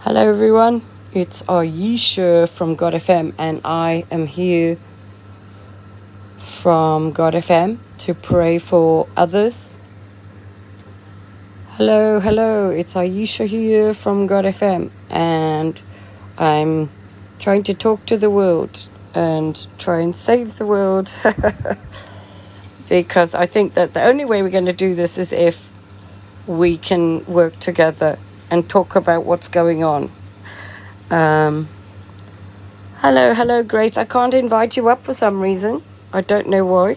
Hello everyone, it's Ayesha from God FM, and I am here from God FM to pray for others. Hello, it's Ayesha here from God FM, and I'm trying to talk to the world and try and save the world because I think that the only way we're going to do this is if we can work together and talk about what's going on. Hello, Grace. I can't invite you up for some reason. I don't know why.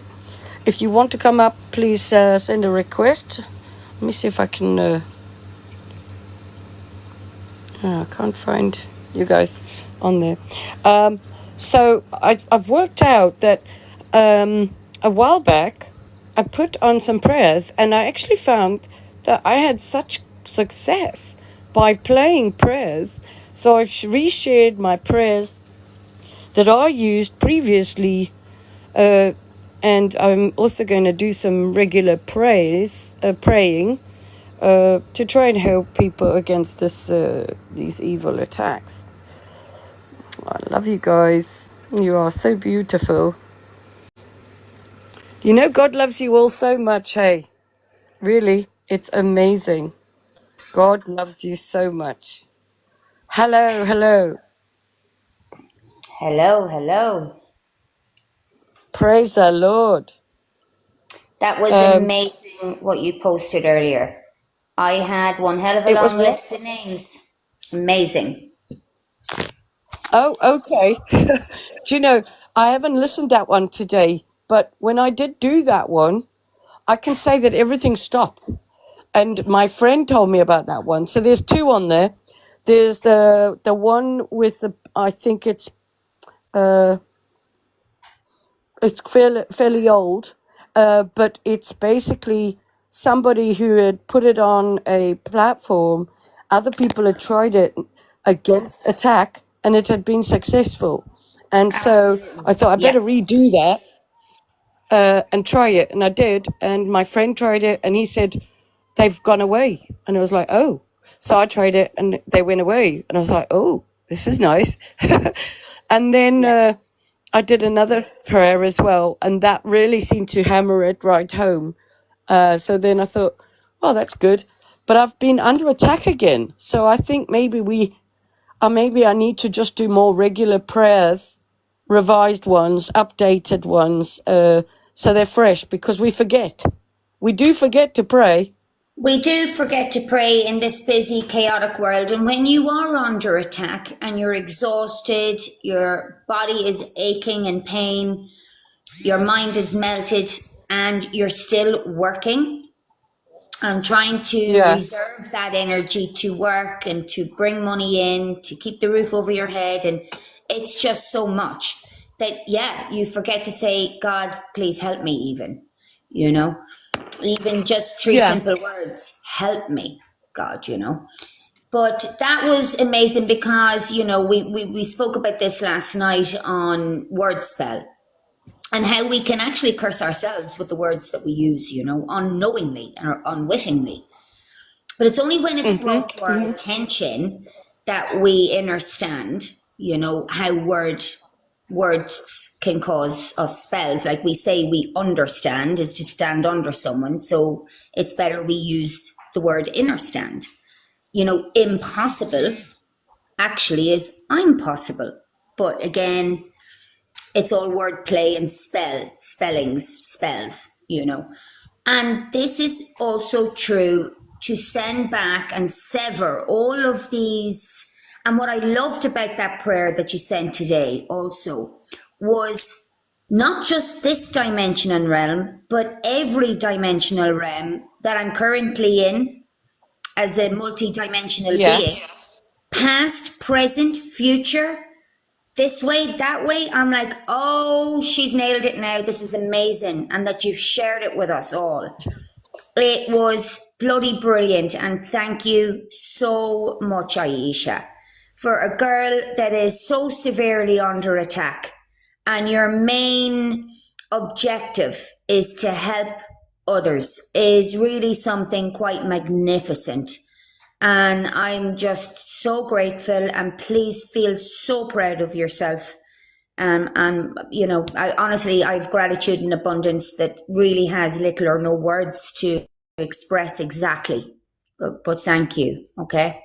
If you want to come up, please send a request. Let me see if I can. I can't find you guys on there. So I've worked out that a while back I put on some prayers, and I actually found that I had such success by playing prayers. So I've reshared my prayers that I used previously, and I'm also going to do some regular praying to try and help people against these evil attacks. I love you guys. You are so beautiful. You know, God loves you all so much, hey? Really, it's amazing. God loves you so much. Hello. Hello. Praise the Lord. That was amazing what you posted earlier. I had one hell of a It was long what? list of names. Amazing. Oh, okay. Do you know, I haven't listened to that one today, but when I did do that one, I can say that everything stopped. And my friend told me about that one. So there's two on there. There's the one with the, I think it's fairly old, but it's basically somebody who had put it on a platform. Other people had tried it against attack, and it had been successful. And so Absolutely. I thought I Yeah. better redo that and try it, and I did. And my friend tried it, and he said they've gone away, and I was like, oh. So I tried it, and they went away, and I was like, oh, this is nice. And then Yeah. I did another prayer as well, and that really seemed to hammer it right home. So then I thought, oh, that's good. But I've been under attack again, so I think maybe I need to just do more regular prayers, revised ones, updated ones, so they're fresh, because we forget. We do forget to pray. We do forget to pray in this busy, chaotic world. And when you are under attack and you're exhausted, your body is aching in pain, your mind is melted, and you're still working, I'm trying to Yeah, reserve that energy to work and to bring money in, to keep the roof over your head. And it's just so much that, yeah, you forget to say, God, please help me, even just three yeah. simple words, help me, God. But that was amazing because, we spoke about this last night on Word Spell and how we can actually curse ourselves with the words that we use, unknowingly or unwittingly. But it's only when it's brought to our attention that we understand, how words can cause us spells. Like we say, we understand is to stand under someone. So it's better we use the word understand. Impossible actually is I'm possible. But again, it's all wordplay and spells. And this is also true to send back and sever all of these. And what I loved about that prayer that you sent today also was not just this dimension and realm, but every dimensional realm that I'm currently in as a multi-dimensional Yeah. being, past, present, future, this way, that way. I'm like, oh, she's nailed it now. This is amazing. And that you've shared it with us all. It was bloody brilliant. And thank you so much, Ayesha, for a girl that is so severely under attack. And your main objective is to help others is really something quite magnificent. And I'm just so grateful, and please feel so proud of yourself. And you know, I honestly, I've gratitude in abundance that really has little or no words to express exactly. But thank you. Okay.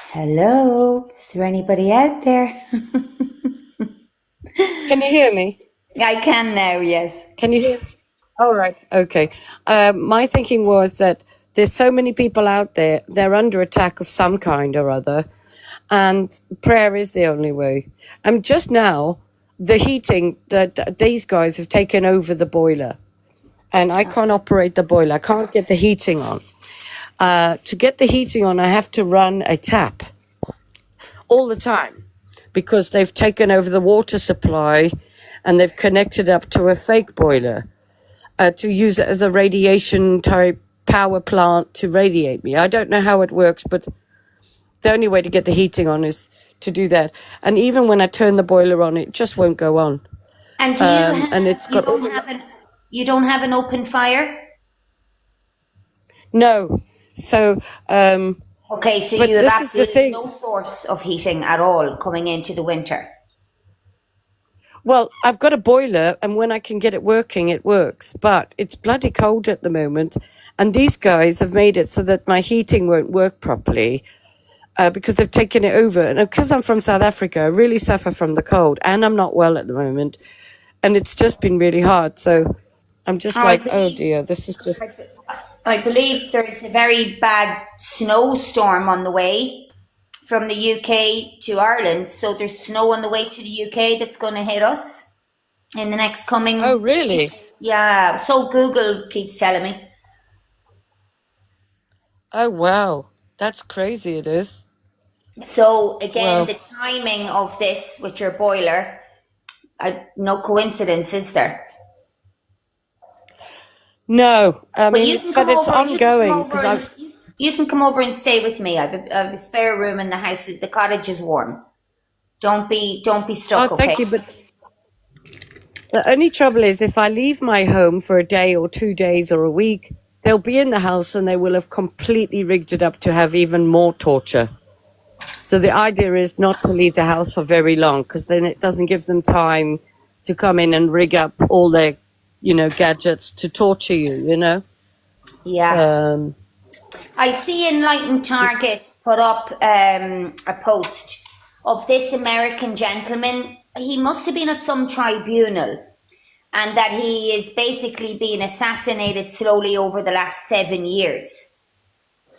Hello. Is there anybody out there? Can you hear me? I can now. Yes. Can you hear? All right. Okay. My thinking was that there's so many people out there, they're under attack of some kind or other, and prayer is the only way. And just now, the heating, that these guys have taken over the boiler, and I can't operate the boiler. I can't get the heating on. To get the heating on, I have to run a tap all the time because they've taken over the water supply and they've connected up to a fake boiler to use it as a radiation type power plant to radiate me. I don't know how it works, but the only way to get the heating on is to do that. And even when I turn the boiler on, it just won't go on. And do you have, And it's got you don't have an open fire? no. So Okay, so but you have this is the absolutely thing. no source of heating at all coming into the winter. Well, I've got a boiler, and when I can get it working, it works. But it's bloody cold at the moment, and these guys have made it so that my heating won't work properly because they've taken it over. And because I'm from South Africa, I really suffer from the cold, and I'm not well at the moment, and it's just been really hard. So I'm just like, oh dear, this is just. I believe there's a very bad snowstorm on the way from the UK to Ireland. So there's snow on the way to the UK that's going to hit us in the next coming. Oh, really? Yeah, so Google keeps telling me. Oh, wow. That's crazy, it is. So again, Well, the timing of this with your boiler, no coincidence, is there? no, I But you mean, can but come it's over. You can come ongoing over because and I've. you can come over and stay with me. I've a spare room in the house. The cottage is warm. Don't be Oh, stuck. Okay. thank you, but the only trouble is if I leave my home for a day or 2 days or a week, they'll be in the house and they will have completely rigged it up to have even more torture. So the idea is not to leave the house for very long because then it doesn't give them time to come in and rig up all their, gadgets to torture you, Yeah. Um, I see Enlightened Target put up a post of this American gentleman. He must have been at some tribunal, and that he is basically being assassinated slowly over the last 7 years.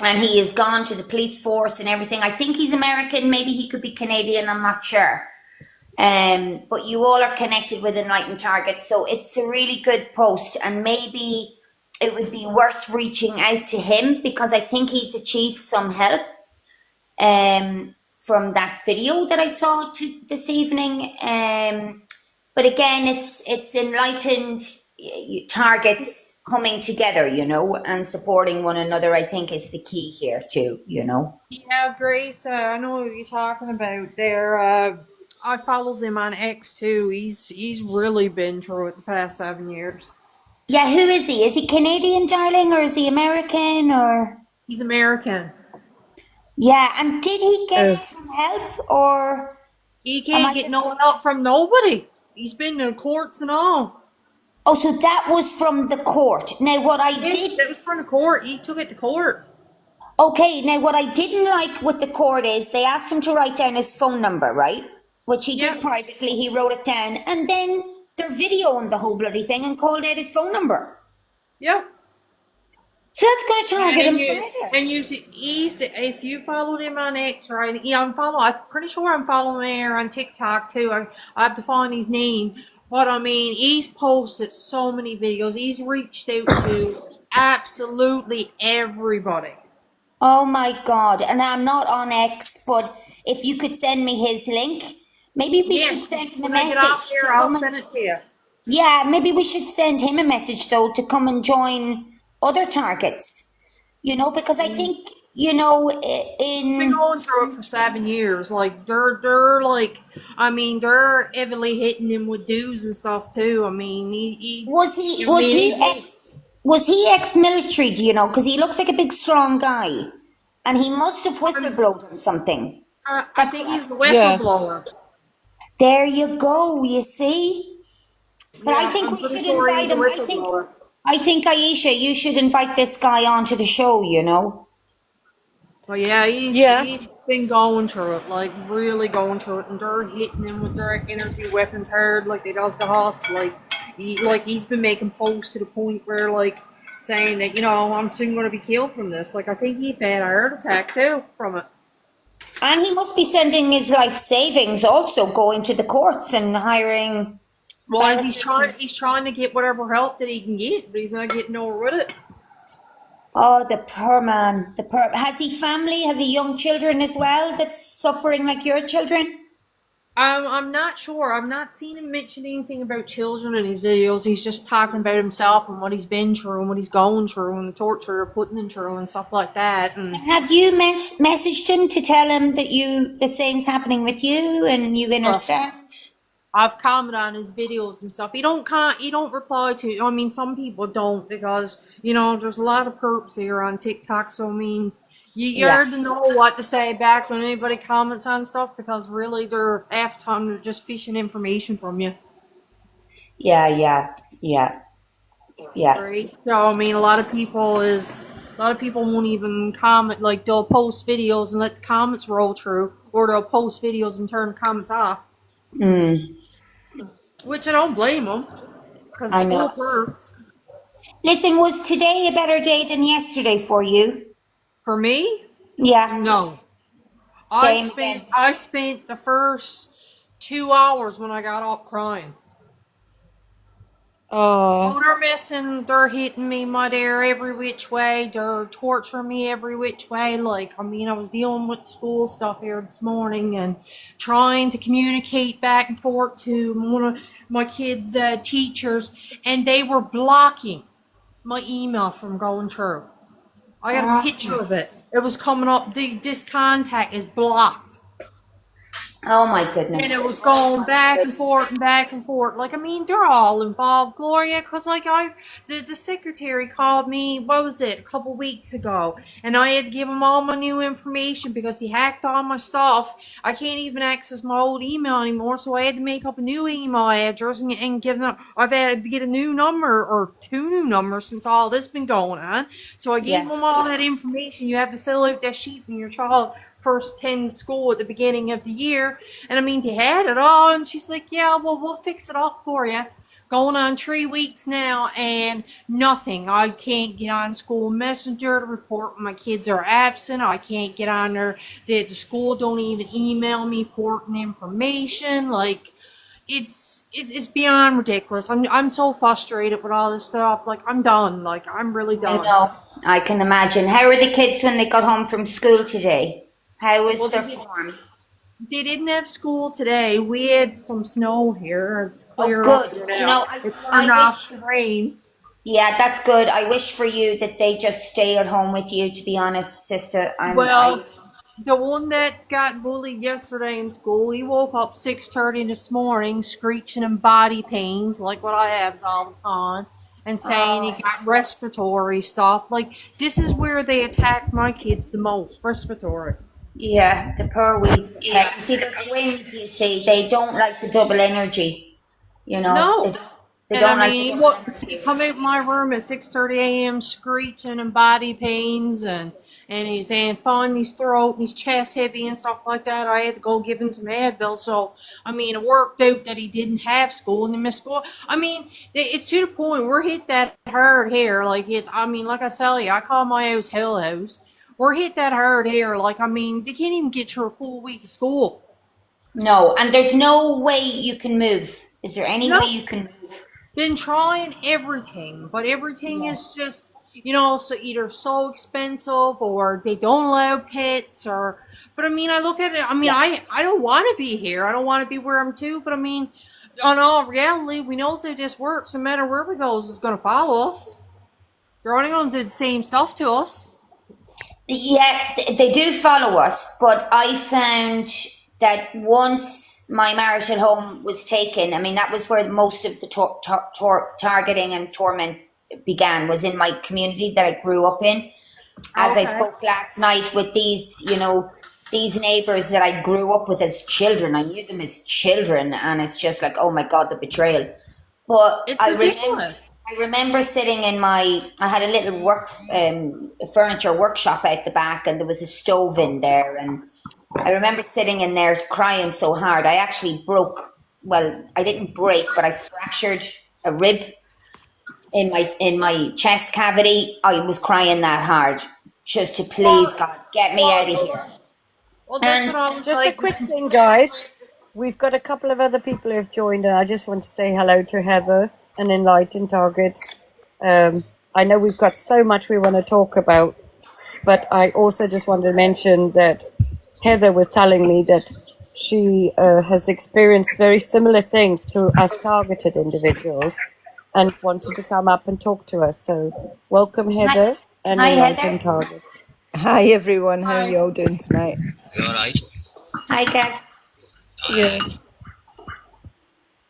And he has gone to the police force and everything. I think he's American. Maybe he could be Canadian. I'm not sure. But you all are connected with Enlightened Target, so it's a really good post, and maybe it would be worth reaching out to him because I think he's achieved some help from that video that I saw this evening. But again, it's enlightened targets coming together, and supporting one another. I think is the key here too. Yeah, Grace, I know what you're talking about there. I followed him on X too. He's really been through it the past 7 years. Yeah, who is he? Is he Canadian, darling, or is he American, or? He's American. Yeah, and did he uh, get some help, or He am can't I get just? no help from nobody. He's been to courts and all. Oh, so that was from the court. Now, what I Yes, did. that was from the court. He took it to court. Okay, now what I didn't like with the court is they asked him to write down his phone number, right? Which he did Yep. privately. He wrote it down, and then they're videoing the whole bloody thing and called out his phone number. Yep. So that's going to target him And you further. and you see, if you followed him on X, right? Yeah, I'm pretty sure I'm following him here on TikTok too. I have to find his name. But I mean, he's posted so many videos. He's reached out to absolutely everybody. Oh my God. And I'm not on X, but if you could send me his link, maybe we should Yes, send him a when I get off message here, to I'll come and. send it to you. Yeah, maybe we should send him a message though to come and join other targets. Because I think you know, Been in going through it for 7 years. Like they're like, I mean, they're heavily hitting him with dues and stuff too. I mean, was he I was mean, he ex was he ex-military? Do you know? Because he looks like a big, strong guy, and he must have whistleblowed on something. I That's think what he's a Yeah. whistleblower. there you go. You see, but I Yeah, think I'm we pretty should sure invite he's a him. whistleblower. I think Aisha, you should invite this guy onto the show. You know. But yeah, Yeah. he's been going through it, like really going through it, and they're hitting him with their energy weapons hard, like they does the hoss. He's been making posts to the point where like saying that I'm soon going to be killed from this. Like I think he had a heart attack too from it. And he must be sending his life savings also going to the courts and hiring Well, he's barristers. trying to get whatever help that he can get, but he's not getting nowhere with it. Oh, the poor man. The poor. Has he family? Has he young children as well that's suffering like your children? I'm not sure. I've not seen him mention anything about children in his videos. He's just talking about himself and what he's been through and what he's going through and the torture they're putting him through and stuff like that. And Have you messaged him to tell him that the same's happening with you and you understand? I've commented on his videos and stuff. He don't reply to. I mean, some people don't because there's a lot of perps here on TikTok. So I mean, you Yeah. hard to know what to say back when anybody comments on stuff because really they're half the time they're just fishing information from you. Yeah, yeah, yeah, yeah. Right. So I mean, a lot of people won't even comment. Like they'll post videos and let the comments roll through, or they'll post videos and turn the comments off. Mm, Which I don't blame them because I it's full know. of perps. Listen, was today a better day than yesterday for you? For me, Yeah, no. same thing. I spent the first 2 hours when I got up crying. Oh. Oh, they're missing. They're hitting me, my dear, every which way. They're torturing me every which way. Like, I mean, I was dealing with school stuff here this morning and trying to communicate back and forth to one of my kids' teachers, and they were blocking my email from going through. I got a picture of it. It was coming up. This contact is blocked. Oh my goodness. And it was going back and forth and back and forth. Like, I mean, they're all involved, Gloria, because, like, the secretary called me, what was it, a couple weeks ago, and I had to give him all my new information because they hacked all my stuff. I can't even access my old email anymore, so I had to make up a new email address and I've had to get a new number, or 2 new numbers since all this been going on. So I gave Yeah. them all that information. You have to fill out that sheet when your child first attend school at the beginning of the year. And I mean, they had it all. And she's like, yeah, well, we'll fix it up for you. Going on 3 weeks now and nothing. I can't get on school messenger to report when my kids are absent. I can't get on there. The school don't even email me important information. Like, it's beyond ridiculous. I'm so frustrated with all this stuff. Like, I'm done. Like, I'm really I done. know. I can imagine. How were the kids when they got home from school today? How was Well, their they- form? They didn't have school today. We had some snow here. It's clear Oh, up good. here You now. know, It's I turned off wish. the rain. Yeah, that's good. I wish for you that they just stay at home with you. To be honest, sister, Well, the one that got bullied yesterday in school, he woke up 6:30 this morning, screeching in body pains, like what I have all the time, and saying he got respiratory stuff. Like, this is where they attack my kids the most, respiratory. Yeah, the poor wee pet. You see, the twins. You see, they don't like the double energy. You know, No. they And don't I like mean, the double he energy. come out my room at 6:30 a.m. screeching and body pains and he's saying finding his throat and his chest heavy and stuff like that. I had to go give him some Advil. So I mean, it worked out that he didn't have school and he missed school. I mean, it's to the point we're hit that hard here. Like it's. I mean, like I tell you, I call my house hell house. We're hit that hard here. Like I mean, they can't even get through a full week of school. No, and there's no way you can move. Is there any No. way you can move? Been trying everything, but everything is just, so either so expensive or they don't allow pets or, but I mean, I look at it, I mean, Yeah. I don't want to be here. I don't want to be where I'm to, but I mean, on all reality, we know how this works. No matter where we go, it's going to follow us. They're only going to do the same stuff to us. Yeah, they do follow us, but I found that once my marital home was taken, I mean, that was where most of the targeting and torment began, was in my community that I grew up in. As I Okay. spoke last night with these, these neighbors that I grew up with as children, I knew them as children, and it's just like, oh my God, the betrayal. But It's ridiculous. I remember sitting in I had a little furniture workshop out the back, and there was a stove in there. And I remember sitting in there crying so hard. I actually well, I didn't break, but I fractured a rib in my chest cavity. I was crying that hard just to please God, get me out of here. Well, that's And what I was Just a like. quick thing, guys. We've got a couple of other people who have joined, and I just want to say hello to Heather and Enlightened Target. I know we've got so much we want to talk about, but I also just want to mention that Heather was telling me that she has experienced very similar things to us targeted individuals and wanted to come up and talk to us. So welcome, Heather and Hi, Enlightened Heather. Target. Hi everyone, how are you all doing tonight? You alright? Hi, guys. Yeah.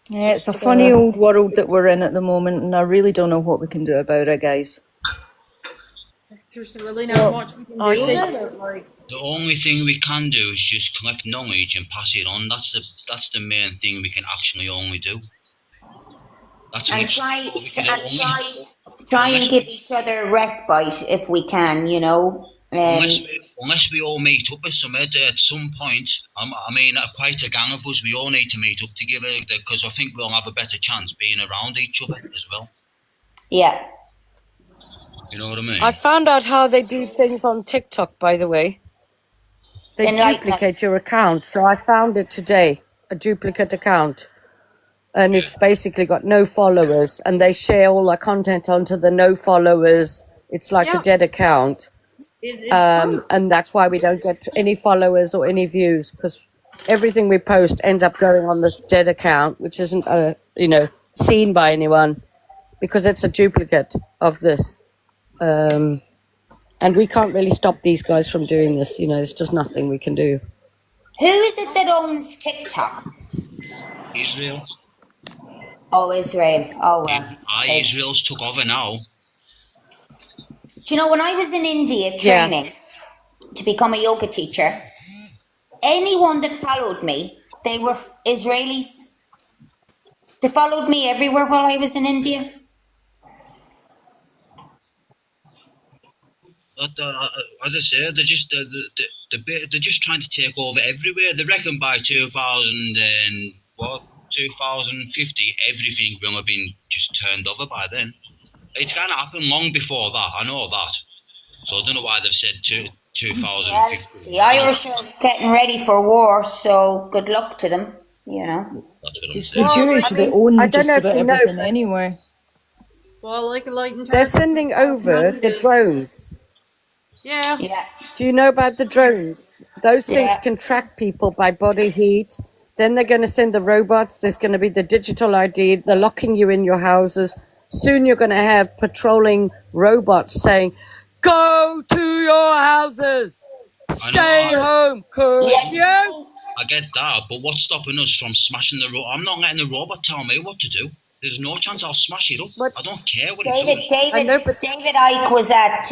Yeah, it's a funny old world that we're in at the moment, and I really don't know what we can do about it, guys. There's really not much we can I do think- about it. Like, The only thing we can do is just collect knowledge and pass it on. That's the main thing we can actually only do. That's And literally all we can do. try and give each other a respite if we can, Unless we all meet up with somewhere at some point. I mean, quite a gang of us. We all need to meet up together because I think we'll have a better chance being around each other as well. Yeah. You know what I mean? I found out how they do things on TikTok, by the way. They Enlighten us. duplicate your account. So I found it today, a duplicate account. And it's basically got no followers, and they share all their content onto the no followers. It's like Yeah. a dead account. it's And that's why we don't get any followers or any views, because everything we post ends up going on the dead account, which isn't, seen by anyone, because it's a duplicate of this. And we can't really stop these guys from doing this. There's just nothing we can do. Who is it that owns TikTok? Israel. Oh, Israel. Oh, well. Okay. Israel's took over now. Do you know, when I was in India training to become a yoga teacher, anyone that followed me, they were Israelis. They followed me everywhere while I was in India. As I say, they're just trying to take over everywhere. They reckon by 2050, everything will have been just turned over by then. It's gonna happen long before that. I know that. So I don't know why they've said 2050. Well, the Irish are getting ready for war, so good luck to them, That's what I'm It's saying. the Jewish I mean, that own I don't just know if about you know, everything but- anyway. well, like Enlightened They're Targets sending over the drones. Yeah. Yeah. Do you know about the drones? Those things Yeah. can track people by body heat. Then they're going to send the robots. There's going to be the digital ID. They're locking you in your houses. Soon you're going to have patrolling robots saying, "Go to your houses. Stay home, curfew." I get that, but what's stopping us from smashing the robot? I'm not letting the robot tell me what to do. There's no chance I'll smash it up. But- I don't care what it does. I know, but- David Icke was at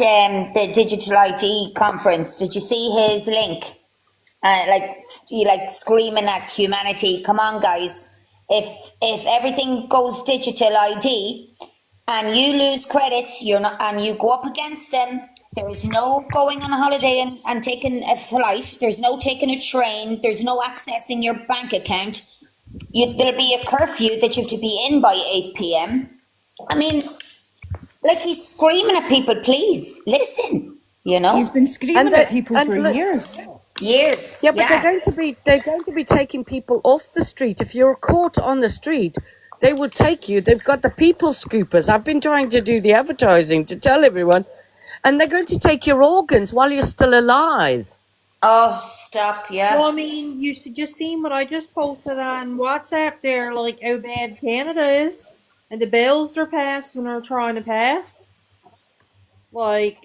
the Digital ID conference. Did you see his link? He screaming at humanity. Come on, guys! If everything goes digital ID, and you lose credits, and you go up against them. There is no going on a holiday and taking a flight. There's no taking a train. There's no accessing your bank account. There'll be a curfew that you have to be in by 8 p.m. I mean, he's screaming at people, please, listen, He's been screaming And the- at people and for look- years. Years. Yeah, but they're going to be taking people off the street. If you're caught on the street, they will take you. They've got the people scoopers. I've been trying to do the advertising to tell everyone, and they're going to take your organs while you're still alive. Oh, stop, yeah. Well, I mean, you just seen what I just posted on WhatsApp there, like how bad Canada is, and the bills they're passing or trying to pass. Like,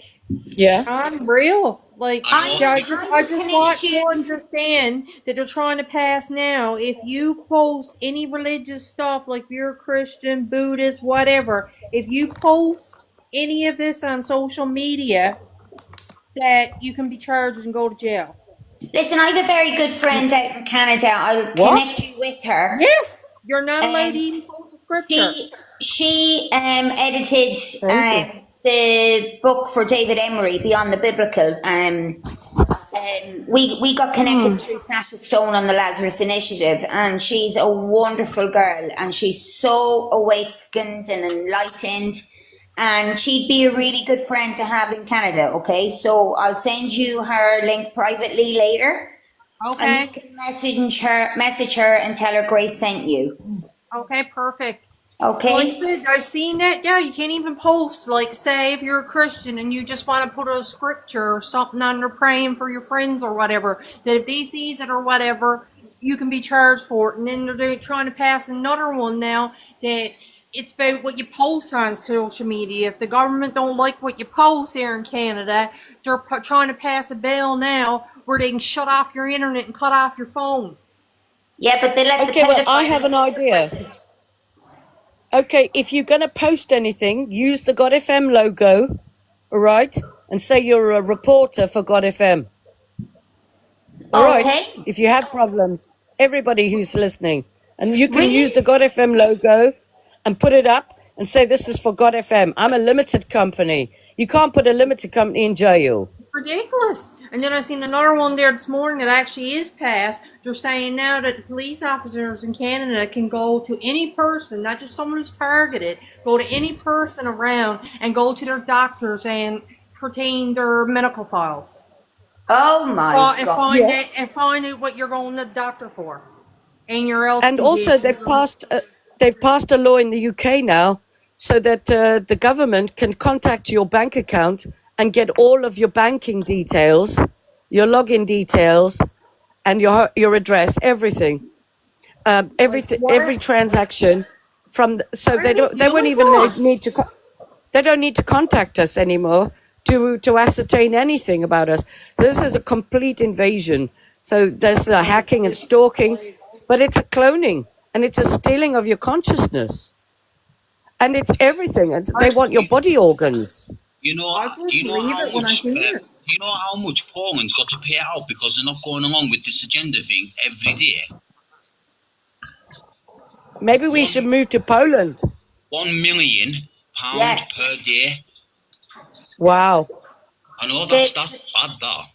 Yeah. unreal. Like, I yeah, know. I just connect want to you. understand that they're trying to pass now. If you post any religious stuff, like if you're a Christian, Buddhist, whatever, if you post any of this on social media, that you can be charged and go to jail. Listen, I have a very good friend out in Canada. I'll What? connect you with her. Yes, you're not allowed to Um, even post a scripture. she edited Crazy. the book for David Emery, Beyond the Biblical. We got connected through Sasha Stone on the Lazarus Initiative, and she's a wonderful girl, and she's so awakened and enlightened, and she'd be a really good friend to have in Canada. Okay, so I'll send you her link privately later, and Okay. you can message her, and tell her Grace sent you. Okay, perfect. Like I Okay. said, I've seen that. Yeah, you can't even post, like, say if you're a Christian and you just want to put a scripture or something under praying for your friends or whatever, that if they sees it or whatever, you can be charged for it. And then they're trying to pass another one now that it's about what you post on social media. If the government don't like what you post here in Canada, they're trying to pass a bill now where they can shut off your internet and cut off your phone. Yeah, but they let Okay, the well, I have an pedophiles. idea. Okay, if you're going to post anything, use the God FM logo, all right? And say you're a reporter for God FM. All right? Okay. If you have problems, everybody who's listening. And you can use Really? the God FM logo and put it up and say, this is for God FM. I'm a limited company. You can't put a limited company in jail. Ridiculous. And then I seen another one there this morning that actually is passed. They're saying now that police officers in Canada can go to any person, not just someone who's targeted, go to any person around and go to their doctors and pertain their medical files. Oh my And God. find Yeah. out find out what you're going to the doctor for. And your health And also, conditions. they've passed a law in the UK now so that the government can contact your bank account and get all of your banking details, your login details, and your address, everything, every transaction from. So they won't even need to. They don't need to contact us anymore to ascertain anything about us. So this is a complete invasion. So there's the hacking and stalking, but it's a cloning and it's a stealing of your consciousness, and it's everything. And they want your body organs. You know, I just do you know believe how it when I much? see Do it. you know how much Poland's got to pay out because they're not going along with this agenda thing every day? Maybe we should move to Poland. £1 million Yeah. per day. Wow. I know The- that's bad, that.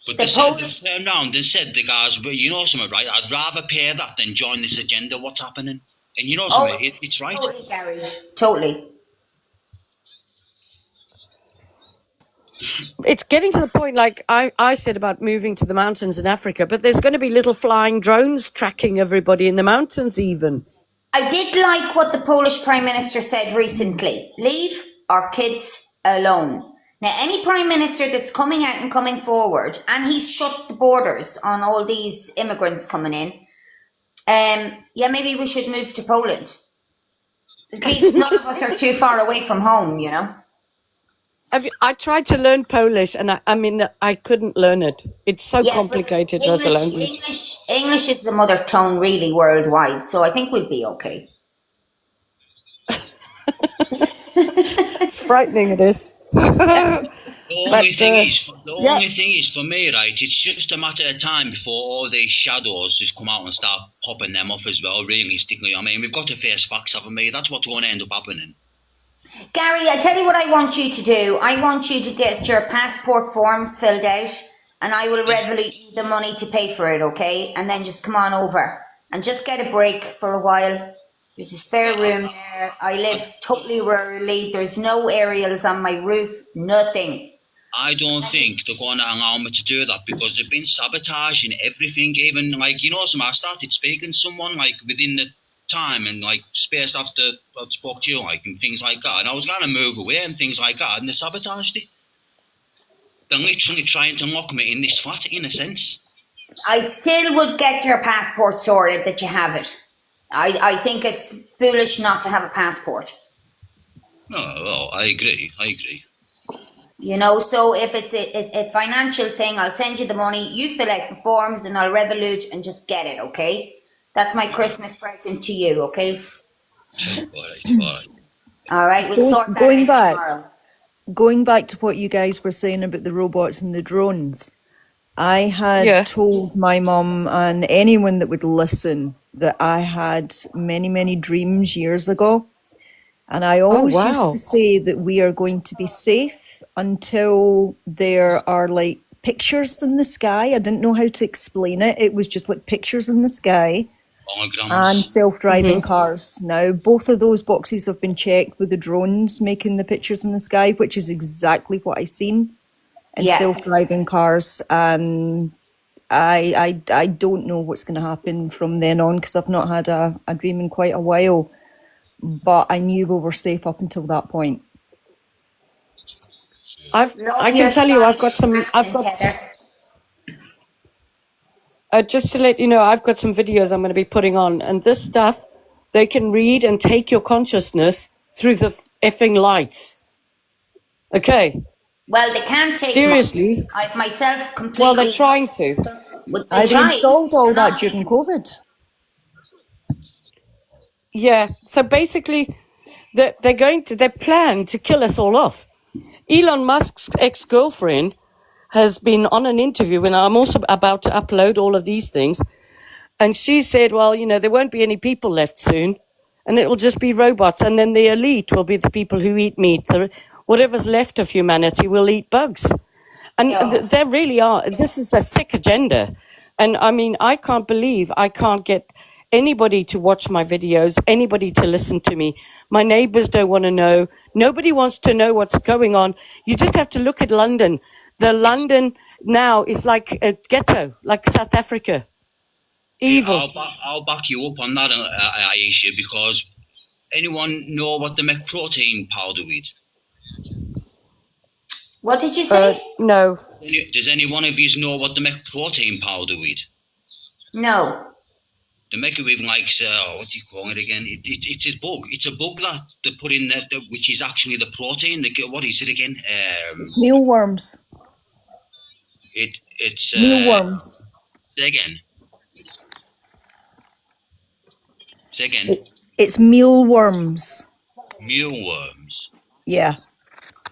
But the they said, Polish- they've turned around and said, the guys, well, you know something, right? I'd rather pay that than join this agenda. What's happening? And you know something, it's right. Totally, Gary. Totally. It's getting to the point, like I said about moving to the mountains in Africa, but there's going to be little flying drones tracking everybody in the mountains even. I did like what the Polish Prime Minister said recently. Leave our kids alone. Now, any Prime Minister that's coming out and coming forward, and he's shut the borders on all these immigrants coming in, yeah, maybe we should move to Poland. At least none of us are too far away from home, you know? I tried to learn Polish and I mean, I couldn't learn it. It's so Yeah, but complicated as a language. English is the mother tongue really worldwide, so I think we'll be okay. Frightening it is. The only thing yeah. is for me, right? It's just a matter of time before all these shadows just come out and start popping them off as well. Realistically, I mean, we've got to face facts, haven't we? That's what's going to end up happening. Gary, I tell you what I want you to do. I want you to get your passport forms filled out, and I will revolute you the money to pay for it, okay? And then just come on over and just get a break for a while. There's a spare room there. I live totally rurally. There's no aerials on my roof, nothing. I don't think they're going to allow me to do that because they've been sabotaging everything. Even like, you know, I started speaking to someone like within the time and like space after I spoke to you, like, and things like that, and I was going to move away and things like that, and they sabotaged it. They're literally trying to lock me in this flat, in a sense. I still would get your passport sorted that you have it. I think it's foolish not to have a passport. No, well, I agree. You know, so if it's a financial thing, I'll send you the money. You fill out the forms, and I'll Revolut and just get it. Okay, that's my Christmas present to you. Okay, Alright. all right. We'll Go- sort that going out back. tomorrow. Going back to what you guys were saying about the robots and the drones, I had Yeah. told my mum and anyone that would listen that I had many, many dreams years ago. And I always used wow. to say that we are going to be safe until there are like pictures in the sky. I didn't know how to explain it. It was just like pictures in the sky and Holograms. self-driving cars. Now, both of those boxes have been checked with the drones making the pictures in the sky, which is exactly what I seen in Yeah. self-driving cars. And I don't know what's going to happen from then on because I've not had a dream in quite a while. But I knew we were safe up until that point. I can tell you, I've got Heather. just to let you know, I've got some videos I'm going to be putting on, and this stuff, they can read and take your consciousness through the effing lights. Okay, Well, they can't take seriously. mine. I've myself completely. Well, they're trying to. But they I've tried. installed all They're that not during taking- COVID. Yeah. So basically, they plan to kill us all off. Elon Musk's ex-girlfriend has been on an interview, and I'm also about to upload all of these things. And she said, well, you know, there won't be any people left soon, and it will just be robots. And then the elite will be the people who eat meat. Whatever's left of humanity will eat bugs. And there really are. This is a sick agenda. And I mean, I can't believe I can't get anybody to watch my videos, anybody to listen to me. My neighbors don't want to know. Nobody wants to know what's going on. You just have to look at London. The London now is like a ghetto, like South Africa. Evil. I'll back you up on that, Aisha, because anyone know what they make protein powder with? What did you say? No. Does any one of you know what they make protein powder with? No. They make it with like, what do you call it again? It's a bug. It's a bug that they put in there, which is actually the protein. What is it again? It's mealworms. It's Mealworms. Say again. Say again. It's mealworms. Mealworms. Yeah.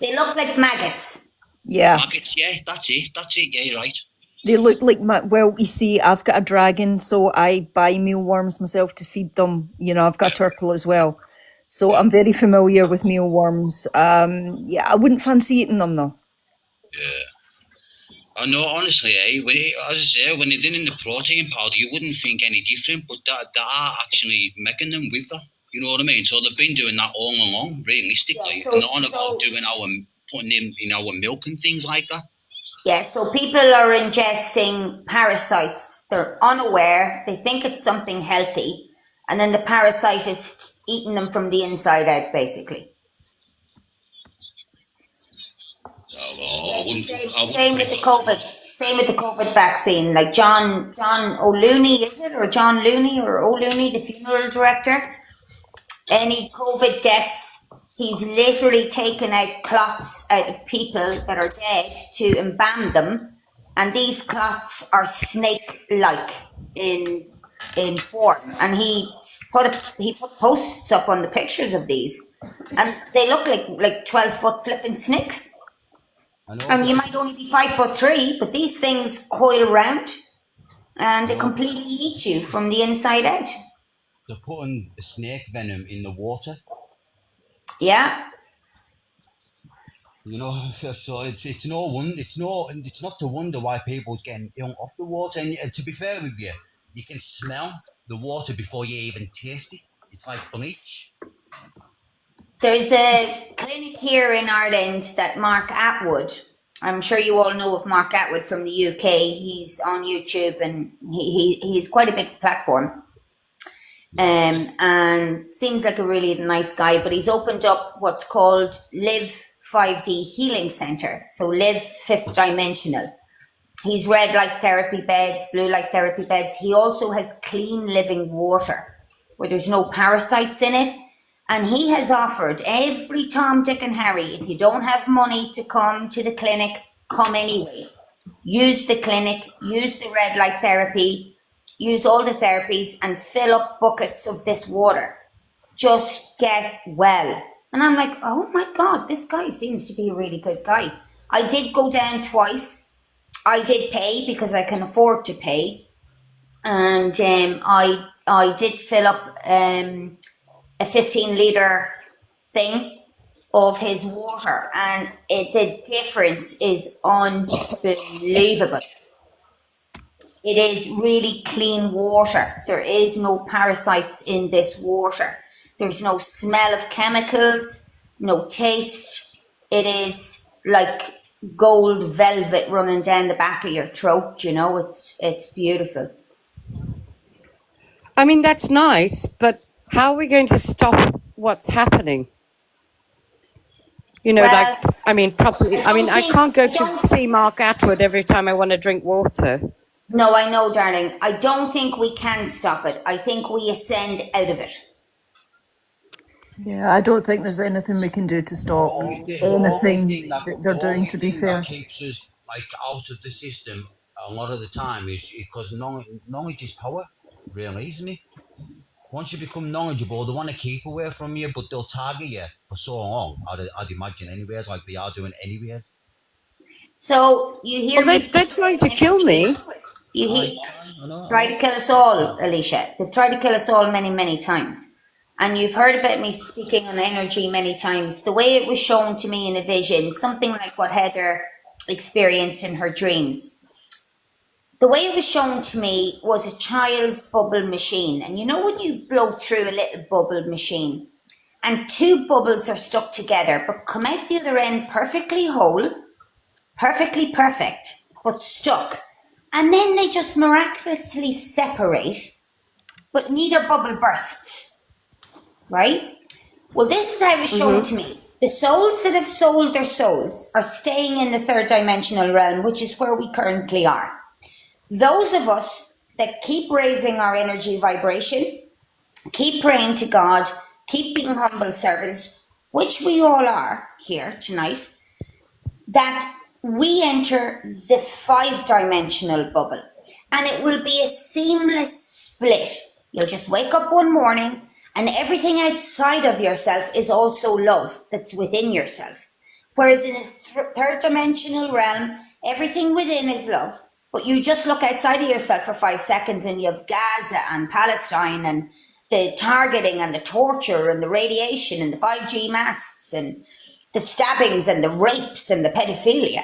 They look like maggots. Yeah. Maggots. Yeah, that's it. Yeah, you're right. They look like well, you see, I've got a dragon, so I buy mealworms myself to feed them. You know, I've got a turtle as well. So I'm very familiar with mealworms. Yeah, I wouldn't fancy eating them though. Yeah. I know, honestly, as I say, when they're in the protein powder, you wouldn't think any different, but they are actually making them with that. You know what I mean? So they've been doing that all along, realistically. Yeah, so- and they're on about so- putting them in our milk and things like that. Yeah, so people are ingesting parasites. They're unaware. They think it's something healthy. And then the parasite is eating them from the inside out, basically. I wouldn't Same with the COVID. Same with the COVID vaccine. Like John O'Looney, is it? Or John Looney or O'Looney, the funeral director. Any COVID deaths, he's literally taken out clots out of people that are dead to embalm them. And these clots are snake-like in form. And he put posts up on the pictures of these. And they look like 12-foot flipping snakes. And you might only be 5'3", but these things coil round and they completely eat you from the inside out. They're putting snake venom in the water. Yeah. You know, so it's no wonder, it's not to wonder why people's getting ill off the water. And to be fair with you, you can smell the water before you even taste it. It's like bleach. There's a clinic here in Ireland that Mark Atwood, I'm sure you all know of Mark Atwood from the UK. He's on YouTube and he's quite a big platform. And seems like a really nice guy, but he's opened up what's called Live 5D Healing Center. So Live Fifth Dimensional. He's red light therapy beds, blue light therapy beds. He also has clean living water where there's no parasites in it. And he has offered every Tom, Dick, and Harry, if you don't have money to come to the clinic, come anyway. Use the clinic, use the red light therapy, use all the therapies, and fill up buckets of this water. Just get well. And I'm like, oh my God, this guy seems to be a really good guy. I did go down twice. I did pay because I can afford to pay. And I did fill up a 15-litre thing of his water, and the difference is unbelievable. It is really clean water. There is no parasites in this water. There's no smell of chemicals, no taste. It is like gold velvet running down the back of your throat, you know, it's beautiful. I mean, that's nice, but how are we going to stop what's happening? You know, Well, properly. I mean, I think- can't go I to don't- see Mark Atwood every time I want to drink water. No, I know, darling. I don't think we can stop it. I think we ascend out of it. Yeah, I don't think there's anything we can do to stop anything that they're doing, to be fair. That keeps us like out of the system a lot of the time is because knowledge is power, really, isn't it? Once you become knowledgeable, they want to keep away from you, but they'll target you for so long. I'd imagine, anyways, like they are doing anyways. So you hear Well, me? they're trying to kill me. You hear, I know. try to kill us all, Alicia. They've tried to kill us all many, many times. And you've heard about me speaking on energy many times. The way it was shown to me in a vision, something like what Heather experienced in her dreams. The way it was shown to me was a child's bubble machine. And you know when you blow through a little bubble machine and two bubbles are stuck together but come out the other end perfectly whole, perfectly perfect, but stuck. And then they just miraculously separate, but neither bubble bursts, right? Well, this is how it was shown to me. The souls that have sold their souls are staying in the third dimensional realm, which is where we currently are. Those of us that keep raising our energy vibration, keep praying to God, keep being humble servants, which we all are here tonight, that we enter the 5-dimensional bubble, and it will be a seamless split. You'll just wake up one morning and everything outside of yourself is also love that's within yourself. Whereas in the third dimensional realm, everything within is love, but you just look outside of yourself for 5 seconds and you have Gaza and Palestine and the targeting and the torture and the radiation and the 5G masts and the stabbings and the rapes and the pedophilia.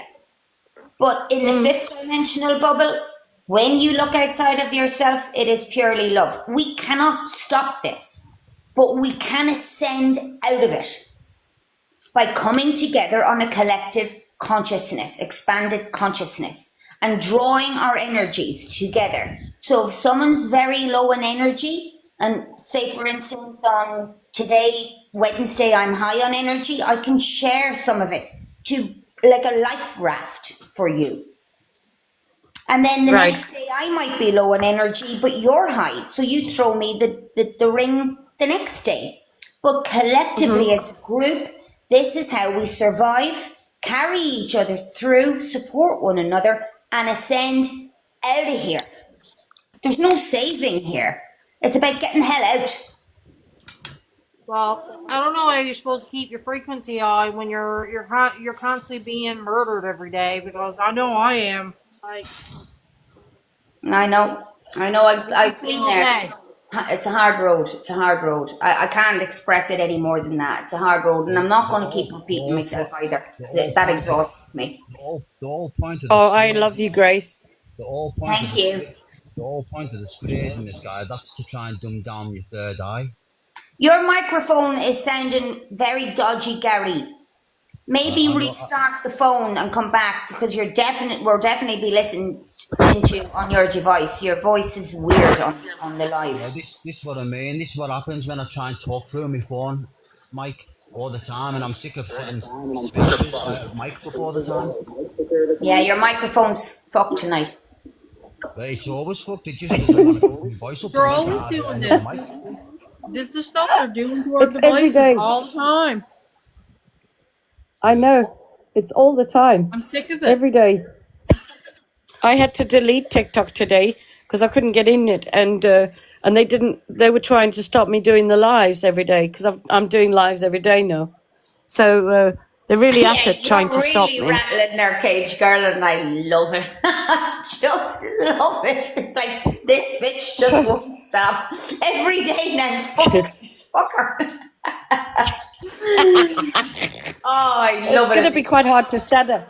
But in the 5th dimensional bubble, when you look outside of yourself, it is purely love. We cannot stop this, but we can ascend out of it by coming together on a collective consciousness, expanded consciousness, and drawing our energies together. So if someone's very low in energy, and say for instance on today, Wednesday, I'm high on energy, I can share some of it to like a life raft for you. And then the Right. next day I might be low on energy, but you're high. So you throw me the ring the next day. But collectively as a group, this is how we survive, carry each other through, support one another, and ascend out of here. There's no saving here. It's about getting hell out. Well, I don't know how you're supposed to keep your frequency high when you're constantly being murdered every day, because I know I am. Like, I know. I've been there. It's a hard road. It's a hard road. I can't express it any more than that. It's a hard road, and I'm not going to keep repeating myself either. 'Cause that exhausts me. The whole point of the Oh, I sprays- love you, Grace. The whole point Thank of the, you. The whole point of the sprays in this guy, that's to try and dumb down your third eye. Your microphone is sounding very dodgy, Gary. Maybe I know. restart the phone and come back, because we'll definitely be listening into on your device. Your voice is weird on the Yeah, live. this is what I mean. This is what happens when I try and talk through my phone mic all the time, and I'm sick of setting speakers mic up all the time. Yeah, your microphone's fucked tonight. But it's always fucked. It just doesn't want to put my voice up. you're unless I always have it doing on the this. mic. This is the stuff they're doing to our It's every devices day. all the time. I know. It's all the time. I'm sick of it. Every day. I had to delete TikTok today because I couldn't get in it, and they didn't. They were trying to stop me doing the lives every day because I'm doing lives every day now. So they're really at it, trying to stop really me. rattling their cage, girl, and I love it. Just love it. It's like this bitch just won't stop every day now. Fuck her. Oh, I It's love going to it. be quite hard to shadow.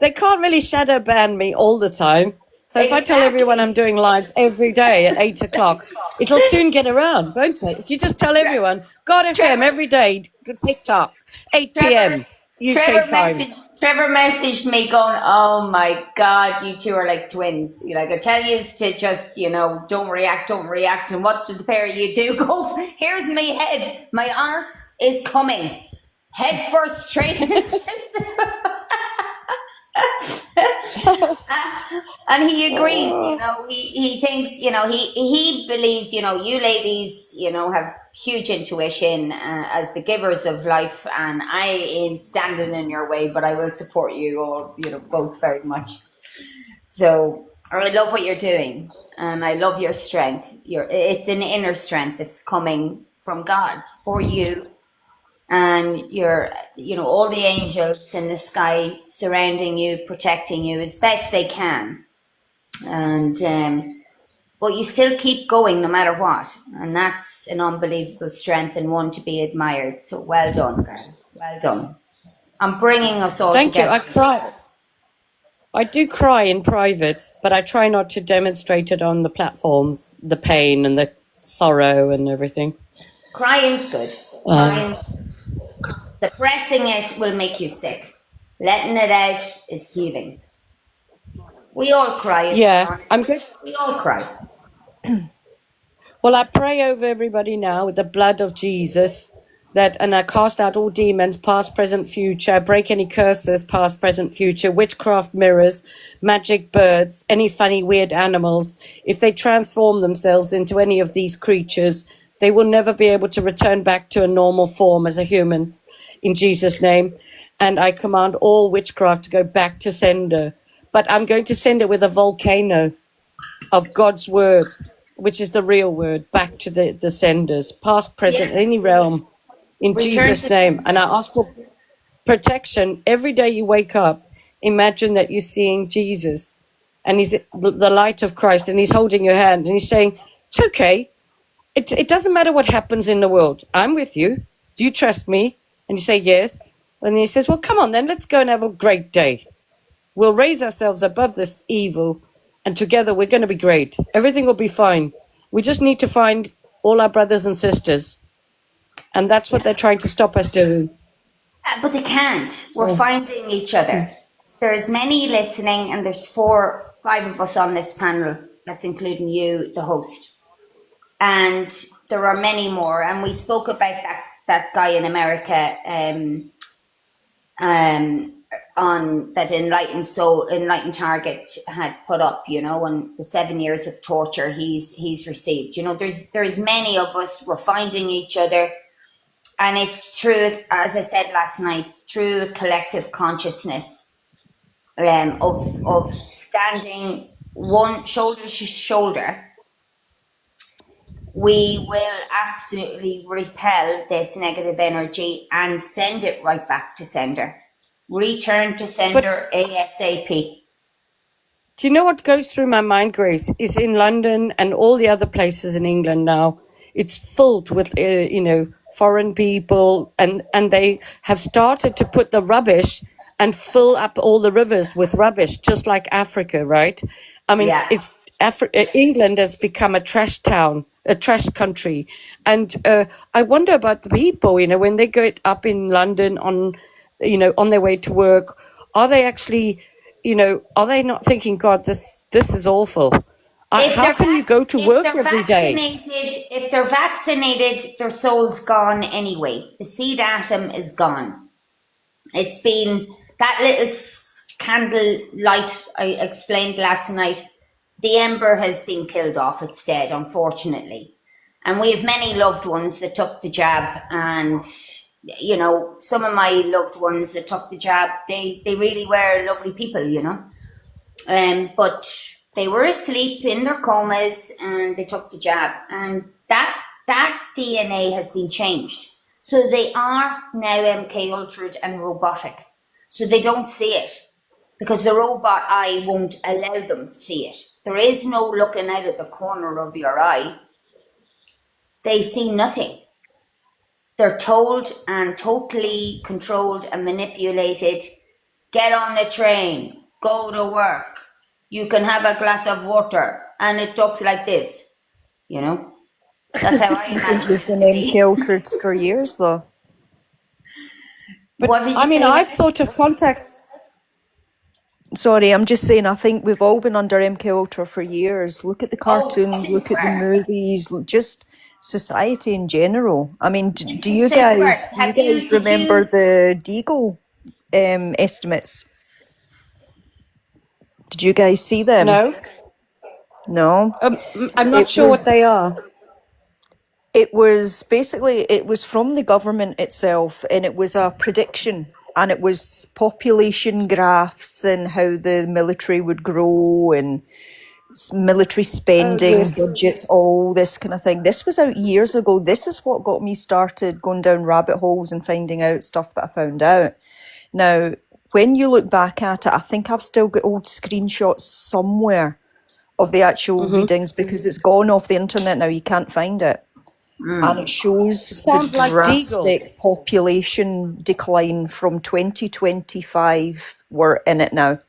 They can't really shadow ban me all the time. So if I tell everyone I'm doing lives every day at 8 o'clock, it'll soon get around, won't it? If you just tell everyone, God FM every day, TikTok, 8 p.m. UK time. Trevor messaged me going, oh my God, you two are like twins. Like, I tell you to just, don't react. And what did the pair of you do? Go, here's my head. My arse is coming. Head first straight into and he agrees, he thinks, he believes, you ladies, have huge intuition as the givers of life, and I ain't standing in your way, but I will support you all, both very much. So I love what you're doing, and I love your strength. It's an inner strength that's coming from God for you. And all the angels in the sky surrounding you, protecting you as best they can. And but you still keep going no matter what. And that's an unbelievable strength and one to be admired. So well done, girl. Well done. I'm bringing us all Thank you. together. I cry. I do cry in private, but I try not to demonstrate it on the platforms, the pain and the sorrow and everything. Crying's good. Crying. Suppressing it will make you sick. Letting it out is healing. We all cry. Yeah, I'm good. We all cry. Well, I pray over everybody now with the blood of Jesus, and I cast out all demons, past, present, future. I break any curses, past, present, future, witchcraft mirrors, magic birds, any funny, weird animals. If they transform themselves into any of these creatures, they will never be able to return back to a normal form as a human. In Jesus' name. And I command all witchcraft to go back to sender. But I'm going to send it with a volcano of God's word, which is the real word, back to the senders, past, present, any realm, in Jesus' name. And I ask for protection. Every day you wake up, imagine that you're seeing Jesus and he's the light of Christ, and he's holding your hand and he's saying, it's okay. It doesn't matter what happens in the world. I'm with you. Do you trust me? And you say yes. And he says, well, come on then, let's go and have a great day. We'll raise ourselves above this evil, and together we're going to be great. Everything will be fine. We just need to find all our brothers and sisters. And that's what they're trying to stop us doing. But they can't. We're finding each other. There's many listening, and there's 4, 5 of us on this panel. That's including you, the host. And there are many more. And we spoke about that guy in America on that Enlightened Target had put up, and the 7 years of torture he's received. There's many of us. We're finding each other, and it's through, as I said last night, through a collective consciousness of standing one shoulder to shoulder. We will absolutely repel this negative energy and send it right back to sender. Return to sender ASAP. Do you know what goes through my mind, Grace? Is in London and all the other places in England now, it's filled with, foreign people, and they have started to put the rubbish and fill up all the rivers with rubbish, just like Africa, right? I mean, England has become a trash town, a trash country. And I wonder about the people, when they go up in London on their way to work, are they actually, are they not thinking, God, this is awful? How can you go to work every day? If they're vaccinated, their soul's gone anyway. The seed atom is gone. It's been that little candle light I explained last night. The ember has been killed off. It's dead, unfortunately. And we have many loved ones that took the jab, and you know, some of my loved ones that took the jab, they really were lovely people, you know. But they were asleep in their comas and they took the jab, and that DNA has been changed. So they are now MK Ultra'd and robotic. So they don't see it because the robot eye won't allow them to see it. There is no looking out of the corner of your eye. They see nothing. They're told and totally controlled and manipulated. Get on the train, go to work. You can have a glass of water, and it talks like this, you know. That's how I imagine We've it been to be. MK Ultras for years, though. But What did you I mean, say, I've Heather? thought of contacts. Sorry, I'm just saying, I think we've all been under MK Ultra for years. Look at the Oh, cartoons, since look at the birth. movies, just society in general. I mean, do you Since birth. guys Have you, did remember you, the Deagle estimates? Did you guys see them? No, No? I'm not It sure what was they are. It was basically, it was from the government itself, and it was a prediction, and it was population graphs and how the military would grow and military Oh, spending, yes. budgets, all this kind of thing. This was out years ago. This is what got me started going down rabbit holes and finding out stuff that I found out. Now, when you look back at it, I think I've still got old screenshots somewhere of the actual readings because it's gone off the internet now. You can't find it. And it shows the Sounds like Deagle. drastic population decline from 2025. We're in it now.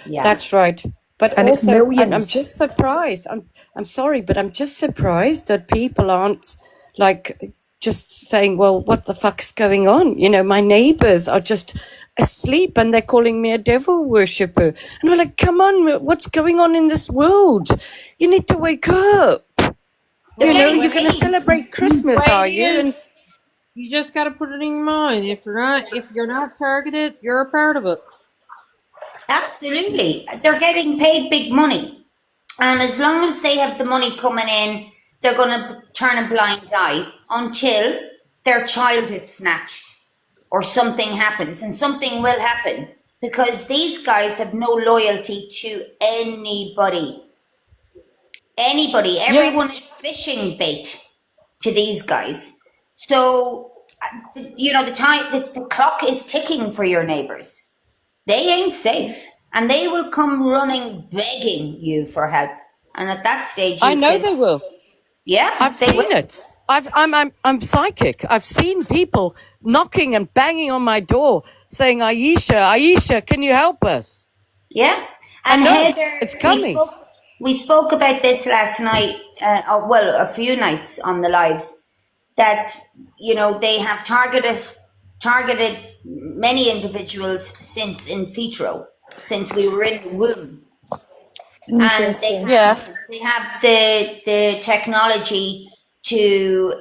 yeah. That's right. But And it's also, I'm millions. just surprised. I'm sorry, but I'm just surprised that people aren't like just saying, "Well, what the fuck's going on?" You know, my neighbors are just asleep and they're calling me a devil worshipper, and we're like, "Come on, what's going on in this world? You need to wake up." They're You know, getting you're going to paid. celebrate Christmas, are you? And Radiant. You just got to put it in your mind. If you're not targeted, you're a part of it. Absolutely. They're getting paid big money. And as long as they have the money coming in, they're going to turn a blind eye until their child is snatched or something happens. And something will happen because these guys have no loyalty to anybody. Anybody. yeah, Everyone is fishing bait to these guys. So, you know, the clock is ticking for your neighbors. They ain't safe, and they will come running begging you for help. And at that stage, I you know can, they will. yeah, I've they seen will. it. I'm psychic. I've seen people knocking and banging on my door saying, Aisha, can you help us? Yeah. I And know Heather, it's coming. we spoke about this last night, well, a few nights on the lives, that, you know, they have targeted many individuals since in vitro, since we were in the womb. And Interesting. Yeah. they have the technology to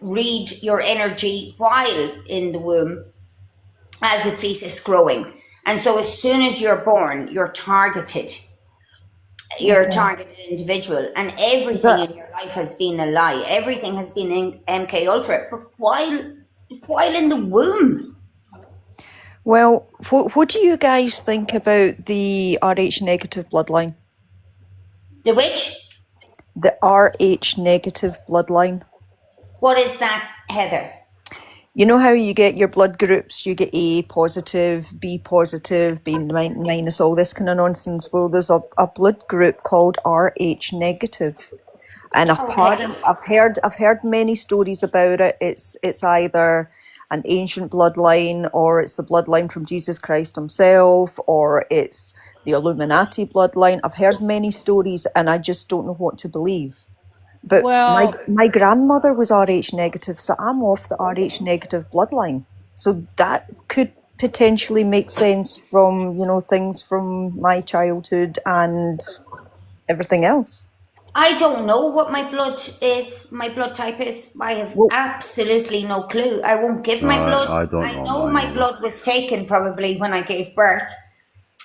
read your energy while in the womb as a fetus growing. And so as soon as you're born, you're targeted. You're a targeted individual, and Is everything that in your life has been a lie. Everything has been in MK Ultra, but while in the womb. well? What do you guys think about the RH negative bloodline? The which? The RH negative bloodline. What is that, Heather? You know how you get your blood groups, you get A positive, B positive, B minus, all this kind of nonsense. Well, there's a blood group called RH negative. And Okay. I've heard many stories about it. It's either an ancient bloodline, or it's the bloodline from Jesus Christ himself, or it's the Illuminati bloodline. I've heard many stories and I just don't know what to believe. But Well, my grandmother was RH negative, so I'm off the RH negative bloodline. So that could potentially make sense from, you know, things from my childhood and everything else. I don't know what my blood type is. I have Well, absolutely no clue. I won't give my blood. I don't I know know mine my either. blood was taken probably when I gave birth.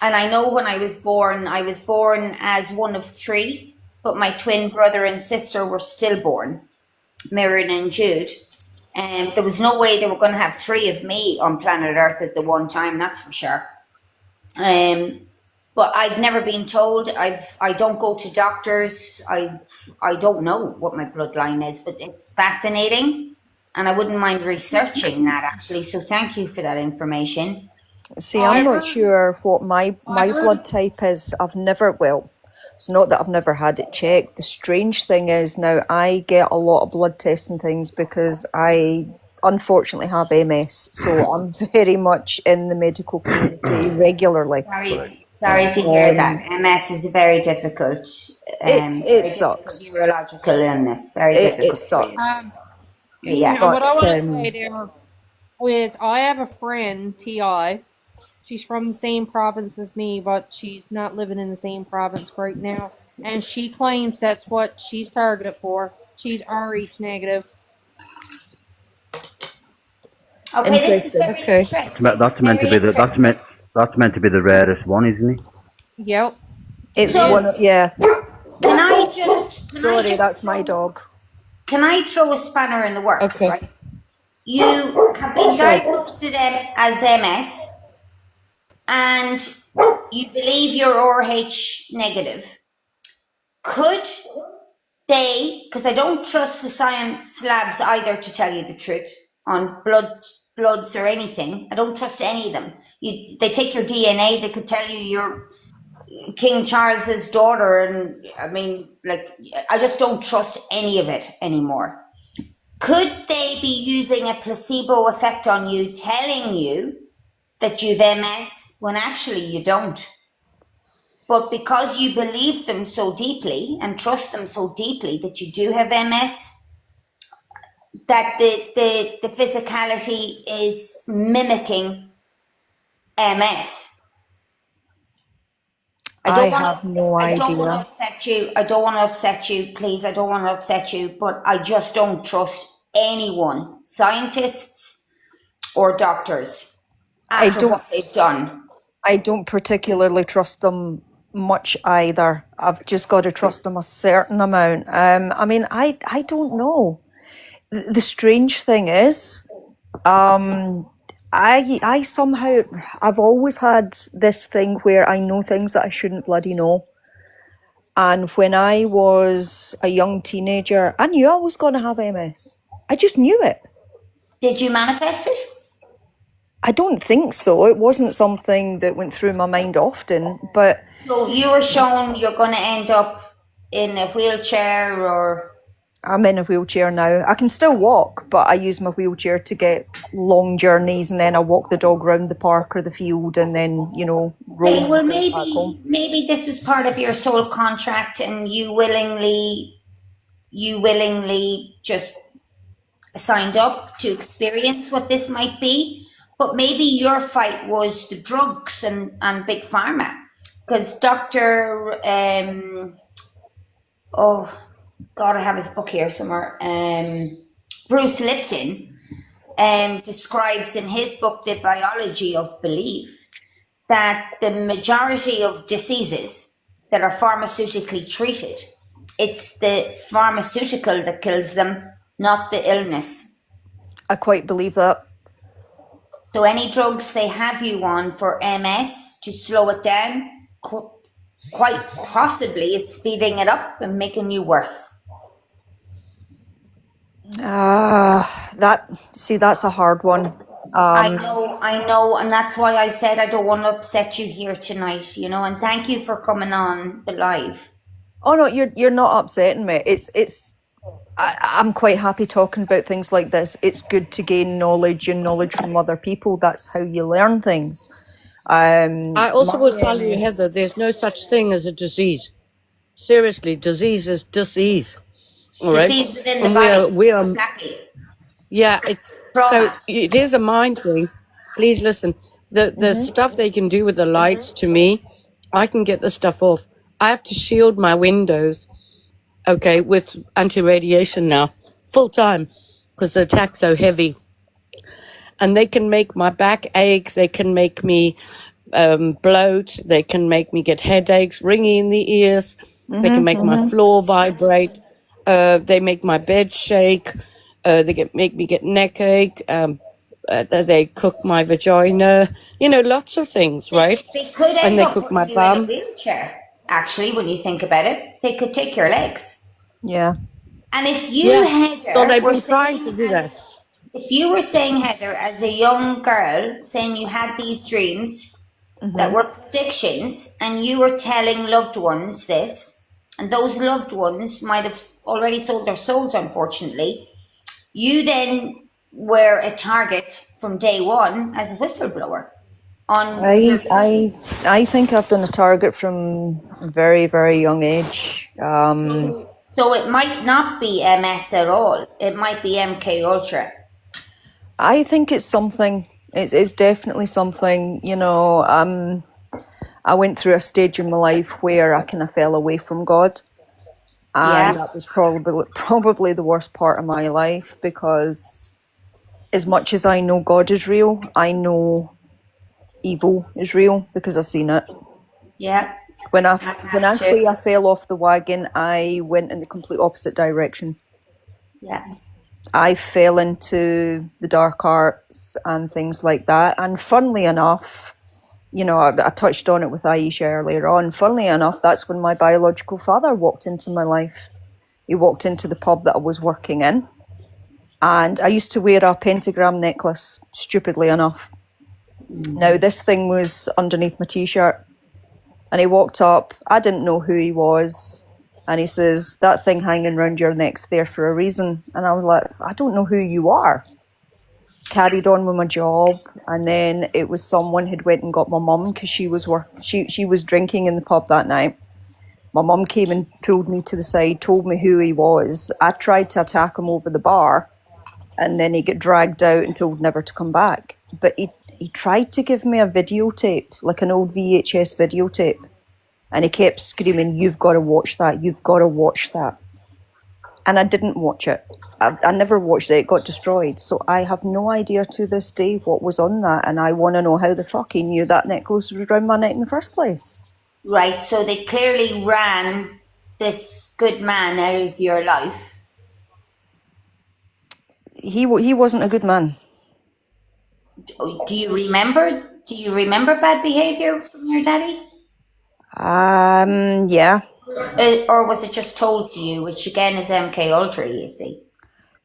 And I know when I was born as one of 3 but my twin brother and sister were stillborn, Mirren and Jude. And there was no way they were going to have 3 of me on planet Earth at the one time, that's for sure. But I've never been told. I don't go to doctors. I don't know what my bloodline is, but it's fascinating, and I wouldn't mind researching that actually. So thank you for that information. See, I'm not heard- sure what my heard- blood type is. I've never, well, it's not that I've never had it checked. The strange thing is now I get a lot of blood tests and things because I unfortunately have MS. So I'm very much in the medical community regularly. Sorry to hear that. MS is very difficult. It sucks. Neurological illness, very difficult. It sucks. Yeah. What I But, want to say there is I have a friend, T.I. She's from the same province as me, but she's not living in the same province right now. And she claims that's what she's targeted for. She's Rh negative. Okay, this is Interesting. very Okay. interesting. That's meant to be the that's meant to be the rarest one, isn't it? Yep. It's So- one of, yeah. Can I just? Sorry, that's my dog. Can I throw a spanner in the works? Okay. Right? You have been diagnosed as MS, and you believe you're RH negative. Could they? Because I don't trust the science labs either, to tell you the truth, on bloods or anything. I don't trust any of them. They take your DNA. They could tell you you're King Charles's daughter, and I mean, like, I just don't trust any of it anymore. Could they be using a placebo effect on you, telling you that you've MS when actually you don't? But because you believe them so deeply and trust them so deeply that you do have MS, that the physicality is mimicking MS. I have no I don't want idea. to upset you. I don't want to upset you, please. I don't want to upset you, but I just don't trust anyone, scientists or doctors, after don't- what they've done. I don't particularly trust them much either. I've just got to trust them a certain amount. I mean, I don't know. The strange thing is, I somehow, I've always had this thing where I know things that I shouldn't bloody know. And when I was a young teenager, I knew I was going to have MS. I just knew it. Did you manifest it? I don't think so. It wasn't something that went through my mind often, but So you were shown you're going to end up in a wheelchair, or I'm in a wheelchair now. I can still walk, but I use my wheelchair to get long journeys, and then I walk the dog round the park or the field, and then, you know, roll okay, well, myself back home. maybe this was part of your soul contract, and you willingly just signed up to experience what this might be. But maybe your fight was the drugs and big pharma, because Dr. Oh God, I have his book here somewhere. Bruce Lipton describes in his book, The Biology of Belief, that the majority of diseases that are pharmaceutically treated, it's the pharmaceutical that kills them, not the illness. I quite believe that. So any drugs they have you on for MS to slow it down, quite possibly is speeding it up and making you worse. That's a hard one. I know, and that's why I said I don't want to upset you here tonight, you know, and thank you for coming on the live. Oh no, you're not upsetting me. I'm quite happy talking about things like this. It's good to gain knowledge and knowledge from other people. That's how you learn things. I also will tell you, MS. Heather, there's no such thing as a disease. Seriously, disease is disease. All right? Disease within the And body. we are Exactly. yeah. So Trauma. it is a mind thing. Please listen. The stuff they can do with the lights, to me, I can get the stuff off. I have to shield my windows, okay, with anti-radiation now, full time, because the attack's so heavy. And they can make my back ache. They can make me bloat. They can make me get headaches, ringing in the ears. They can make my floor vibrate. They make my bed shake. Make me get neck ache. They cook my vagina. You know, lots of things, right? They could And end they up cook my putting you in a bum. wheelchair, actually, when you think about it. They could take your legs. Yeah. And if you, Yeah. Heather, So they've were been trying to saying do that. if you were saying, Heather, as a young girl, saying you had these dreams that were predictions, and you were telling loved ones this, and those loved ones might have already sold their souls, unfortunately, you then were a target from day one as a whistleblower on your I think I've been a target from a very, very young age. So it might not be MS at all. It might be MK Ultra. I think it's something. It's definitely something. You know, I went through a stage in my life where I kind of fell away from God, and Yeah. that was probably the worst part of my life, because as much as I know God is real, I know evil is real because I've seen it. Yeah. When I have to. say I fell off the wagon, I went in the complete opposite direction. Yeah. I fell into the dark arts and things like that. And funnily enough, you know, I touched on it with Aisha earlier on. Funnily enough, that's when my biological father walked into my life. He walked into the pub that I was working in. And I used to wear a pentagram necklace, stupidly enough. Now, this thing was underneath my T-shirt. And he walked up. I didn't know who he was. And he says, that thing hanging around your neck's there for a reason. And I was like, I don't know who you are. Carried on with my job. And then it was someone had went and got my mum, because she was drinking in the pub that night. My mum came and pulled me to the side, told me who he was. I tried to attack him over the bar. And then he got dragged out and told never to come back. But he tried to give me a videotape, like an old VHS videotape. And he kept screaming, you've got to watch that, you've got to watch that. And I didn't watch it. I never watched it, it got destroyed. So I have no idea to this day what was on that. And I want to know how the fuck he knew that necklace was around my neck in the first place. Right. So they clearly ran this good man out of your life. He wasn't a good man. Do you remember? Do you remember bad behavior from your daddy? Yeah. Or was it just told to you, which again is MK Ultra, you see?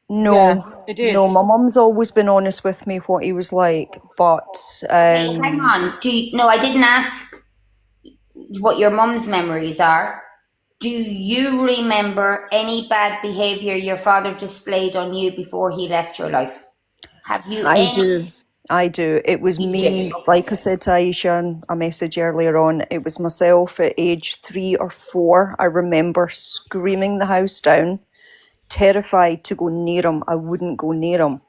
No, Yeah, it is. no, my mum's always been honest with me what he was like, but Hang on. No, I didn't ask what your mum's memories are. Do you remember any bad behavior your father displayed on you before he left your life? Have you? I do. It was me, like I said to Aisha in a message earlier on, it was myself at age 3 or 4. I remember screaming the house down, terrified to go near him. I wouldn't go near him.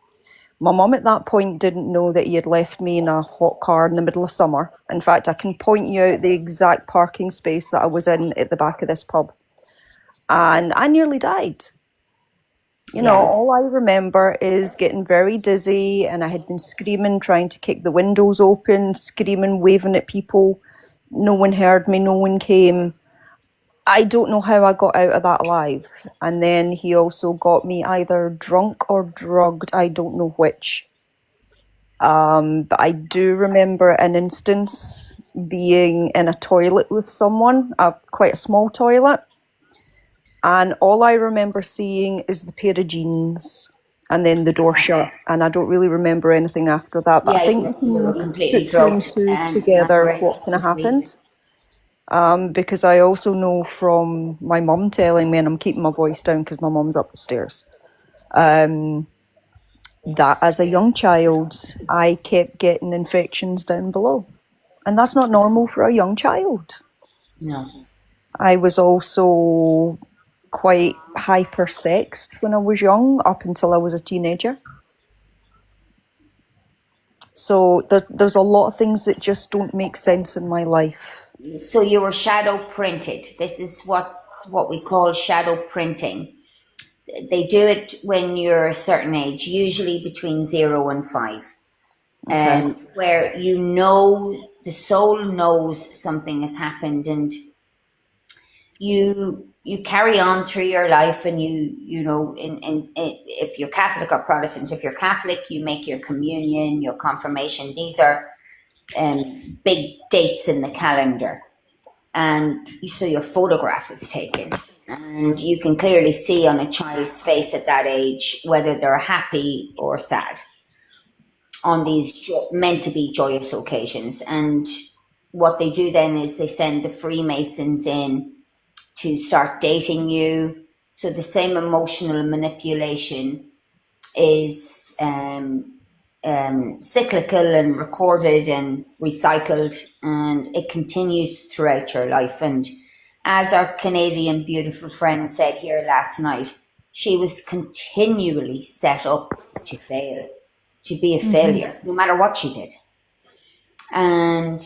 My mum at that point didn't know that he had left me in a hot car in the middle of summer. In fact, I can point you out the exact parking space that I was in at the back of this pub. And I nearly died. You know, all I remember is getting very dizzy, and I had been screaming, trying to kick the windows open, screaming, waving at people. No one heard me, no one came. I don't know how I got out of that alive. And then he also got me either drunk or drugged, I don't know which. But I do remember an instance being in a toilet with someone, quite a small toilet. And all I remember seeing is the pair of jeans and then the door shut. And I don't really remember anything after that. But I think you were completely put two and drugged two and together not what kind of right. happened. Because I also know from my mum telling me, and I'm keeping my voice down because my mum's up the stairs, that as a young child, I kept getting infections down below. And that's not normal for a young child. No. I was also quite hyper-sexed when I was young, up until I was a teenager. So there's a lot of things that just don't make sense in my life. So you were shadow printed. This is what we call shadow printing. They do it when you're a certain age, usually between 0 and 5. Where you know, the soul knows something has happened, and you carry on through your life, and you know, if you're Catholic or Protestant, if you're Catholic, you make your communion, your confirmation. These are big dates in the calendar, and so your photograph is taken, and you can clearly see on a child's face at that age whether they're happy or sad on these meant to be joyous occasions. And what they do then is they send the Freemasons in to start dating you. So the same emotional manipulation is cyclical and recorded and recycled, and it continues throughout your life. And as our Canadian beautiful friend said here last night, she was continually set up to fail, to be a failure, no matter what she did. And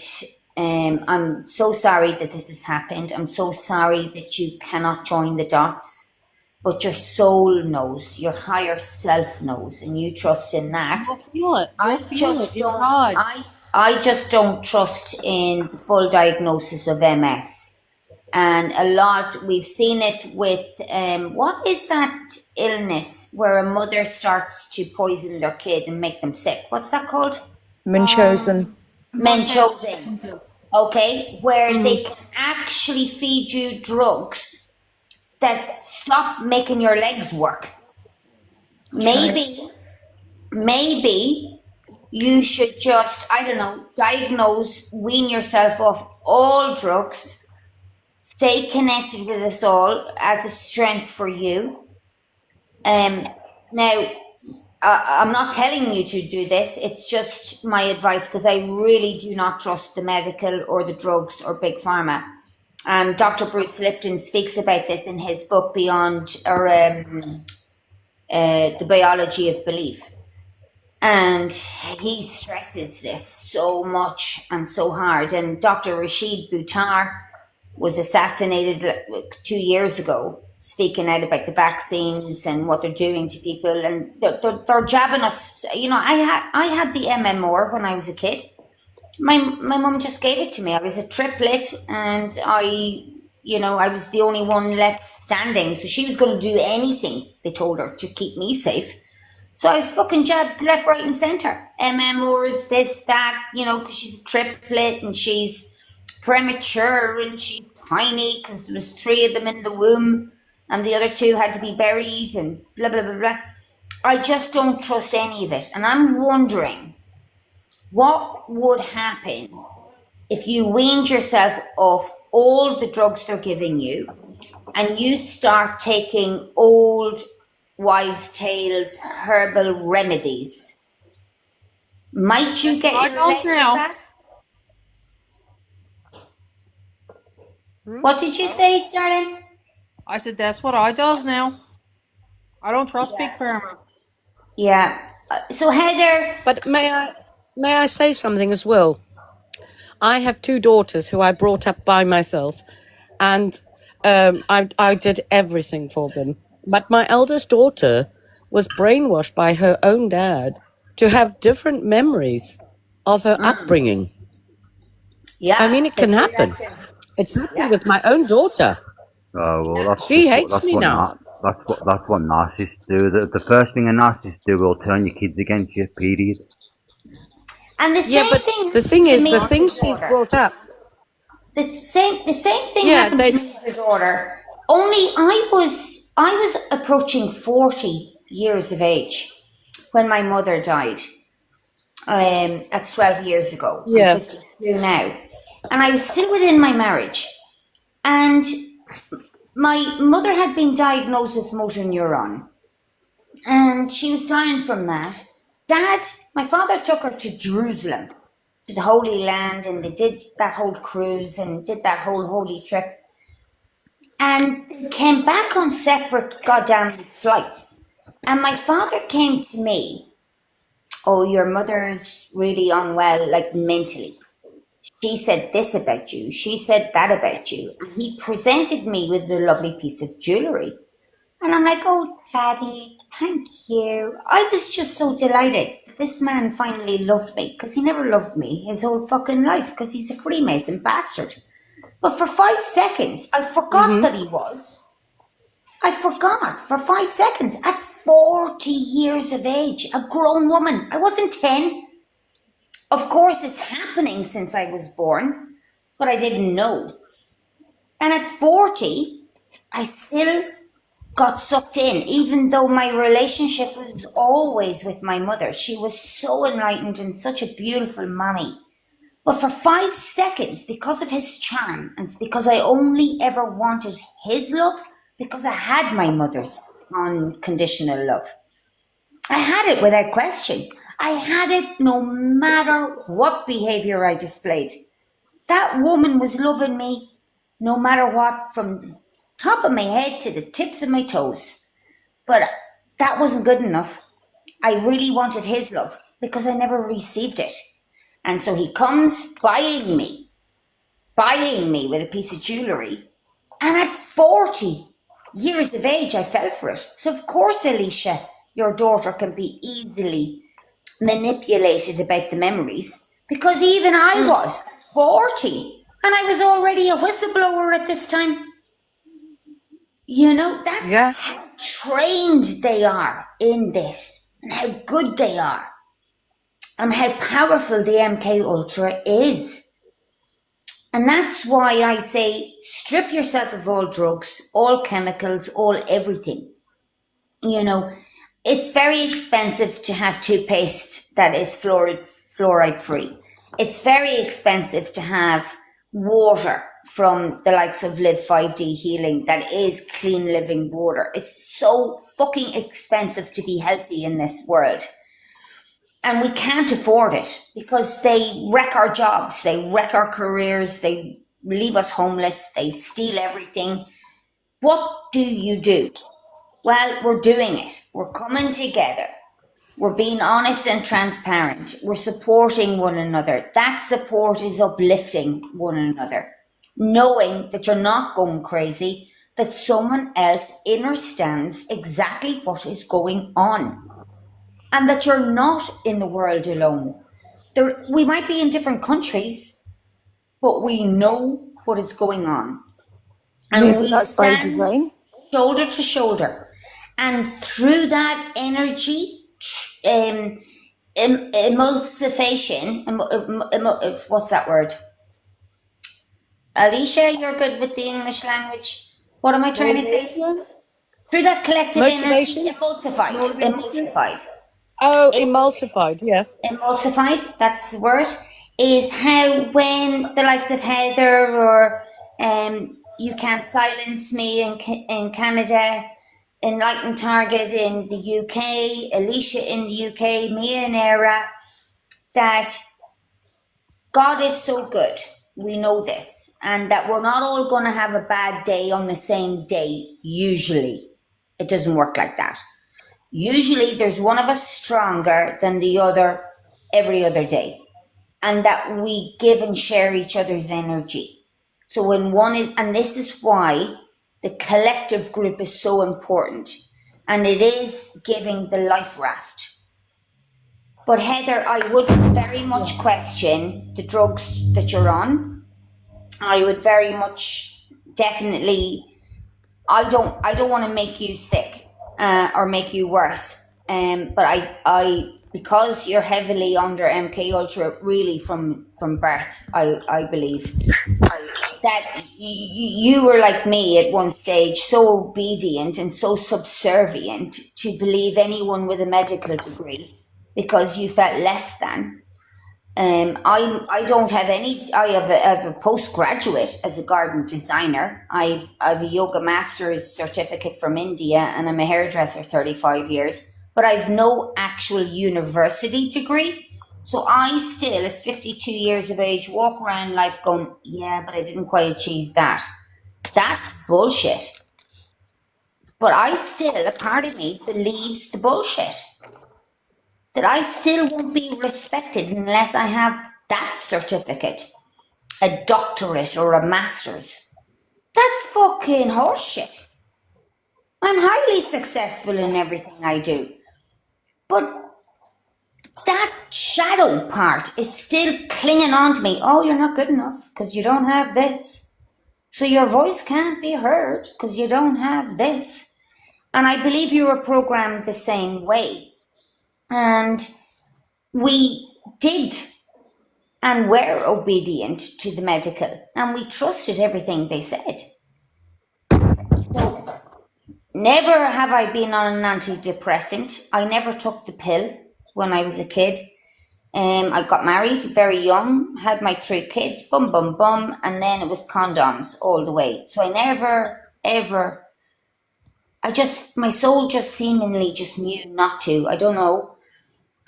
I'm so sorry that this has happened. I'm so sorry that you cannot join the dots, but your soul knows, your higher self knows, and you trust in that. You'll feel it. You'll feel it inside. I just don't trust in the full diagnosis of MS. And a lot, we've seen it with, what is that illness where a mother starts to poison their kid and make them sick? What's that called? Munchausen. Munchausen. Okay, where they can actually feed you drugs that stop making your legs work. Maybe you should just, I don't know, diagnose, wean yourself off all drugs, stay connected with us all as a strength for you. Now, I'm not telling you to do this, it's just my advice, because I really do not trust the medical or the drugs or Big Pharma. Dr. Bruce Lipton speaks about this in his book Beyond, or The Biology of Belief. And he stresses this so much and so hard. And Dr. Rashid Buttar was assassinated 2 years ago, speaking out about the vaccines and what they're doing to people. And they're jabbing us. You know, I had the MMR when I was a kid. My mum just gave it to me. I was a triplet, and I was the only one left standing. So she was going to do anything, they told her, to keep me safe. So I was fucking jabbed left, right, and centre. MMRs, this, that, because she's a triplet and she's premature and she's tiny because there was 3 of them in the womb and the other 2 had to be buried and blah, blah, blah, blah. I just don't trust any of it. And I'm wondering what would happen if you weaned yourself off all the drugs they're giving you and you start taking old wives' tales, herbal remedies. Might you get your legs back? What did you say, darling? I said that's what I does now. I don't trust Big Pharma. Yeah. So Heather. But may I say something as well? I have 2 daughters who I brought up by myself, and I did everything for them. But my eldest daughter was brainwashed by her own dad to have different memories of her upbringing. Yeah. I mean, it can happen. It's happened with my own daughter. Oh, well, She hates me now. That's what narcissists do. The first thing a narcissist do will turn your kids against you, period. And the same thing. The thing is, to me the with things my she's daughter. brought up. The same thing happened to me with my daughter. Only I was approaching 40 years of age when my mother died. That's 12 years ago. Yeah. I'm 52 now. And I was still within my marriage. And my mother had been diagnosed with motor neuron. And she was dying from that. My father took her to Jerusalem, to the Holy Land, and they did that whole cruise and did that whole holy trip. And they came back on separate goddamn flights. And my father came to me, "Oh, your mother's really unwell, like mentally. She said this about you. She said that about you." And he presented me with a lovely piece of jewellery. And I'm like, "Oh, Daddy, thank you." I was just so delighted that this man finally loved me, because he never loved me his whole fucking life, because he's a Freemason bastard. But for 5 seconds, I forgot that he was. I forgot for 5 seconds at 40 years of age, a grown woman. I wasn't 10. Of course, it's happening since I was born, but I didn't know. And at 40, I still got sucked in, even though my relationship was always with my mother. She was so enlightened and such a beautiful mommy. But for 5 seconds, because of his charm, and because I only ever wanted his love, because I had my mother's unconditional love. I had it without question. I had it no matter what behavior I displayed. That woman was loving me no matter what, from the top of my head to the tips of my toes. But that wasn't good enough. I really wanted his love because I never received it. And so he comes buying me with a piece of jewellery. And at 40 years of age, I fell for it. So of course, Alicia, your daughter can be easily manipulated about the memories, because even I was 40 and I was already a whistleblower at this time. You know, that's how trained they are in this and how good they are and how powerful the MK Ultra is. And that's why I say strip yourself of all drugs, all chemicals, all everything. You know, it's very expensive to have toothpaste that is fluoride free. It's very expensive to have water from the likes of Live 5D Healing that is clean living water. It's so fucking expensive to be healthy in this world. And we can't afford it because they wreck our jobs, they wreck our careers, they leave us homeless, they steal everything. What do? Well, we're doing it. We're coming together. We're being honest and transparent. We're supporting one another. That support is uplifting one another. Knowing that you're not going crazy, that someone else understands exactly what is going on. And that you're not in the world alone. We might be in different countries, but we know what is going on. And we that's by stand design. shoulder to shoulder. And through that energy, emulsification, what's that word? Alicia, you're good with the English language. What am I trying to say? Through that collective Motivation? energy, emulsified. Oh, emulsified, yeah. Emulsified, that's the word, is how when the likes of Heather or You Can't Silence Me in Canada, Enlightened Target in the UK, Alicia in the UK, Mia and Era, that God is so good. We know this. And that we're not all going to have a bad day on the same day, usually. It doesn't work like that. Usually there's one of us stronger than the other every other day. And that we give and share each other's energy. So when one is, and this is why the collective group is so important. And it is giving the life raft. But Heather, I would very much question the drugs that you're on. I would very much definitely, I don't want to make you sick or make you worse. But I because you're heavily under MK Ultra really from birth, I believe that you were like me at one stage, so obedient and so subservient to believe anyone with a medical degree because you felt less than. I don't have any. I have a postgraduate as a garden designer. I've a yoga master's certificate from India, and I'm a hairdresser 35 years. But I've no actual university degree. So I still, at 52 years of age, walk around life going, yeah, but I didn't quite achieve that. That's bullshit. But I still, a part of me believes the bullshit. That I still won't be respected unless I have that certificate, a doctorate or a master's. That's fucking horseshit. I'm highly successful in everything I do. But that shadow part is still clinging on to me. Oh, you're not good enough because you don't have this. So your voice can't be heard because you don't have this. And I believe you were programmed the same way. And we did and were obedient to the medical, and we trusted everything they said. So never have I been on an antidepressant. I never took the pill when I was a kid. I got married very young, had my 3 kids, bum, bum, bum, and then it was condoms all the way. So I never, ever, my soul just seemingly just knew not to. I don't know.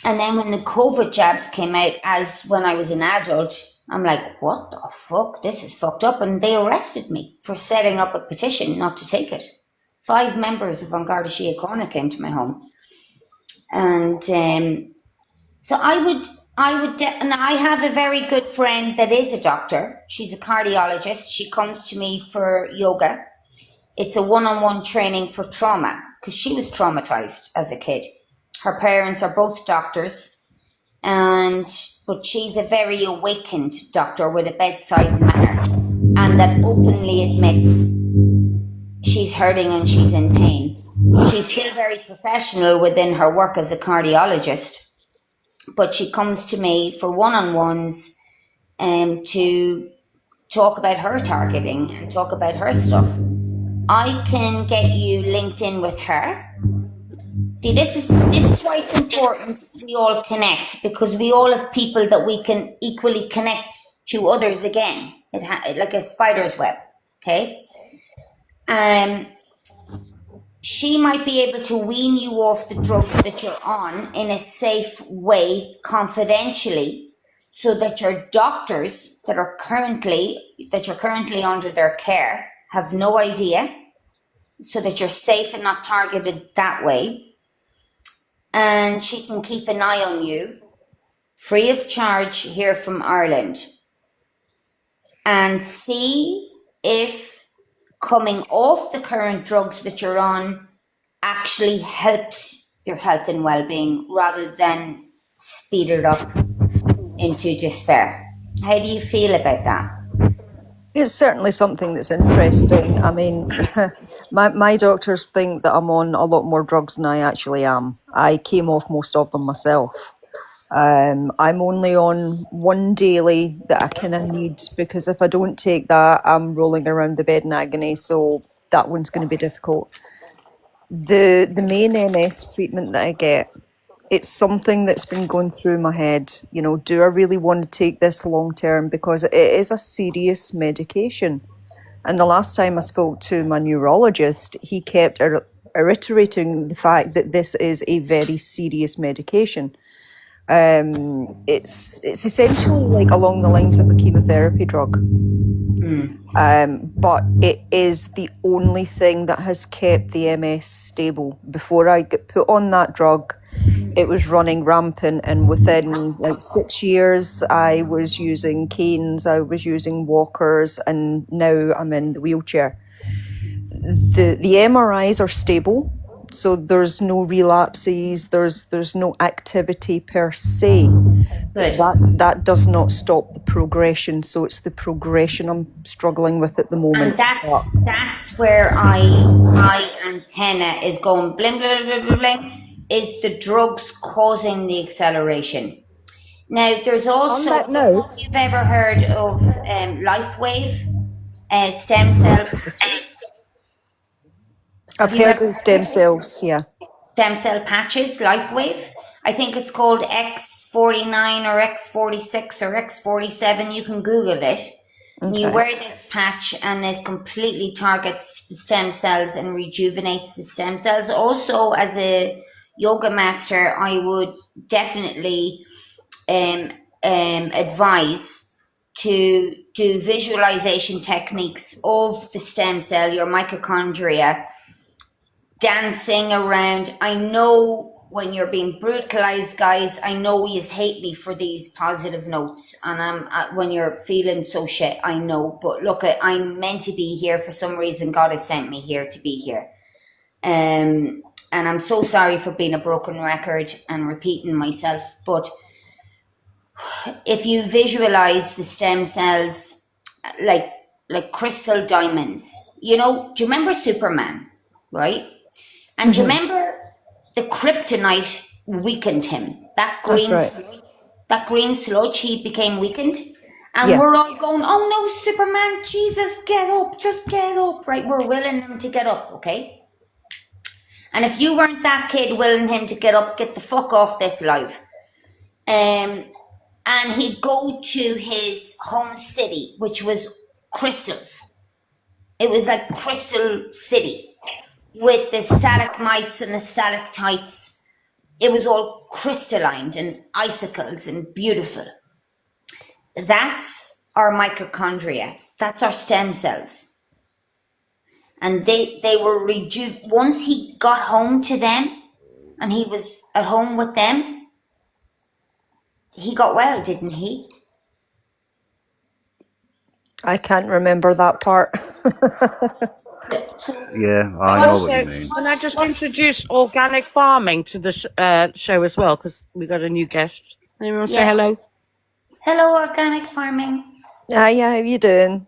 And then when the COVID jabs came out, as when I was an adult, I'm like, what the fuck? This is fucked up. And they arrested me for setting up a petition not to take it. 5 members of An Garda Síochána came to my home. And so and I have a very good friend that is a doctor. She's a cardiologist. She comes to me for yoga. It's a one-on-one training for trauma because she was traumatized as a kid. Her parents are both doctors, but she's a very awakened doctor with a bedside manner, and that openly admits she's hurting and she's in pain. She's still very professional within her work as a cardiologist, but she comes to me for one-on-ones to talk about her targeting and talk about her stuff. I can get you linked in with her. See, this is why it's important we all connect, because we all have people that we can equally connect to others again. Like a spider's web, okay? She might be able to wean you off the drugs that you're on in a safe way, confidentially, so that your doctors that you're currently under their care have no idea, so that you're safe and not targeted that way. And she can keep an eye on you free of charge here from Ireland, and see if coming off the current drugs that you're on actually helps your health and well-being rather than speed it up into despair. How do you feel about that? It's certainly something that's interesting. I mean, my doctors think that I'm on a lot more drugs than I actually am. I came off most of them myself. I'm only on 1 daily that I kind of need, because if I don't take that, I'm rolling around the bed in agony. So that one's going to be difficult. The main MS treatment that I get, it's something that's been going through my head. You know, do I really want to take this long term? Because it is a serious medication. And the last time I spoke to my neurologist, he kept reiterating the fact that this is a very serious medication. It's essentially like along the lines of a chemotherapy drug. But it is the only thing that has kept the MS stable. Before I got put on that drug, it was running rampant, and within like 6 years I was using canes, I was using walkers, and now I'm in the wheelchair. The MRIs are stable, so there's no relapses, there's no activity per se. That does not stop the progression, so it's the progression I'm struggling with at the moment. And that's where my antenna is going bling bling bling bling bling. Is the drugs causing the acceleration? Now, there's also, I don't know if you've ever heard of LifeWave, stem cells. I've heard of stem cells, yeah. Stem cell patches, LifeWave. I think it's called X49 or X46 or X47. You can Google it. Okay. You wear this patch and it completely targets the stem cells and rejuvenates the stem cells. Also, as a yoga master, I would definitely advise to do visualization techniques of the stem cell, your mitochondria, dancing around. I know when you're being brutalized, guys, I know you hate me for these positive notes, and when you're feeling so shit, I know. But look, I'm meant to be here for some reason. God has sent me here to be here. And I'm so sorry for being a broken record and repeating myself. But if you visualize the stem cells, like like crystal diamonds. You know, do you remember Superman, right? And do you remember the kryptonite weakened him? That That's green, right. that green sludge, he became weakened. And Yeah. we're all going, oh no, Superman, Jesus, get up, just get up, right? We're willing him to get up, okay? And if you weren't that kid willing him to get up, get the fuck off this live. And he'd go to his home city, which was crystals. It was like Crystal City with the stalagmites and the stalactites. It was all crystalline and icicles and beautiful. That's our mitochondria. That's our stem cells. And they were once he got home to them and he was at home with them, he got well, didn't he? I can't remember that part. Yeah, I know what Also, you mean. can I just introduce organic farming to the show as well? Because we got a new guest. Anyone say Yeah. hello? Hello, organic farming. Hiya, how you doing?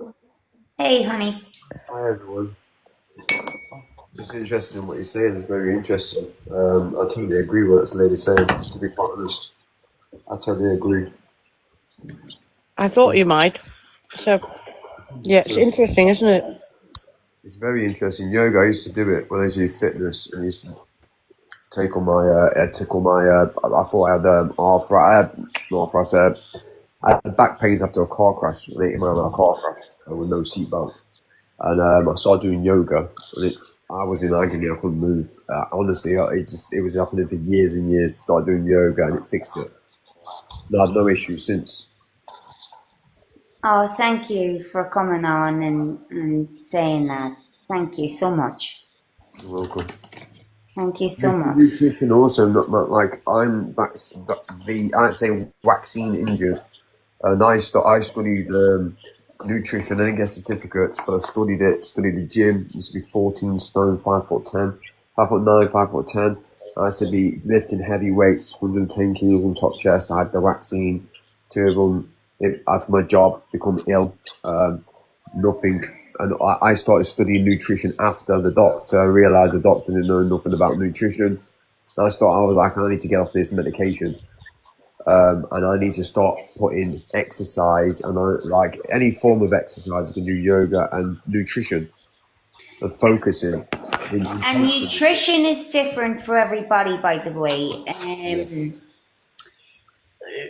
Hey, honey. Hi everyone. Just interested in what you're saying. It's very interesting. I totally agree with what this lady's saying. To be quite honest, I totally agree. I thought you might. So, yeah, it's So interesting, isn't it? it's very interesting. Yoga. I used to do it when I used to do fitness, and I used to take all my. I took all my. I thought I had arthritis. I had back pains after a car crash. An 80-mile a car crash with no seatbelt. And I started doing yoga, and I was in agony. I couldn't move. Honestly, it was happening for years and years. Started doing yoga, and it fixed it. And I had no issues since. Oh, thank you for coming on and saying that. Thank you so much. You're welcome. Thank you so much. Nutrition also, not like I'd say vaccine injured, and I studied nutrition. I didn't get certificates, but I studied the gym. Used to be 14 stone, 5'10", 5'9", 5'10". I used to be lifting heavy weights, 110 kilos on top chest. I had the vaccine, 2 of them. After my job, become ill, nothing. And I started studying nutrition after the doctor. I realised the doctor didn't know nothing about nutrition. And I was like, I need to get off this medication. And I need to start putting exercise and like any form of exercise. I can do yoga and nutrition and focusing. And nutrition is different for everybody, by the way.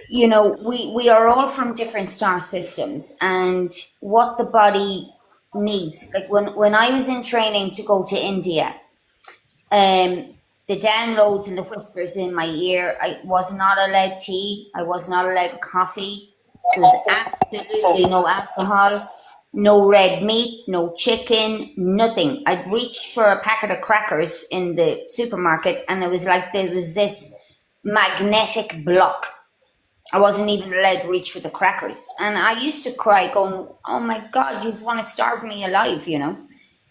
You know, we are all from different star systems, and what the body needs. Like when I was in training to go to India, the downloads and the whispers in my ear, I was not allowed tea, I was not allowed coffee, there was absolutely no alcohol, no red meat, no chicken, nothing. I'd reach for a packet of crackers in the supermarket and it was like there was this magnetic block. I wasn't even allowed to reach for the crackers. And I used to cry going, oh my God, you just want to starve me alive, you know?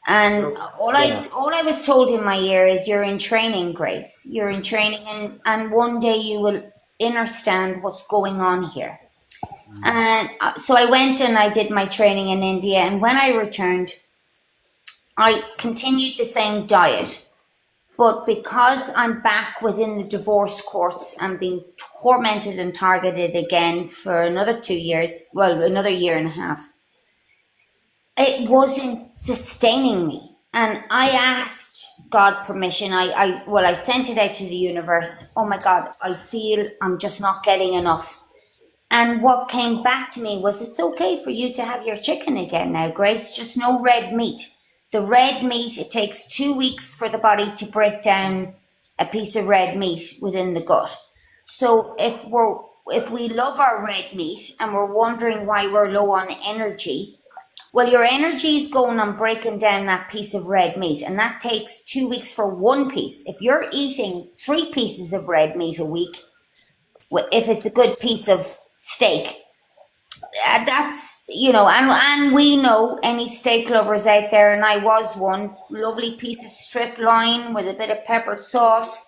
And all I was told in my ear is, you're in training, Grace. You're in training, and one day you will understand what's going on here. And so I went and I did my training in India. And when I returned, I continued the same diet. But because I'm back within the divorce courts and being tormented and targeted again for another 2 years, well, another year and a half, it wasn't sustaining me. And I asked God permission. I sent it out to the universe. Oh my God, I feel I'm just not getting enough. And what came back to me was, it's okay for you to have your chicken again now, Grace, just no red meat. The red meat, it takes 2 weeks for the body to break down a piece of red meat within the gut. So if we love our red meat and we're wondering why we're low on energy, well, your energy is going on breaking down that piece of red meat, and that takes 2 weeks for one piece. If you're eating 3 pieces of red meat a week, if it's a good piece of steak, that's, you know, and we know, any steak lovers out there, and I was one, lovely piece of strip loin with a bit of peppered sauce.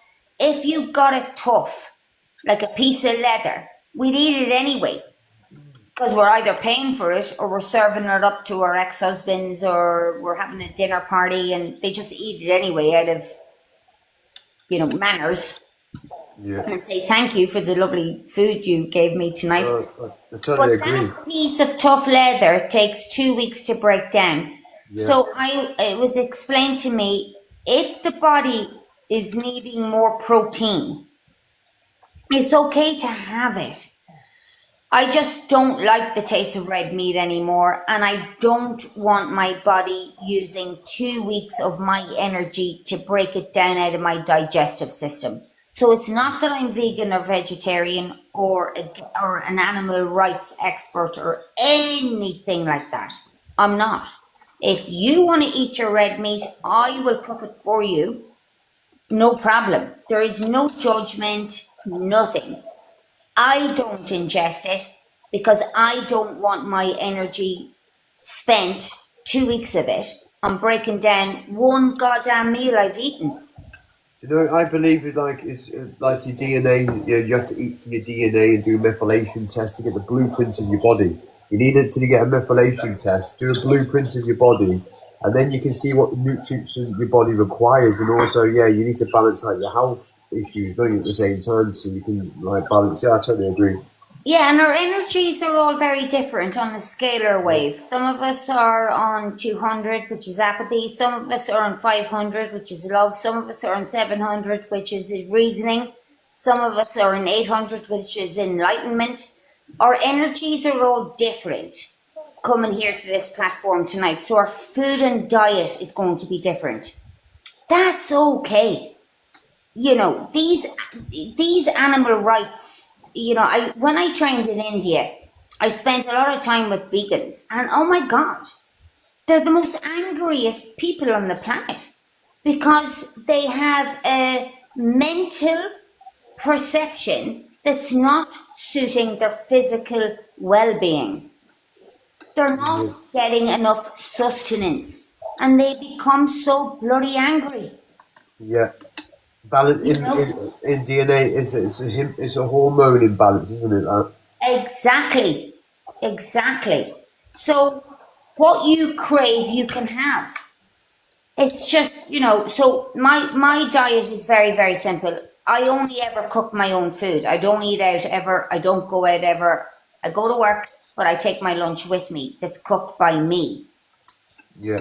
If you got it tough, like a piece of leather, we'd eat it anyway. because we're either paying for it or we're serving it up to our ex-husbands or we're having a dinner party and they just eat it anyway out of, manners Yeah. and say thank you for the lovely food you gave me tonight. I totally But agree. that piece of tough leather takes 2 weeks to break down. Yeah. So it was explained to me, if the body is needing more protein, it's okay to have it. I just don't like the taste of red meat anymore, and I don't want my body using 2 weeks of my energy to break it down out of my digestive system. So it's not that I'm vegan or vegetarian or an animal rights expert or anything like that. I'm not. If you want to eat your red meat, I will cook it for you. No problem. There is no judgment, nothing. I don't ingest it because I don't want my energy spent 2 weeks of it on breaking down one goddamn meal I've eaten. I believe it's like your DNA. You have to eat for your DNA and do a methylation test to get the blueprint of your body. You need it to get a methylation test, do a blueprint of your body, and then you can see what the nutrients your body requires. And also, you need to balance out your health issues, don't you, at the same time, so you can balance. Yeah, I totally agree. Yeah, and our energies are all very different on the scalar wave. Some of us are on 200, which is apathy. Some of us are on 500, which is love. Some of us are on 700, which is reasoning. Some of us are on 800, which is enlightenment. Our energies are all different coming here to this platform tonight. So our food and diet is going to be different. That's okay. These animal rights, when I trained in India, I spent a lot of time with vegans, and oh my God, they're the most angriest people on the planet because they have a mental perception that's not suiting their physical well-being. They're not getting enough sustenance, and they become so bloody angry. Yeah. Balance in DNA it's a hormone imbalance, isn't it? Exactly. So what you crave, you can have. It's just, so my diet is very, very simple. I only ever cook my own food. I don't eat out ever. I don't go out ever. I go to work, but I take my lunch with me that's cooked by me. Yeah.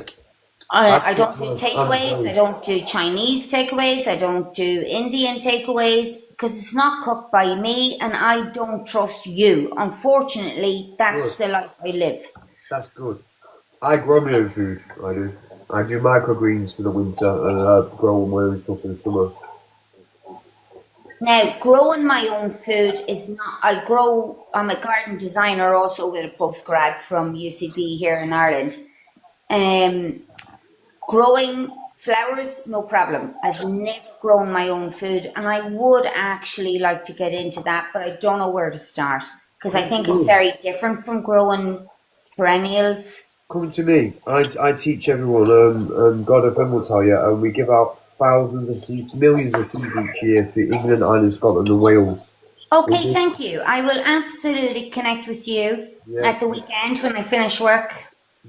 I don't do takeaways. I don't do Chinese takeaways. I don't do Indian takeaways because it's not cooked by me, and I don't trust you. Unfortunately, that's the life I live. That's good. I grow my own food. I do. I do microgreens for the winter, and I grow my own stuff in the summer. Now, growing my own food is not. I'm a garden designer also with a postgrad from UCD here in Ireland. Growing flowers, no problem. I've never grown my own food, and I would actually like to get into that, but I don't know where to start because I think it's very different from growing perennials. Come to me. I teach everyone, and God of will tell you, and we give out thousands of seeds, millions of seeds each year to England, Ireland, Scotland, and Wales. Okay, thank you. I will absolutely connect with you at the weekend when I finish work,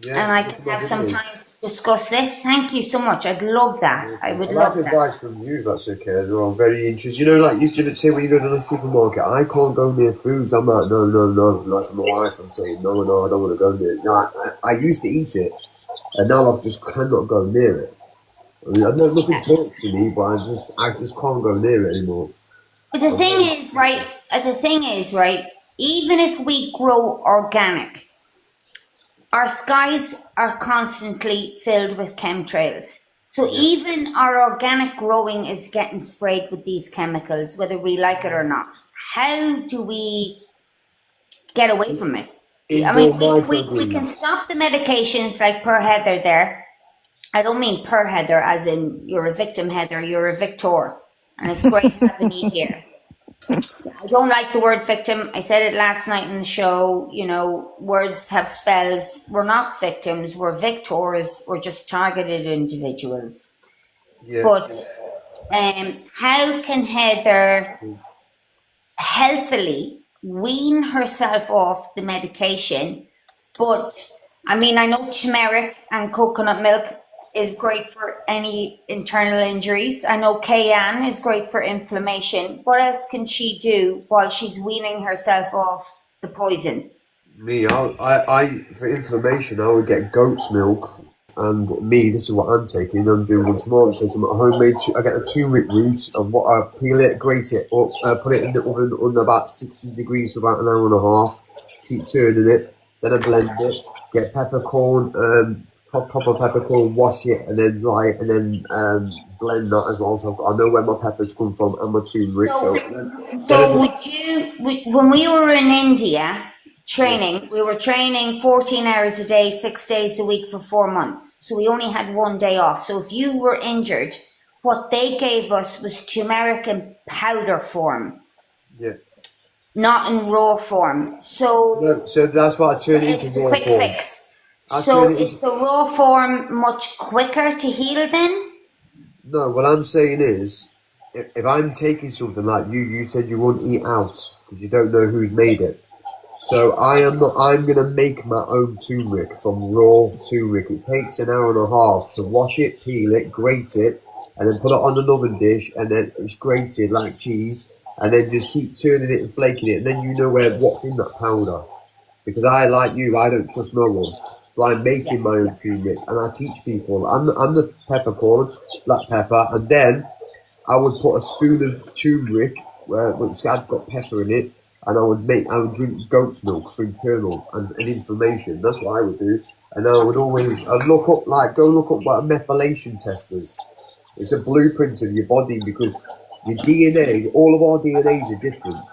and I can have some time to discuss this. Thank you so much. I'd love that. I would love that. advice from you, if that's okay, as well. I'm very interested. Like you used to say when you go to the supermarket, I can't go near foods. I'm like, no. Like to my wife, I'm saying, no, I don't want to go near it. I used to eat it, and now I just cannot go near it. I mean, nothing talks to me, but I just can't go near it anymore. But the thing is, right, even if we grow organic, our skies are constantly filled with chemtrails. So even our organic growing is getting sprayed with these chemicals, whether we like it or not. How do we get away from it? I mean, we can stop the medications like per Heather there. I don't mean per Heather as in you're a victim, Heather, you're a victor. And it's great having you here. I don't like the word victim. I said it last night in the show. Words have spells. We're not victims. We're victors. We're just targeted individuals. Yeah. But how can Heather healthily wean herself off the medication. But I mean, I know turmeric and coconut milk is great for any internal injuries. I know cayenne is great for inflammation. What else can she do while she's weaning herself off the poison? Me, I for inflammation, I would get goat's milk, and this is what I'm taking. I'm doing one tomorrow. I'm taking my homemade. I get a turmeric root, and what I peel it, grate it up, put it in the oven under about 60 degrees for about an hour and a half. Keep turning it, then I blend it. Get peppercorn, proper peppercorn, wash it, and then dry it, and then blend that as well. So I know where my peppers come from and my turmeric. So when we were in India training, we were training 14 hours a day, 6 days a week for 4 months. So we only had 1 day off. So if you were injured, what they gave us was turmeric in powder form. Yeah. Not in raw form. So that's what I turn it into raw quick form. fix. So is the raw form much quicker to heal then? No, what I'm saying is, if I'm taking something like you said you won't eat out because you don't know who's made it. So I'm gonna make my own turmeric from raw turmeric. It takes an hour and a half to wash it, peel it, grate it, and then put it on an oven dish, and then it's grated like cheese, and then just keep turning it and flaking it, and then you know what's in that powder. Because I, like you, I don't trust no one. So I'm making my own turmeric, and I teach people. I'm the peppercorn, black pepper, and then I would put a spoon of turmeric, which had got pepper in it, and I would drink goat's milk for internal and inflammation. That's what I would do. And I would always, go look up methylation testers. It's a blueprint of your body because your DNA, all of our DNAs are different.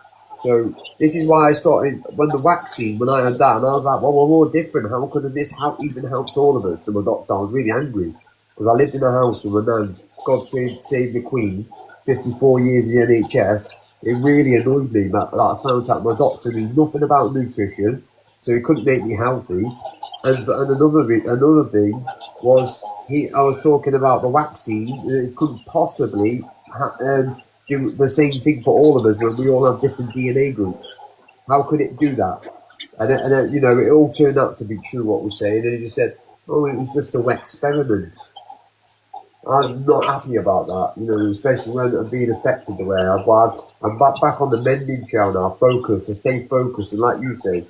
So this is why I started, when the vaccine, when I had that, and I was like, well, we're all different. How could this even helped all of us? So my doctor, I was really angry because I lived in a house with my nan, God save the Queen, 54 years in the NHS. It really annoyed me that I found out my doctor knew nothing about nutrition, so he couldn't make me healthy. And another thing was I was talking about the vaccine. It couldn't possibly do the same thing for all of us when we all have different DNA groups. How could it do that? And then, it all turned out to be true what we're saying. And he just said, "Oh, it was just a experiment." I was not happy about that, especially when I'm being affected the way I have. I'm back on the mending trail now. I stay focused, and like you said,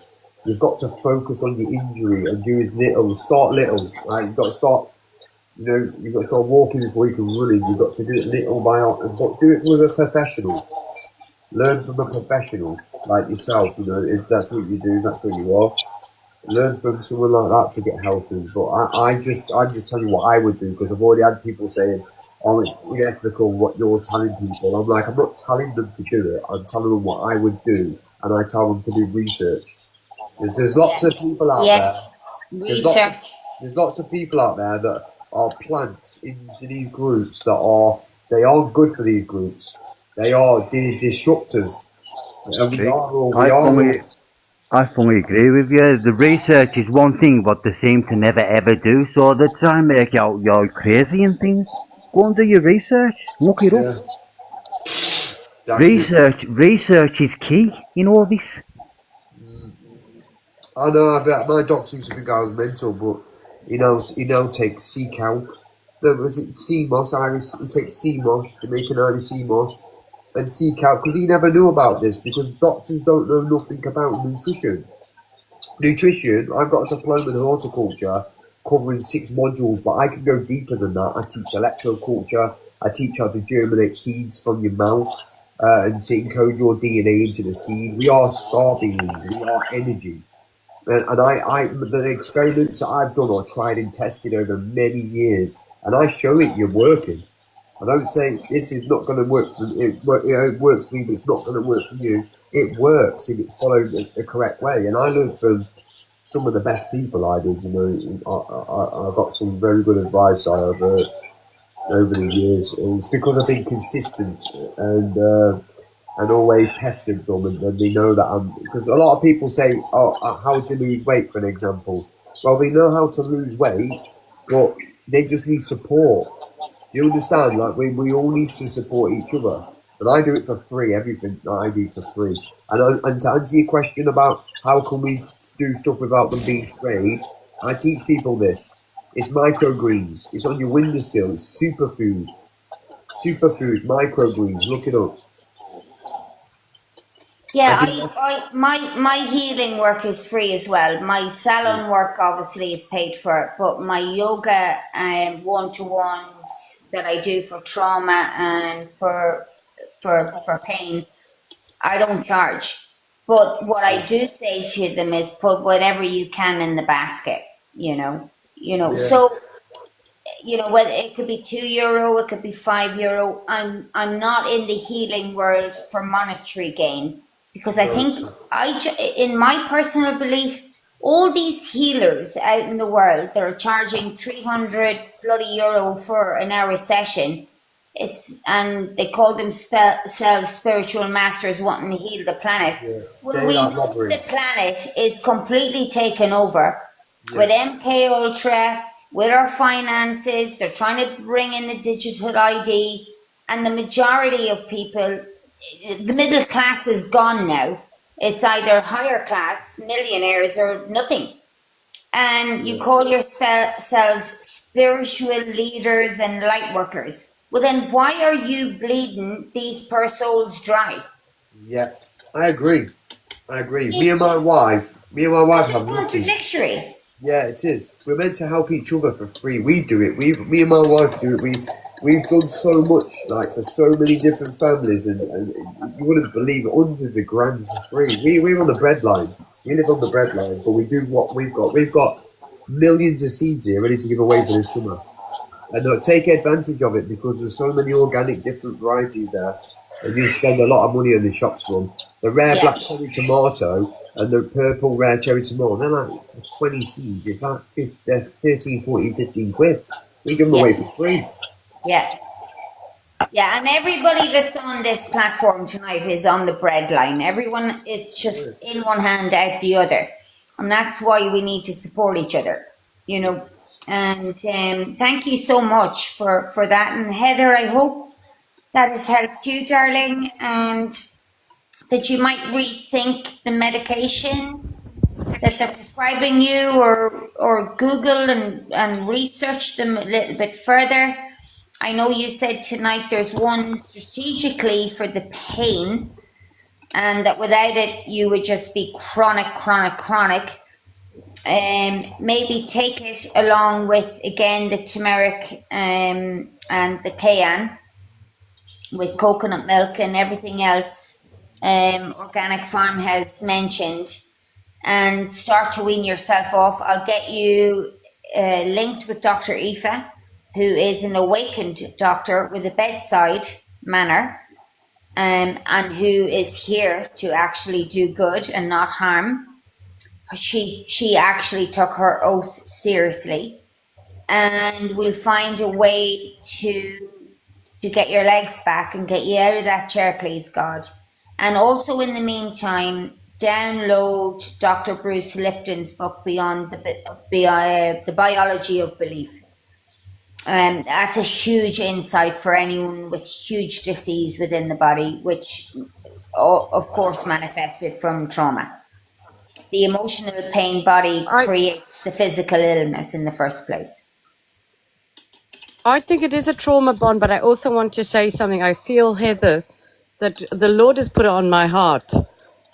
you've got to focus on your injury and do it little. Start little, right? You've got to start. You've got to start walking before you can run. You've got to do it little by but do it with a professional. Learn from a professional like yourself. If that's what you do, that's what you are. Learn from someone like that to get healthy. But I'm just telling you what I would do because I've already had people saying, "Oh, it's unethical what you're telling people." I'm like, I'm not telling them to do it. I'm telling them what I would do, and I tell them to do research. There's lots of people out there. There's lots of people out there that are plants into these groups they aren't good for these groups. They are disruptors. And I fully agree with you. The research is one thing, but they seem to never ever do. So they try and make out you're crazy and things. Go and do your research. Look it up. Exactly. Research is key in all this. I know. My doctor used to think I was mental, but he now takes sea cow. No, was it sea moss? He takes sea moss, Jamaican Irish sea moss, and sea cow because he never knew about this because doctors don't know nothing about nutrition. I've got a diploma in horticulture covering 6 modules, but I can go deeper than that. I teach electroculture. I teach how to germinate seeds from your mouth and to encode your DNA into the seed. We are star beings. We are energy. And the experiments that I've done are tried and tested over many years, and I show it you're working. I don't say this is not going to work for me. It works for me, but it's not going to work for you. It works if it's followed the correct way. And I learned from some of the best people I did. I got some very good advice I have over the years. It's because I've been consistent and always pestered them, and they know that because a lot of people say, "Oh, how do you lose weight?" For an example. Well, we know how to lose weight, but they just need support. You understand? Like we all need to support each other. but I do it for free. Everything that I do for free. And to answer your question about how can we do stuff without them being sprayed, I teach people this. It's microgreens. It's on your windowsill. It's superfood. Superfood, microgreens. Look it up. Yeah, I think my healing work is free as well. My salon work obviously is paid for, but my yoga and one-to-ones that I do for trauma and for pain, I don't charge. But what I do say to them is put whatever you can in the basket, you know. yeah, So, whether it could be €2, it could be €5. I'm not in the healing world for monetary gain, because I think in my personal belief, all these healers out in the world that are charging 300 bloody euro for an hour session, and they call themselves spiritual masters wanting to heal the planet. yeah. When we Daylight know robbery. the planet is completely taken over with Yeah, MK Ultra, with our finances, they're trying to bring in the digital ID, and the majority of people, the middle class is gone now. It's either higher class, millionaires, or nothing. And you call yourselves spiritual leaders and light workers. Well, then why are you bleeding these poor souls dry? yeah. I agree. Me and It's my wife have nothing. contradictory. Yeah, it is. We're meant to help each other for free. We do it. Me and my wife do it. We've done so much, like for so many different families, and you wouldn't believe it, hundreds of grands for free. We're on the breadline. We live on the breadline, but we do what we've got. We've got millions of seeds here ready to give away for this summer, and take advantage of it because there's so many organic, different varieties there, and you spend a lot of money in the shops for them. The rare Yeah, black cherry tomato and the purple rare cherry tomato, they're like for 20 seeds. It's like 13, 14, 15 quid. We give them yeah, away for free. yeah. Yeah, and everybody that's on this platform tonight is on the bread line. Everyone, it's just in one hand, out the other. And that's why we need to support each other, you know. And thank you so much for that. And Heather, I hope that has helped you, darling, and that you might rethink the medications that they're prescribing you, or Google and research them a little bit further. I know you said tonight there's one strategically for the pain, and that without it you would just be chronic. Maybe take it along with, again, the turmeric and the cayenne with coconut milk and everything else Organic Farm has mentioned, and start to wean yourself off. I'll get you linked with Dr. Aoife, who is an awakened doctor with a bedside manner, and who is here to actually do good and not harm. She actually took her oath seriously, and we'll find a way to get your legs back and get you out of that chair, please God. And also, in the meantime, download Dr. Bruce Lipton's book, Beyond the Biology of Belief. That's a huge insight for anyone with huge disease within the body, which of course manifested from trauma. The emotional pain body creates the physical illness in the first place. I think it is a trauma bond, but I also want to say something. I feel, Heather, that the Lord has put it on my heart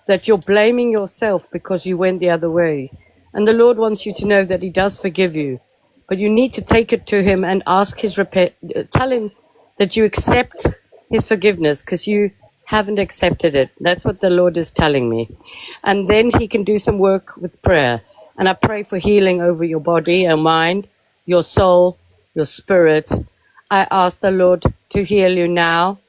that you're blaming yourself because you went the other way. And the Lord wants you to know that He does forgive you. But you need to take it to Him and ask His tell Him that you accept His forgiveness, because you haven't accepted it. That's what the Lord is telling me. And then He can do some work with prayer. And I pray for healing over your body, your mind, your soul, your spirit. I ask the Lord to heal you now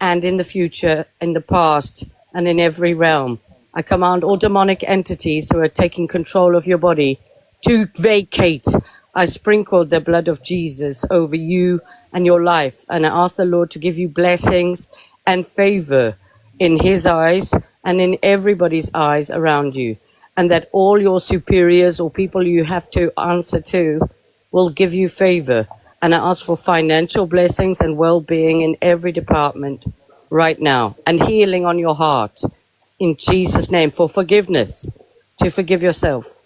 and in the future, in the past, and in every realm. I command all demonic entities who are taking control of your body to vacate. I sprinkle the blood of Jesus over you and your life. And I ask the Lord to give you blessings and favor in His eyes and in everybody's eyes around you. And that all your superiors or people you have to answer to will give you favor. And I ask for financial blessings and well-being in every department. right now and healing on your heart in Jesus' name for forgiveness, to forgive yourself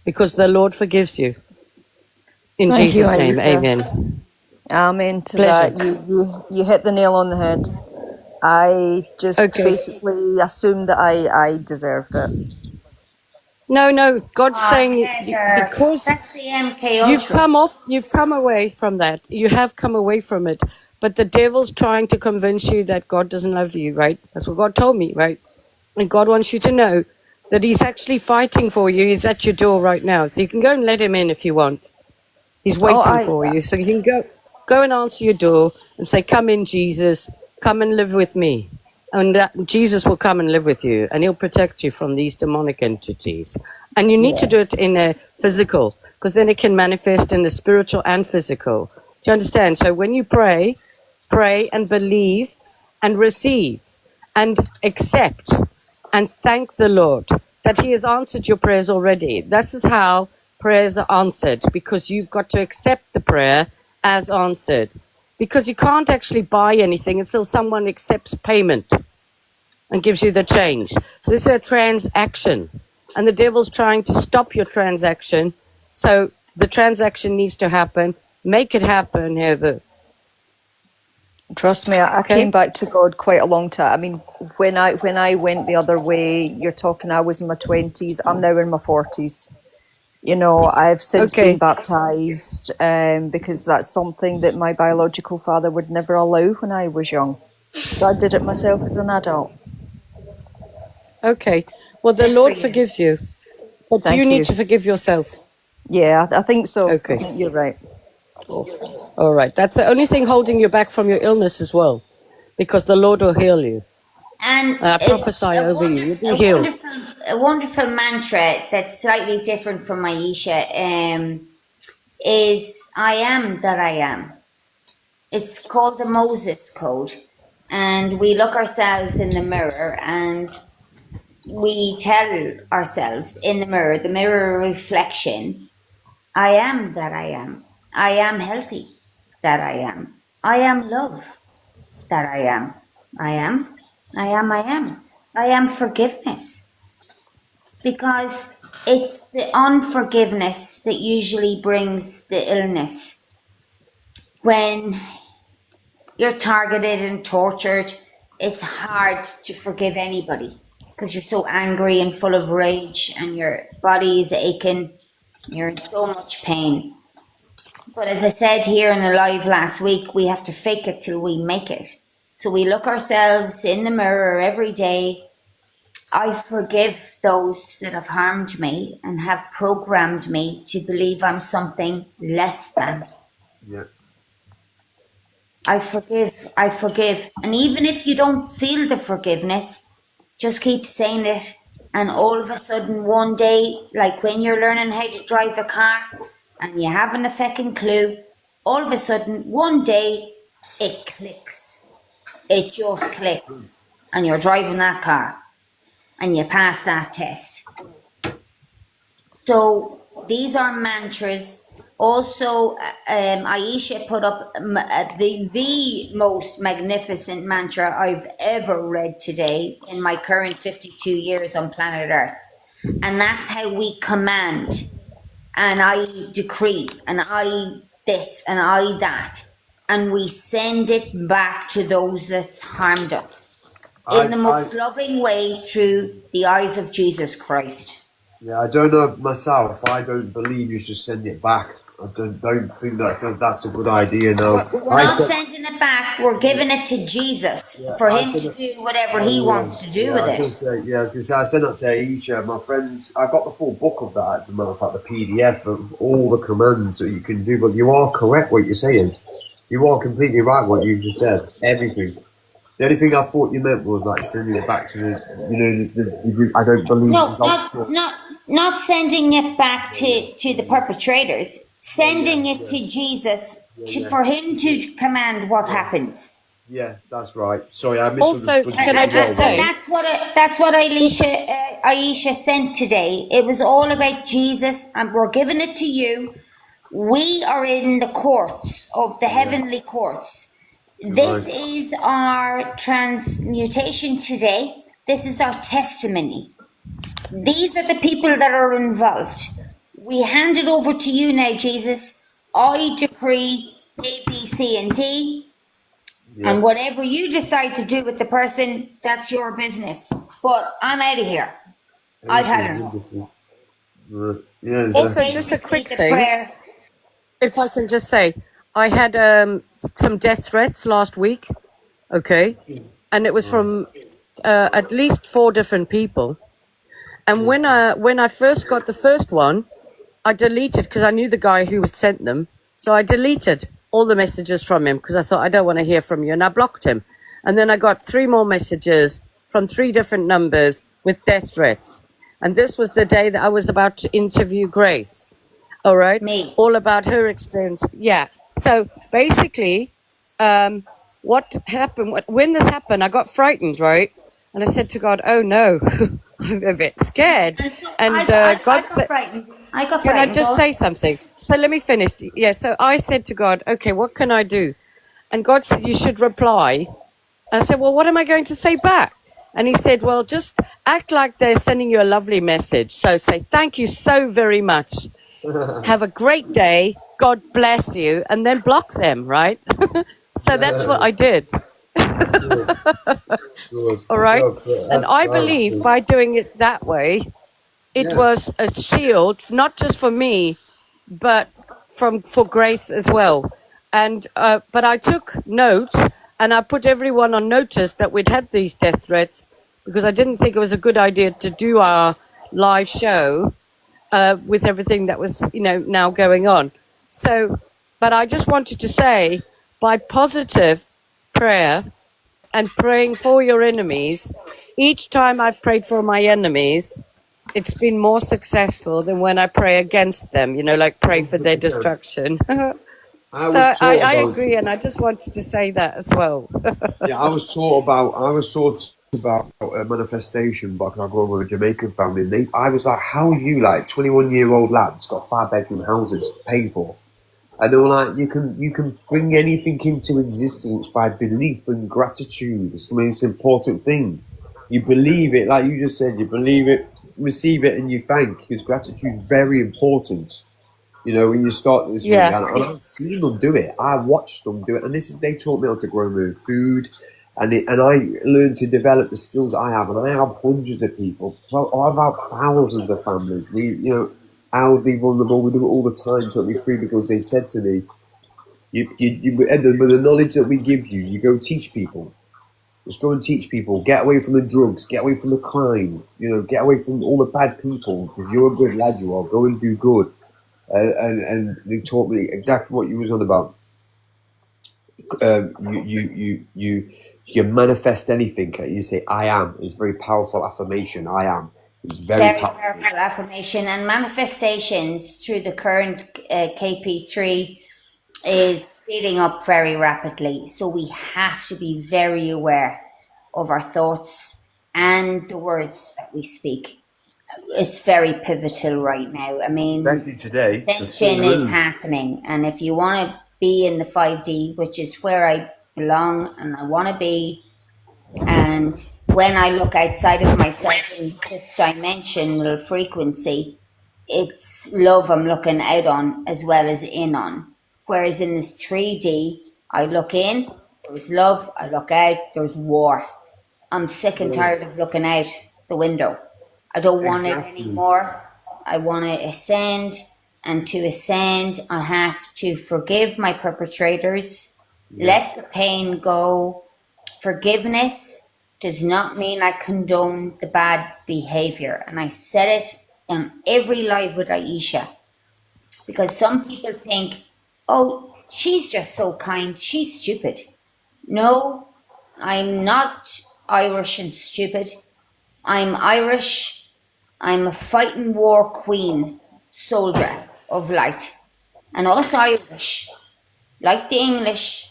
because the Lord forgives you. In Thank you, Jesus' name, Aisha. amen. Amen to Pleasure. that. You hit the nail on the head. I just Okay. basically assumed that I deserved it. No, God's Oh, saying Heather, because that's the MK you've Ultra. come away from that. You have come away from it. But the devil's trying to convince you that God doesn't love you, right? That's what God told me, right? And God wants you to know that he's actually fighting for you. He's at your door right now. So you can go and let him in if you want. He's Oh, waiting for you. So you can go and answer your door and say, come in, Jesus. Come and live with me. And Jesus will come and live with you. And he'll protect you from these demonic entities. And you need to do it in a physical, because then it can manifest in the spiritual and physical. Do you understand? So when you pray and believe and receive and accept and thank the Lord that he has answered your prayers already. This is how prayers are answered, because you've got to accept the prayer as answered, because you can't actually buy anything until someone accepts payment and gives you the change. This is a transaction, and the devil's trying to stop your transaction. So the transaction needs to happen. Make it happen, Heather. trust me, I Okay. came back to God quite a long time. I mean, when I went the other way, you're talking, I was in my 20s. I'm now in my 40s. You know, I've since Okay. been baptized because that's something that my biological father would never allow when I was young. So I did it myself as an adult. Okay. Well, the Good for Lord you. forgives you, but Thank you need you. to forgive yourself. Yeah, I think so. Okay. I think you're right. All right. That's the only thing holding you back from your illness as well, because the Lord will heal you. And And I prophesy over you. You'll be healed. a wonderful mantra that's slightly different from Aisha is I am that I am. It's called the Moses Code. And we look ourselves in the mirror and we tell ourselves in the mirror reflection, I am that I am. I am healthy that I am. I am love that I am. I am. I am. I am. I am forgiveness. Because it's the unforgiveness that usually brings the illness. When you're targeted and tortured, it's hard to forgive anybody because you're so angry and full of rage and your body is aching. You're in so much pain. But as I said here in the live last week, we have to fake it till we make it. So we look ourselves in the mirror every day. I forgive those that have harmed me and have programmed me to believe I'm something less than. Yeah. I forgive. And even if you don't feel the forgiveness, just keep saying it. And all of a sudden, one day, like when you're learning how to drive a car and you haven't a fucking clue, all of a sudden, one day, it clicks. It just clicks. And you're driving that car and you pass that test. So these are mantras. Also, Aisha put up the most magnificent mantra I've ever read today in my current 52 years on planet Earth. And that's how we command, and I decree, and I this, and I that. And we send it back to those that's harmed us in the most loving way through the eyes of Jesus Christ. Yeah, I don't know myself. I don't believe you should send it back. I don't think that's a good idea. No, We're not sending it back. We're giving it to Jesus for him to do whatever he wants to do with it. I was going to say, I sent that to Aisha, my friends. I got the full book of that, as a matter of fact, the PDF of all the commands that you can do. But you are correct what you're saying. You are completely right what you just said. Everything. The only thing I thought you meant was like sending it back to the I don't believe. No, not sending it back to the perpetrators. Sending it to Jesus for him to command what happens. Yeah, that's right. Sorry, I misunderstood. Also, can I just say, that's what Aisha sent today. It was all about Jesus, and we're giving it to you. We are in the courts of the heavenly courts, This Right. is our transmutation today. This is our testimony. These are the people that are involved. We hand it over to you now, Jesus. I decree A, B, C, and D. Yeah. And whatever you decide to do with the person, that's your business. But I'm out of here. I've This had is enough. wonderful. Yeah, Also, exactly. just a quick The thing, prayer. if I can just say, I had some death threats last week, okay? And it was from at least 4 different people. And when I first got the first one, I deleted, because I knew the guy who had sent them. So I deleted all the messages from him because I thought, I don't want to hear from you. And I blocked him. And then I got 3 more messages from 3 different numbers with death threats. And this was the day that I was about to interview Grace. All right? Me. All about her experience. Yeah. So basically, what happened, when this happened, I got frightened, right? And I said to God, oh no, I'm a bit scared. And I God got said, frightened. I got can I frightened. just Go on. say something? So let me finish. Yeah, so I said to God, okay, what can I do? And God said, you should reply. And I said, well, what am I going to say back? And he said, well, just act like they're sending you a lovely message. So say, thank you so very much. Have a great day. God bless you. And then block them, right? So that's what I did. Good. All right. Oh, good. And That's I nice. believe by doing it that way, it Yeah. was a shield, not just for me, but for Grace as well. And but I took note and I put everyone on notice that we'd had these death threats because I didn't think it was a good idea to do our live show with everything that was, now going on. So, but I just wanted to say, by positive prayer and praying for your enemies, each time I've prayed for my enemies, it's been more successful than when I pray against them, like pray for their 100%. destruction. I So was taught I about. agree, and I just wanted to say that as well. Yeah, I was taught about manifestation, but I grew up with a Jamaican family. And I was like, how are you, like 21-year-old lads, got 5-bedroom houses paid for? And they were like, you can bring anything into existence by belief and gratitude. It's the most important thing. You believe it, like you just said, you believe it, receive it, and you thank, because gratitude is very important. When you start this thing, Yeah. and I've seen them do it. I watched them do it, and they taught me how to grow my own food, and I learned to develop the skills I have, and I have hundreds of people. Well, I've had thousands of families. I'll be vulnerable. We do it all the time. Took me through because they said to me, with the knowledge that we give you, you go teach people. Just go and teach people. Get away from the drugs. Get away from the crime. Get away from all the bad people, because you're a good lad. You are. Go and do good. And they taught me exactly what you was on about. You manifest anything. You say I am. It's a very powerful affirmation. I am. It's very powerful. Powerful affirmation, and manifestations through the current KP3 is speeding up very rapidly. So we have to be very aware of our thoughts and the words that we speak. It's very pivotal right now. I mean, Especially today. ascension is happening, and if you want to be in the 5D, which is where I belong and I want to be, and when I look outside of myself in this dimensional frequency, it's love I'm looking out on as well as in on. Whereas in the 3D, I look in, there's love, I look out, there's war. I'm sick and tired of looking out the window. I don't want it anymore. I want to ascend, and to ascend, I have to forgive my perpetrators, let the pain go. Forgiveness does not mean I condone the bad behavior. And I said it in every live with Aisha, because some people think, oh, she's just so kind, she's stupid. No, I'm not Irish and stupid. I'm Irish. I'm a fighting war queen, soldier of light. And us Irish, like the English,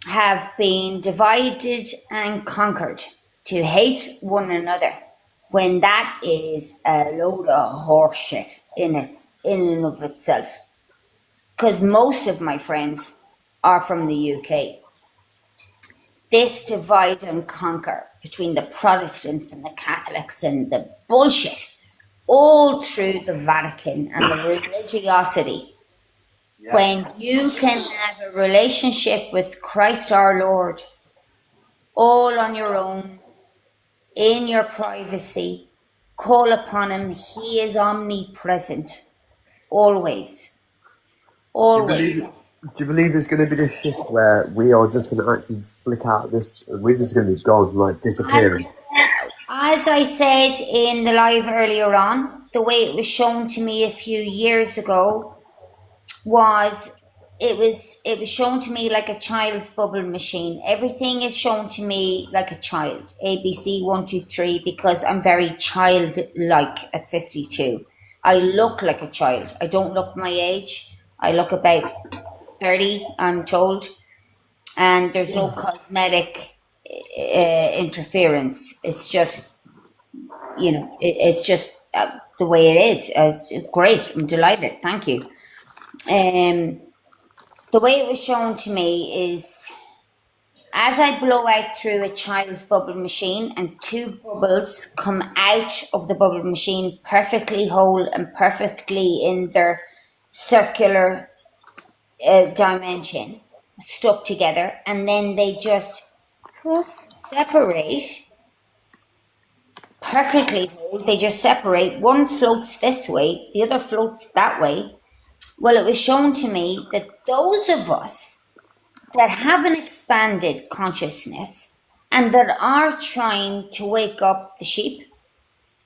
have been divided and conquered to hate one another, when that is a load of horseshit in and of itself. Because most of my friends are from the UK. this divide and conquer between the Protestants and the Catholics and the bullshit all through the Vatican and the religiosity. Yeah. When you can have a relationship with Christ our Lord, all on your own, in your privacy, call upon him. He is omnipresent, always, always. Do you believe there's going to be this shift where we are just going to actually flick out of this and we're just going to be gone, like disappearing? As I said in the live earlier on, the way it was shown to me a few years ago was it was shown to me like a child's bubble machine. Everything is shown to me like a child. ABC 1, 2, 3, because I'm very childlike at 52. I look like a child. I don't look my age. I look about 30, I'm told, and there's no cosmetic interference. It's just, it's just the way it is. It's great. I'm delighted. Thank you. The way it was shown to me is as I blow out through a child's bubble machine and two bubbles come out of the bubble machine perfectly whole and perfectly in their circular dimension, stuck together, and then they just separate perfectly whole. They just separate. One floats this way, the other floats that way. Well, it was shown to me that those of us that have an expanded consciousness and that are trying to wake up the sheep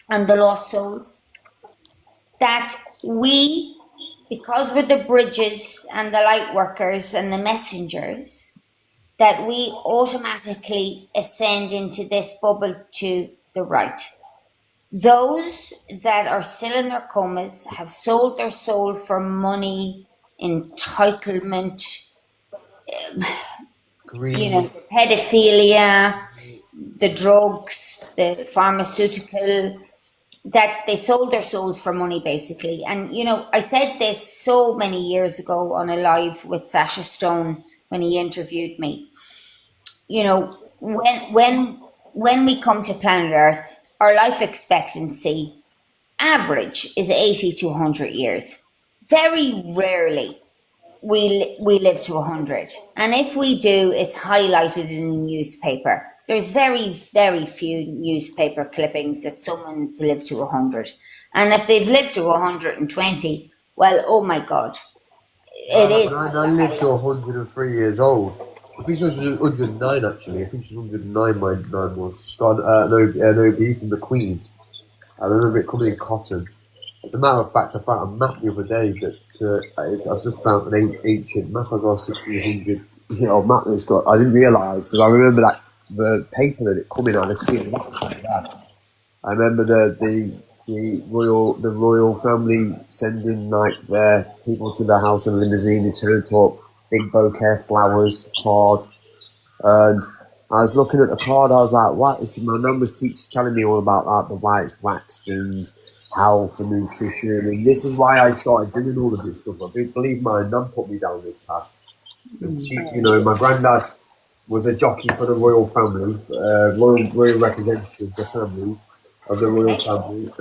and the lost souls, that we, because we're the bridges and the light workers and the messengers, that we automatically ascend into this bubble to the right. Those that are still in their comas have sold their soul for money, entitlement, Greed. the pedophilia, the drugs, the pharmaceutical, that they sold their souls for money basically. And I said this so many years ago on a live with Sasha Stone when he interviewed me. When we come to planet Earth, our life expectancy average is 80 to 100 years. Very rarely we live to 100. And if we do, it's highlighted in the newspaper. There's very, very few newspaper clippings that someone's lived to 100. And if they've lived to 120, well, oh my God. It is. I lived to 103 years old. I think she was 109 actually. I think she was 109, my nan was. She's got an OB from the Queen. I remember it coming in cotton. As a matter of fact, I found a map the other day that I've just found an ancient map. I got a 1600 map that's got. I didn't realise because I remember that the paper that it come in. I just seen it like that. I remember the royal family sending like their people to the house in a limousine. They turned up, big bouquet flowers, card, and I was looking at the card. I was like, "What?" My nan was telling me all about that, the why it's waxed and health and nutrition, and this is why I started doing all of this stuff. I believe my nan put me down this path. And she, my granddad was a jockey for the royal family, royal representative of the family, of the royal family,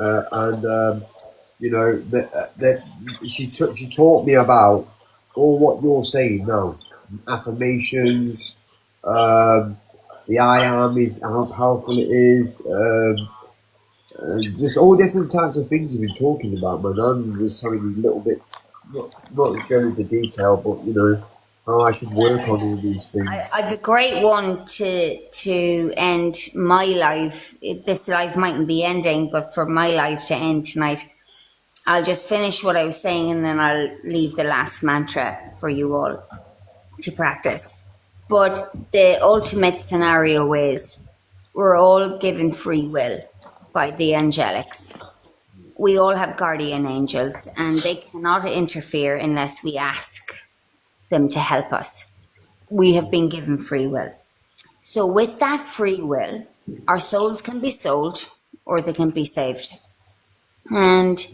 she taught me about all what you're saying now, affirmations, the I am is how powerful it is, just all different types of things you've been talking about. My nan was telling me little bits, not going into detail, but how I should work on all these things. I've a great one to end my life. This life mightn't be ending, but for my life to end tonight, I'll just finish what I was saying and then I'll leave the last mantra for you all to practice. But the ultimate scenario is we're all given free will by the angelics. We all have guardian angels and they cannot interfere unless we ask them to help us. We have been given free will. So with that free will, our souls can be sold or they can be saved. And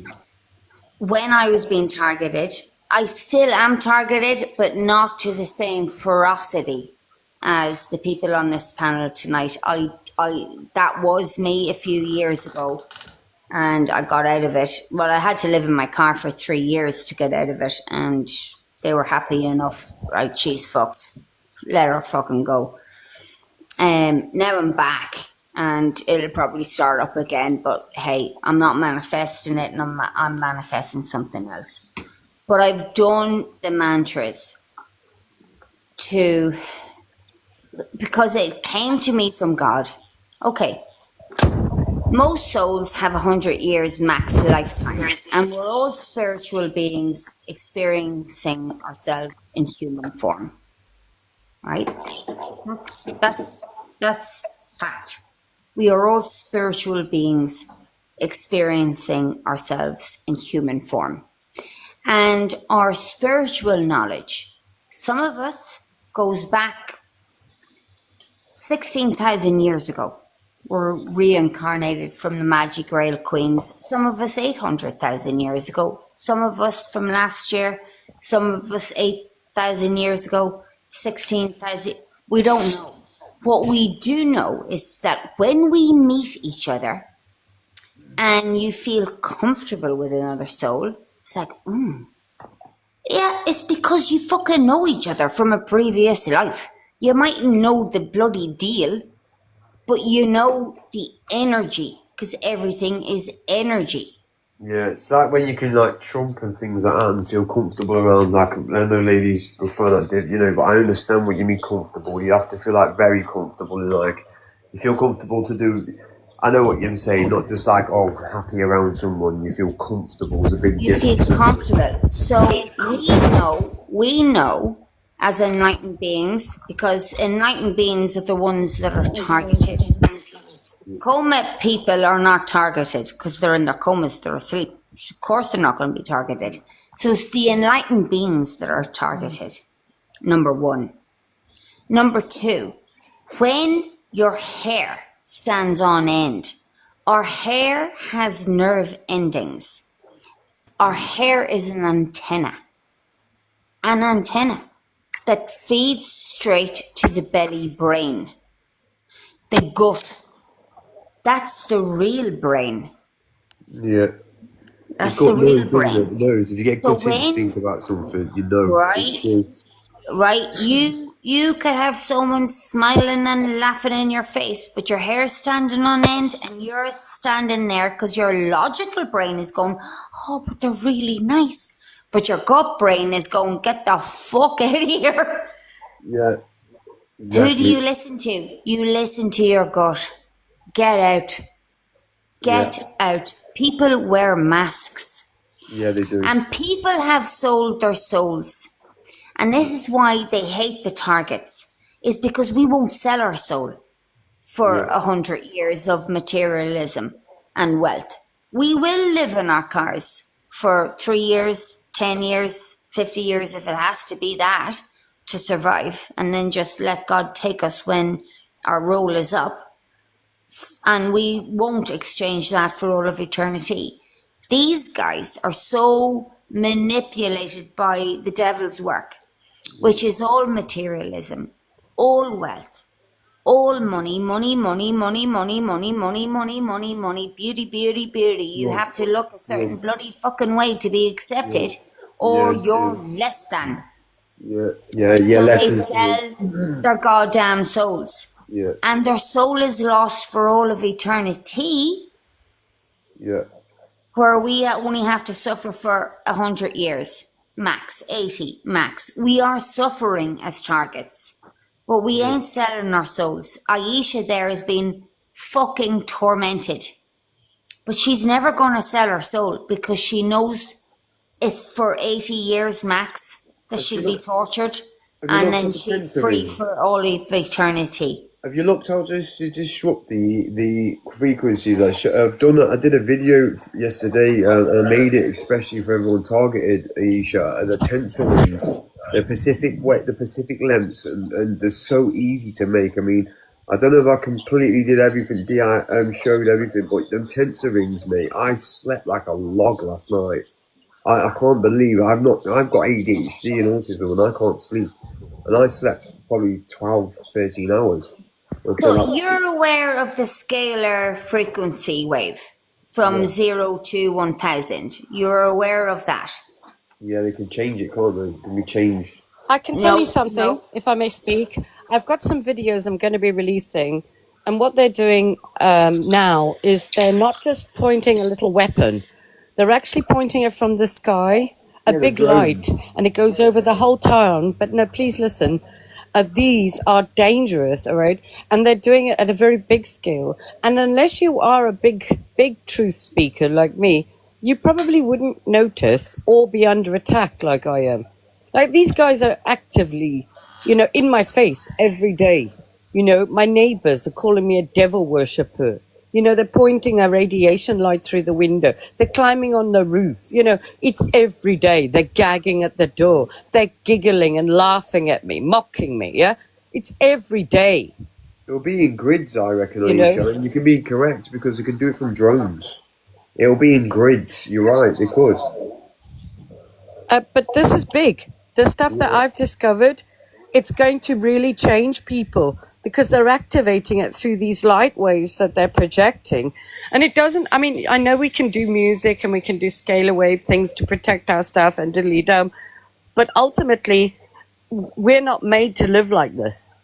when I was being targeted, I still am targeted, but not to the same ferocity as the people on this panel tonight. I that was me a few years ago, and I got out of it. Well, I had to live in my car for 3 years to get out of it, and they were happy enough. Right, she's fucked. Let her fucking go. Now I'm back, and it'll probably start up again. But hey, I'm not manifesting it, and I'm manifesting something else. But I've done the mantras because it came to me from God. Okay, most souls have 100 years max lifetimes, and we're all spiritual beings experiencing ourselves in human form. Right? That's fact. We are all spiritual beings experiencing ourselves in human form. And our spiritual knowledge, some of us goes back 16,000 years ago. We're reincarnated from the Magic Grail Queens. Some of us 800,000 years ago. Some of us from last year. Some of us 8,000 years ago. 16,000. We don't know. What we do know is that when we meet each other and you feel comfortable with another soul, it's like, yeah, it's because you fucking know each other from a previous life. You might know the bloody deal, but you know the energy, because everything is energy. Yeah, it's like when you can like trump and things like that and feel comfortable around. Like, I know ladies prefer that, you know, but I understand what you mean comfortable. You have to feel like very comfortable, and like you feel comfortable to do. I know what you're saying, not just like, oh, happy around someone. You feel comfortable is a big You difference. feel comfortable. So we know as enlightened beings, because enlightened beings are the ones that are targeted. Coma people are not targeted because they're in their comas, they're asleep. Of course they're not going to be targeted. So it's the enlightened beings that are targeted, number one. Number two, when your hair stands on end, our hair has nerve endings. Our hair is an antenna that feeds straight to the belly brain, the gut. That's the real brain. Yeah. That's You've got the real nerves, brain. isn't it? Nerves. If you get So gut when- instinct about something, you know. Right. It's true. Right? You could have someone smiling and laughing in your face, but your hair's standing on end and you're standing there because your logical brain is going, oh, but they're really nice. But your gut brain is going, get the fuck out of here. Yeah. Who Exactly. do you listen to? You listen to your gut. Get out. Get out. People wear masks. Yeah, they do. And people have sold their souls. And this is why they hate the targets, is because we won't sell our soul for 100 years of materialism and wealth. We will live in our cars for 3 years, 10 years, 50 years, if it has to be that, to survive, and then just let God take us when our roll is up. And we won't exchange that for all of eternity. These guys are so manipulated by the devil's work, which is all materialism, all wealth, all money, beauty. You have to look a certain bloody fucking way to be accepted, or you're less than. Yeah. So Less they than- sell their goddamn souls. Yeah. And their soul is lost for all of eternity, Yeah. where we only have to suffer for 100 years, max, 80, max. We are suffering as targets, but we ain't selling our souls. Aisha there has been fucking tormented, but she's never going to sell her soul because she knows it's for 80 years max that she'll be tortured, and then she's free for all of eternity. Have you looked how to disrupt the frequencies? I've done. I did a video yesterday. I made it especially for everyone targeted, Aisha, and the tensor rings, the Pacific lengths, and they're so easy to make. I mean, I don't know if I completely did everything. Showed everything, but them tensor rings, mate. I slept like a log last night. I can't believe I've got ADHD and autism and I can't sleep. And I slept probably 12, 13 hours. So you're aware of the scalar frequency wave from 0 to 1000. You're aware of that. Yeah, they can change it, can't they? Can be changed. I can tell No, you something, no. if I may speak. I've got some videos I'm going to be releasing, and what they're doing now is they're not just pointing a little weapon. They're actually pointing it from the sky, a Yeah, the big drones. light, and it goes over the whole town. But no, please listen. These are dangerous, all right? And they're doing it at a very big scale. And unless you are a big truth speaker like me, you probably wouldn't notice or be under attack like I am. Like, these guys are actively, in my face every day. My neighbors are calling me a devil worshipper. They're pointing a radiation light through the window. They're climbing on the roof. It's every day. They're gagging at the door. They're giggling and laughing at me, mocking me, yeah? It's every day. It'll be in grids, I reckon, You know? Aisha, and you can be correct because they can do it from drones. It'll be in grids. You're right, they could. But this is big. The stuff that I've discovered, it's going to really change people because they're activating it through these light waves that they're projecting. And it doesn't, I know we can do music and we can do scalar wave things to protect our stuff and diddly-dum, but ultimately, we're not made to live like this.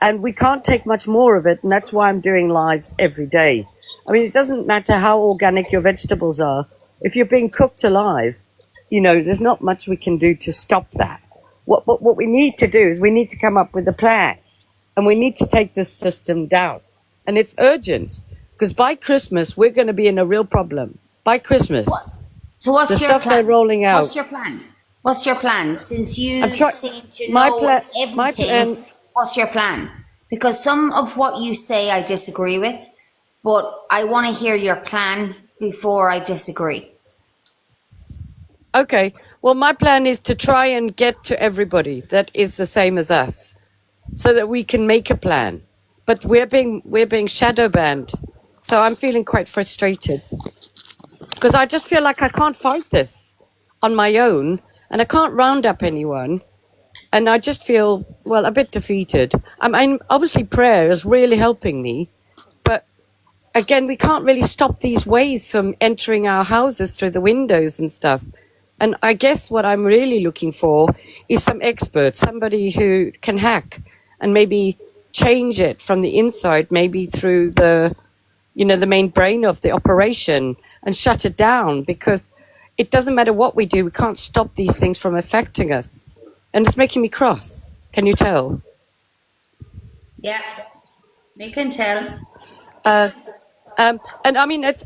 And we can't take much more of it, and that's why I'm doing lives every day. It doesn't matter how organic your vegetables are. If you're being cooked alive, there's not much we can do to stop that. What we need to do is we need to come up with a plan, and we need to take this system down. And it's urgent, because by Christmas, we're going to be in a real problem. By Christmas. So what's The your stuff plan? they're rolling out. What's your plan? What's your plan? Since you I'm try- seem to my know pla- everything, my plan- what's your plan? Because some of what you say I disagree with, but I want to hear your plan before I disagree. Okay. Well, my plan is to try and get to everybody that is the same as us, so that we can make a plan. But we're being shadow banned, so I'm feeling quite frustrated because I just feel like I can't fight this on my own, and I can't round up anyone, and I just feel a bit defeated. Obviously prayer is really helping me, but again, we can't really stop these waves from entering our houses through the windows and stuff. And I guess what I'm really looking for is some expert, somebody who can hack and maybe change it from the inside, maybe through the main brain of the operation, and shut it down, because it doesn't matter what we do, we can't stop these things from affecting us. And it's making me cross. Can you tell? Yeah, you can tell. And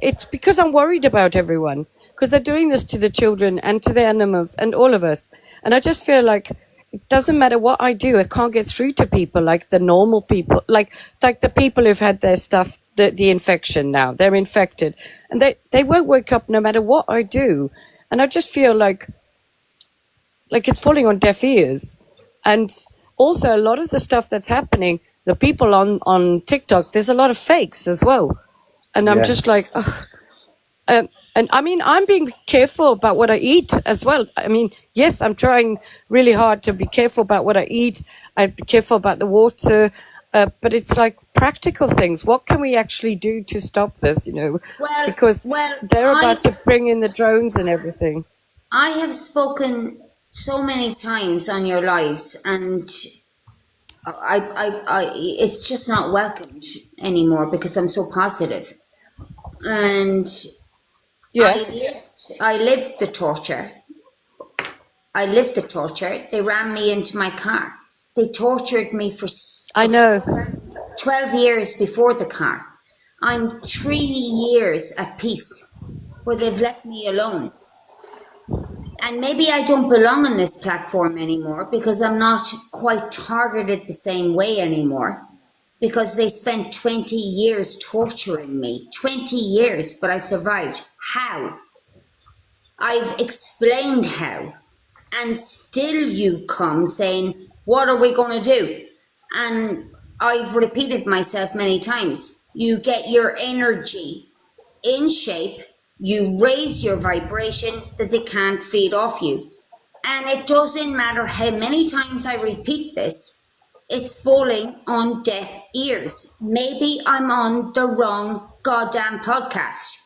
it's because I'm worried about everyone, because they're doing this to the children and to the animals and all of us. And I just feel like it doesn't matter what I do, I can't get through to people like the normal people, like the people who've had their stuff, the infection now, they're infected. And they won't wake up no matter what I do. And I just feel like it's falling on deaf ears. And also a lot of the stuff that's happening, the people on TikTok, there's a lot of fakes as well. And I'm just like, ugh. And I'm being careful about what I eat as well. Yes, I'm trying really hard to be careful about what I eat. I'm careful about the water. But it's like practical things. What can we actually do to stop this, because they're about to bring in the drones and everything. I have spoken so many times on your lives, and I it's just not welcomed anymore because I'm so positive. And I lived the torture. They ran me into my car. They tortured me for I know. 12 years before the car. I'm 3 years at peace where they've left me alone. And maybe I don't belong on this platform anymore because I'm not quite targeted the same way anymore. Because they spent 20 years torturing me. 20 years, but I survived. How? I've explained how. And still you come saying, what are we going to do? And I've repeated myself many times. You get your energy in shape You raise your vibration that they can't feed off you. And it doesn't matter how many times I repeat this, it's falling on deaf ears. Maybe I'm on the wrong goddamn podcast.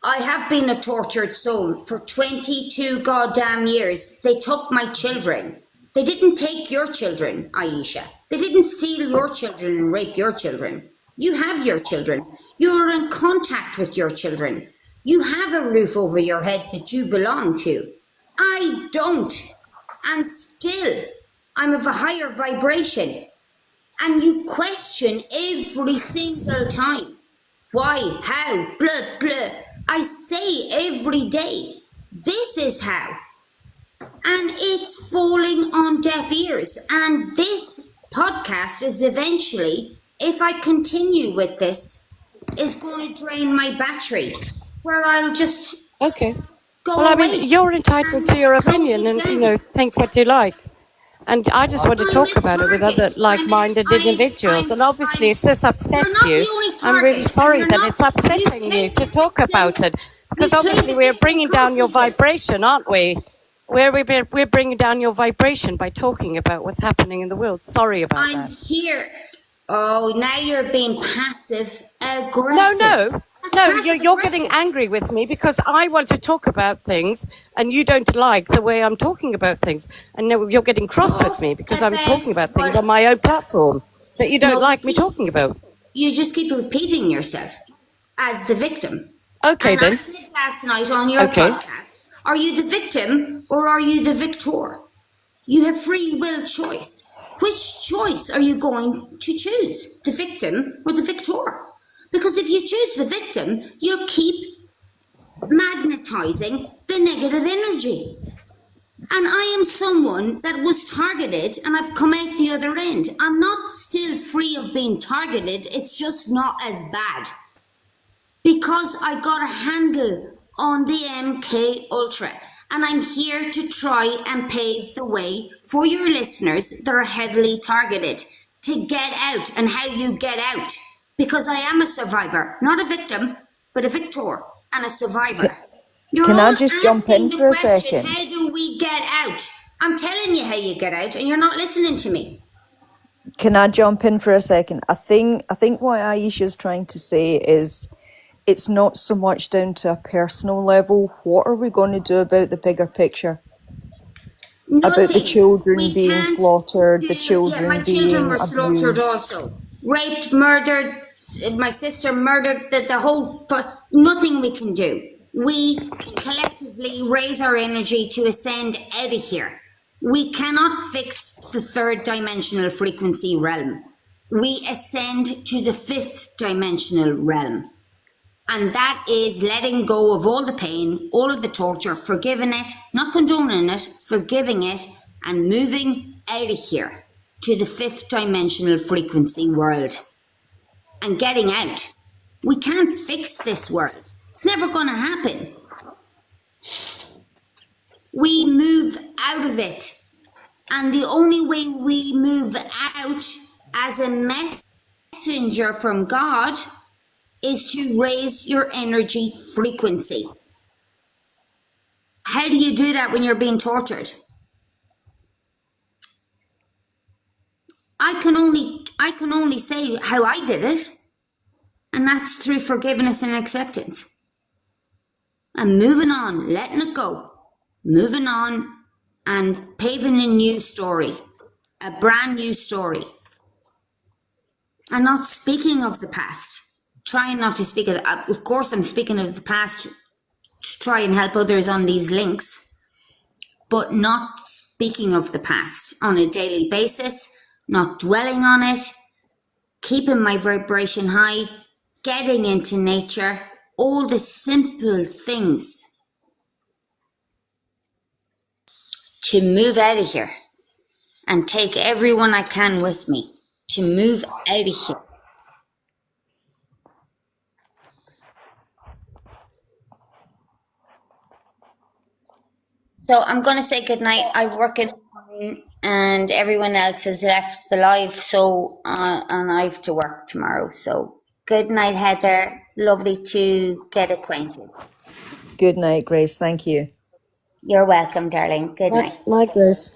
I have been a tortured soul for 22 goddamn years. They took my children. They didn't take your children, Aisha. They didn't steal your children and rape your children. You have your children. You're in contact with your children. You have a roof over your head that you belong to. I don't. And still, I'm of a higher vibration. And you question every single time. Why? How? Blah, blah. I say every day, this is how. And it's falling on deaf ears. And this podcast is eventually, if I continue with this, is going to drain my battery, where I'll just Okay. go Well, I away. mean, you're entitled to your and close opinion it and, down. think what you like. And I just want to I'm talk a about it with other target. like-minded individuals. And obviously, if this upsets You're not you, the only I'm really target, and sorry you're that not. it's upsetting you to talk about it. Because we obviously, played we're it bringing down your closer. vibration, aren't we? We're bringing down your vibration by talking about what's happening in the world. Sorry about I'm that. here. Oh, now you're being passive No, aggressive. That's you're getting passive-aggressive. angry with me because I want to talk about things and you don't like the way I'm talking about things. And now you're getting cross with me because I'm talking about things on my own platform that you don't No, like me talking about. you just keep repeating yourself as the victim. Okay, And I then. said last night on your Okay. podcast, are you the victim or are you the victor? You have free will choice. Which choice are you going to choose? The victim or the victor? Because if you choose the victim, you'll keep magnetizing the negative energy. And I am someone that was targeted and I've come out the other end. I'm not still free of being targeted, it's just not as bad. Because I got a handle on the MK Ultra. And I'm here to try and pave the way for your listeners that are heavily targeted to get out and how you get out. Because I am a survivor, not a victim, but a victor and a survivor. You're Can I all just jump asking in the for a question, second? how do we get out? I'm telling you how you get out and you're not listening to me. Can I jump in for a second? I think what Aisha's trying to say is it's not so much down to a personal level. What are we going to do about the bigger picture? About the Nothing. children We being can't slaughtered, the do- children my children being were slaughtered abused. also. Raped, murdered, my sister murdered, the whole, nothing we can do. We collectively raise our energy to ascend out of here. We cannot fix the third dimensional frequency realm. We ascend to the fifth dimensional realm. And that is letting go of all the pain, all of the torture, forgiving it, not condoning it, forgiving it, and moving out of here to the fifth dimensional frequency world and getting out. We can't fix this world. It's never going to happen. We move out of it. And the only way we move out as a messenger from God is to raise your energy frequency. How do you do that when you're being tortured? I can only say how I did it, and that's through forgiveness and acceptance. And moving on, letting it go, moving on and paving a new story, a brand new story. And not speaking of the past. Trying not to speak of course I'm speaking of the past to try and help others on these links, but not speaking of the past on a daily basis, not dwelling on it, keeping my vibration high, getting into nature, all the simple things to move out of here and take everyone I can with me to move out of here. So I'm going to say goodnight. I work in and everyone else has left the live, so and I have to work tomorrow. So Good night, Heather. Lovely to get acquainted. Good night, Grace. Thank you. You're welcome, darling. Good night. Night, Grace.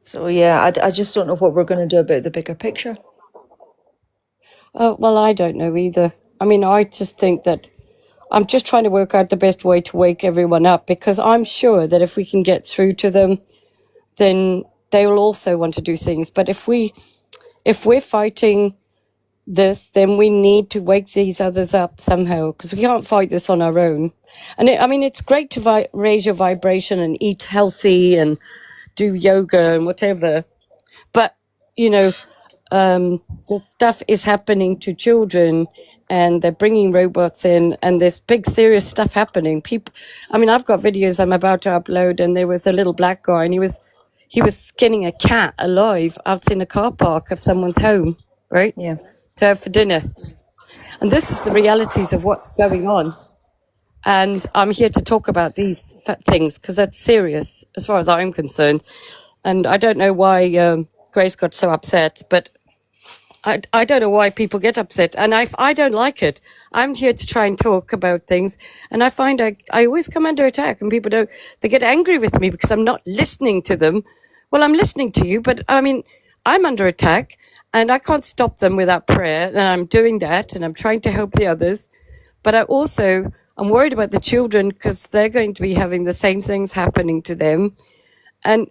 So yeah, I just don't know what we're going to do about the bigger picture. Well, I don't know either. I mean, I just think that I'm just trying to work out the best way to wake everyone up, because I'm sure that if we can get through to them, then they will also want to do things. But if we're fighting this, then we need to wake these others up somehow, because we can't fight this on our own. And I mean, it's great to raise your vibration and eat healthy and do yoga and whatever. But, you know, that stuff is happening to children, and they're bringing robots in, and there's big serious stuff happening. People, I mean, I've got videos I'm about to upload, and there was a little black guy, and he was skinning a cat alive out in a car park of someone's home, right? Yeah. To have for dinner. And this is the realities of what's going on. And I'm here to talk about these things because that's serious as far as I'm concerned. And I don't know why Grace got so upset, but I don't know why people get upset. And I don't like it. I'm here to try and talk about things. And I find I always come under attack, and people they get angry with me because I'm not listening to them. Well, I'm listening to you, but I mean, I'm under attack. And I can't stop them without prayer. And I'm doing that, and I'm trying to help the others. But I'm worried about the children, because they're going to be having the same things happening to them. And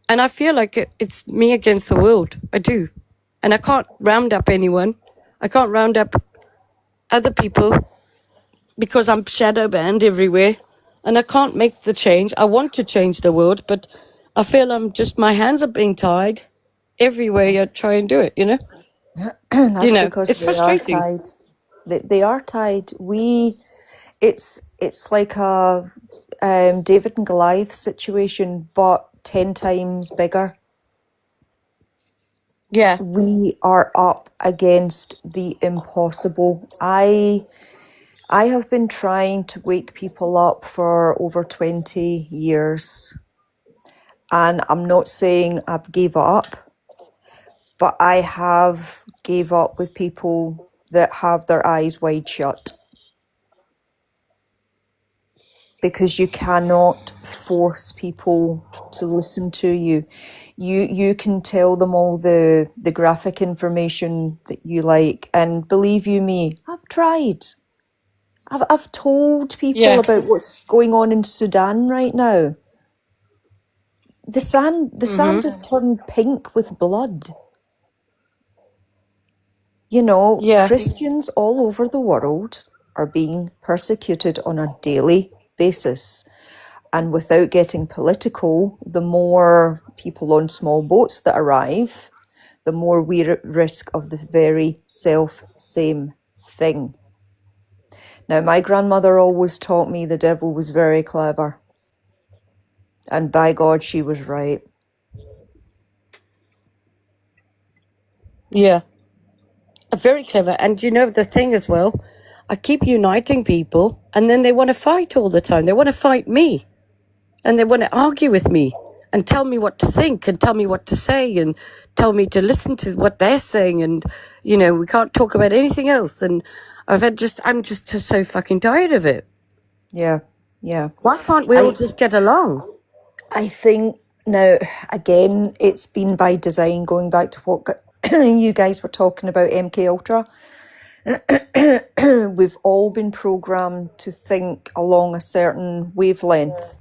I feel like it's me against the world. I do. And I can't round up anyone. I can't round up other people because I'm shadow banned everywhere. And I can't make the change. I want to change the world, but I feel my hands are being tied everywhere you try and do it, you know? That's because it's they frustrating. are tied. They are tied. It's like a David and Goliath situation, but 10 times bigger. Yeah. We are up against the impossible. I have been trying to wake people up for over 20 years. And I'm not saying I've gave up, but I have gave up with people that have their eyes wide shut. Because you cannot force people to listen to you. You can tell them all the graphic information that you like, and believe you me, I've tried. I've told people about what's going on in Sudan right now. The sand has turned pink with blood. You know, Christians all over the world are being persecuted on a daily basis. And without getting political, the more people on small boats that arrive, the more we're at risk of the very same thing. Now, my grandmother always taught me the devil was very clever. And by God, she was right. Yeah. Very clever. And you know, the thing as well, I keep uniting people, and then they want to fight all the time. They want to fight me, and they want to argue with me and tell me what to think and tell me what to say and tell me to listen to what they're saying. And, you know, we can't talk about anything else. And I'm just so fucking tired of it. Yeah. Why can't we all just get along? I think now, again, it's been by design, going back to what you guys were talking about, MK Ultra. We've all been programmed to think along a certain wavelength.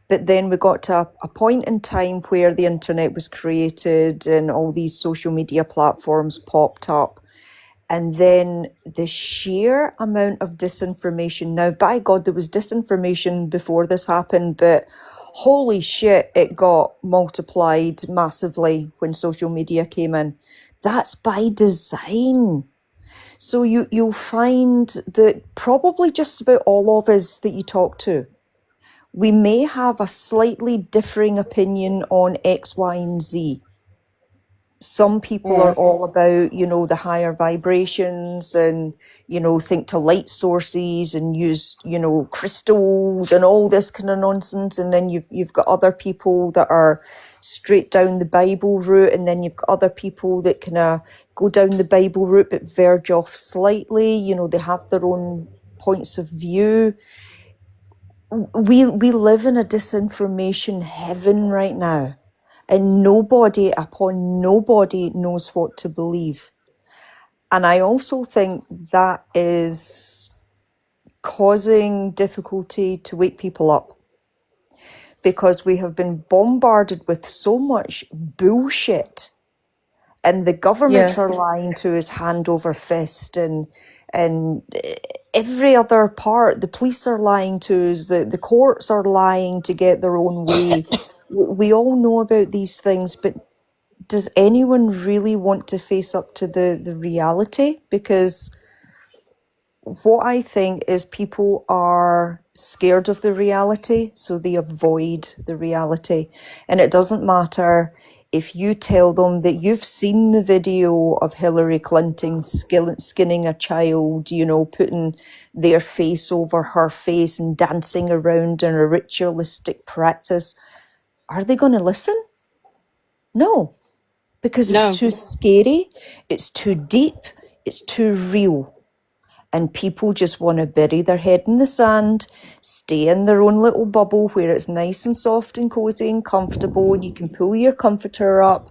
But then we got to a point in time where the internet was created and all these social media platforms popped up. And then the sheer amount of disinformation. Now, by God, there was disinformation before this happened, but holy shit, it got multiplied massively when social media came in. That's by design. So you'll find that probably just about all of us that you talk to, we may have a slightly differing opinion on X, Y, and Z. Some people are all about, you know, the higher vibrations and, you know, think to light sources and use, you know, crystals and all this kind of nonsense. And then you've got other people that are straight down the Bible route, and then you've got other people that kind of go down the Bible route but verge off slightly. You know, they have their own points of view. We live in a disinformation heaven right now, and nobody knows what to believe. And I also think that is causing difficulty to wake people up, because we have been bombarded with so much bullshit, and the governments Yeah. are lying to us hand over fist, and every other part, the police are lying to us, the courts are lying to get their own way. We all know about these things, but does anyone really want to face up to the reality? Because what I think is people are scared of the reality, so they avoid the reality. And it doesn't matter if you tell them that you've seen the video of Hillary Clinton skinning a child, you know, putting their face over her face and dancing around in a ritualistic practice. Are they going to listen? No, because No. it's too scary, it's too deep, it's too real. And people just want to bury their head in the sand, stay in their own little bubble where it's nice and soft and cozy and comfortable, and you can pull your comforter up.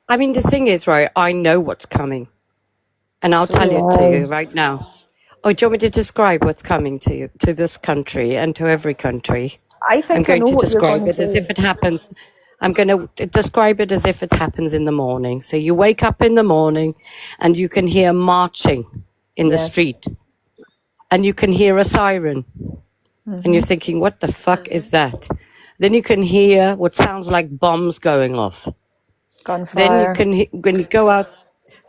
I mean, the thing is, right, I know what's coming. And I'll So tell do it to you I. right now. Oh, do you want me to describe what's coming to you, to this country and to every country? I I'm think I going know to what you're describe going to it as if say. it happens. I'm going to describe it as if it happens in the morning. So you wake up in the morning and you can hear marching in the Yes. street, and you can hear a siren, and you're thinking, what the fuck is that? Then you can hear what sounds like bombs going off. Then you Gunfire. can, when you go out,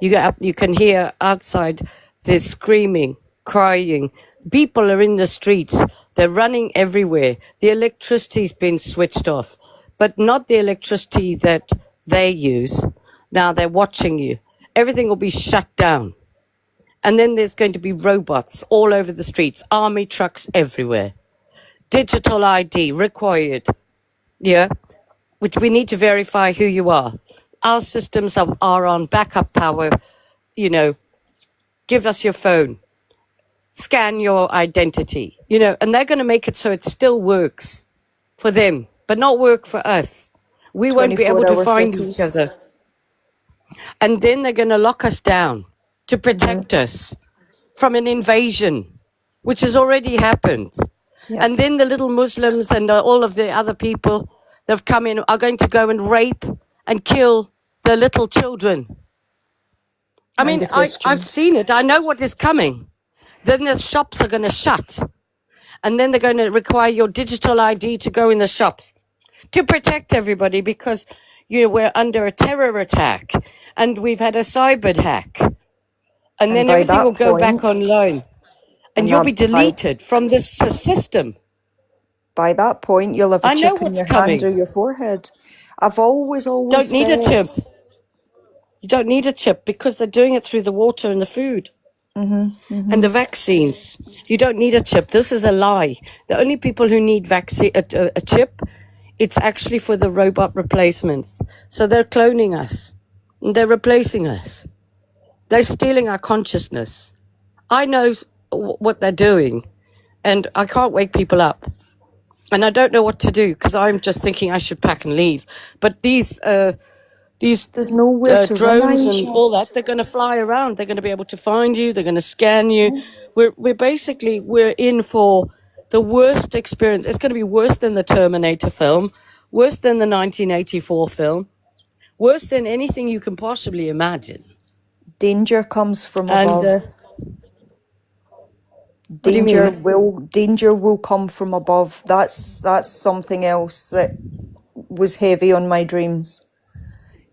you can hear outside there's screaming, crying. People are in the streets. They're running everywhere. The electricity's been switched off, but not the electricity that they use. Now they're watching you. Everything will be shut down. And then there's going to be robots all over the streets, army trucks everywhere. Digital ID required. Yeah. We need to verify who you are. Our systems are on backup power. You know, give us your phone, scan your identity, you know, and they're going to make it so it still works for them, but not work for us. We won't be able to 24-hour find each cities. other. And then they're going to lock us down to protect us from an invasion, which has already happened. Yep. And then the little Muslims and all of the other people that have come in are going to go and rape and kill the little children. I And mean, the I've Christians. seen it. I know what is coming. Then the shops are going to shut. And then they're going to require your digital ID to go in the shops to protect everybody, because we're under a terror attack and we've had a cyber hack. And then by everything that will go back point, online. And and you'll be that by deleted from this system. by that point, you'll have a I know chip in what's your hand or coming. your forehead. I've always Don't need a said, chip. You don't need a chip because they're doing it through the water and the food. And the vaccines. You don't need a chip. This is a lie. The only people who need a chip, it's actually for the robot replacements. So they're cloning us. And they're replacing us. They're stealing our consciousness. I know what they're doing. And I can't wake people up. And I don't know what to do because I'm just thinking I should pack and leave. But these there's nowhere to run, drones and Aisha. all that, they're going to fly around. They're going to be able to find you. They're going to scan you. We're in for the worst experience. It's going to be worse than the Terminator film, worse than the 1984 film, worse than anything you can possibly imagine. Danger comes from And above. what do you mean? Danger will come from above. That's something else that was heavy on my dreams.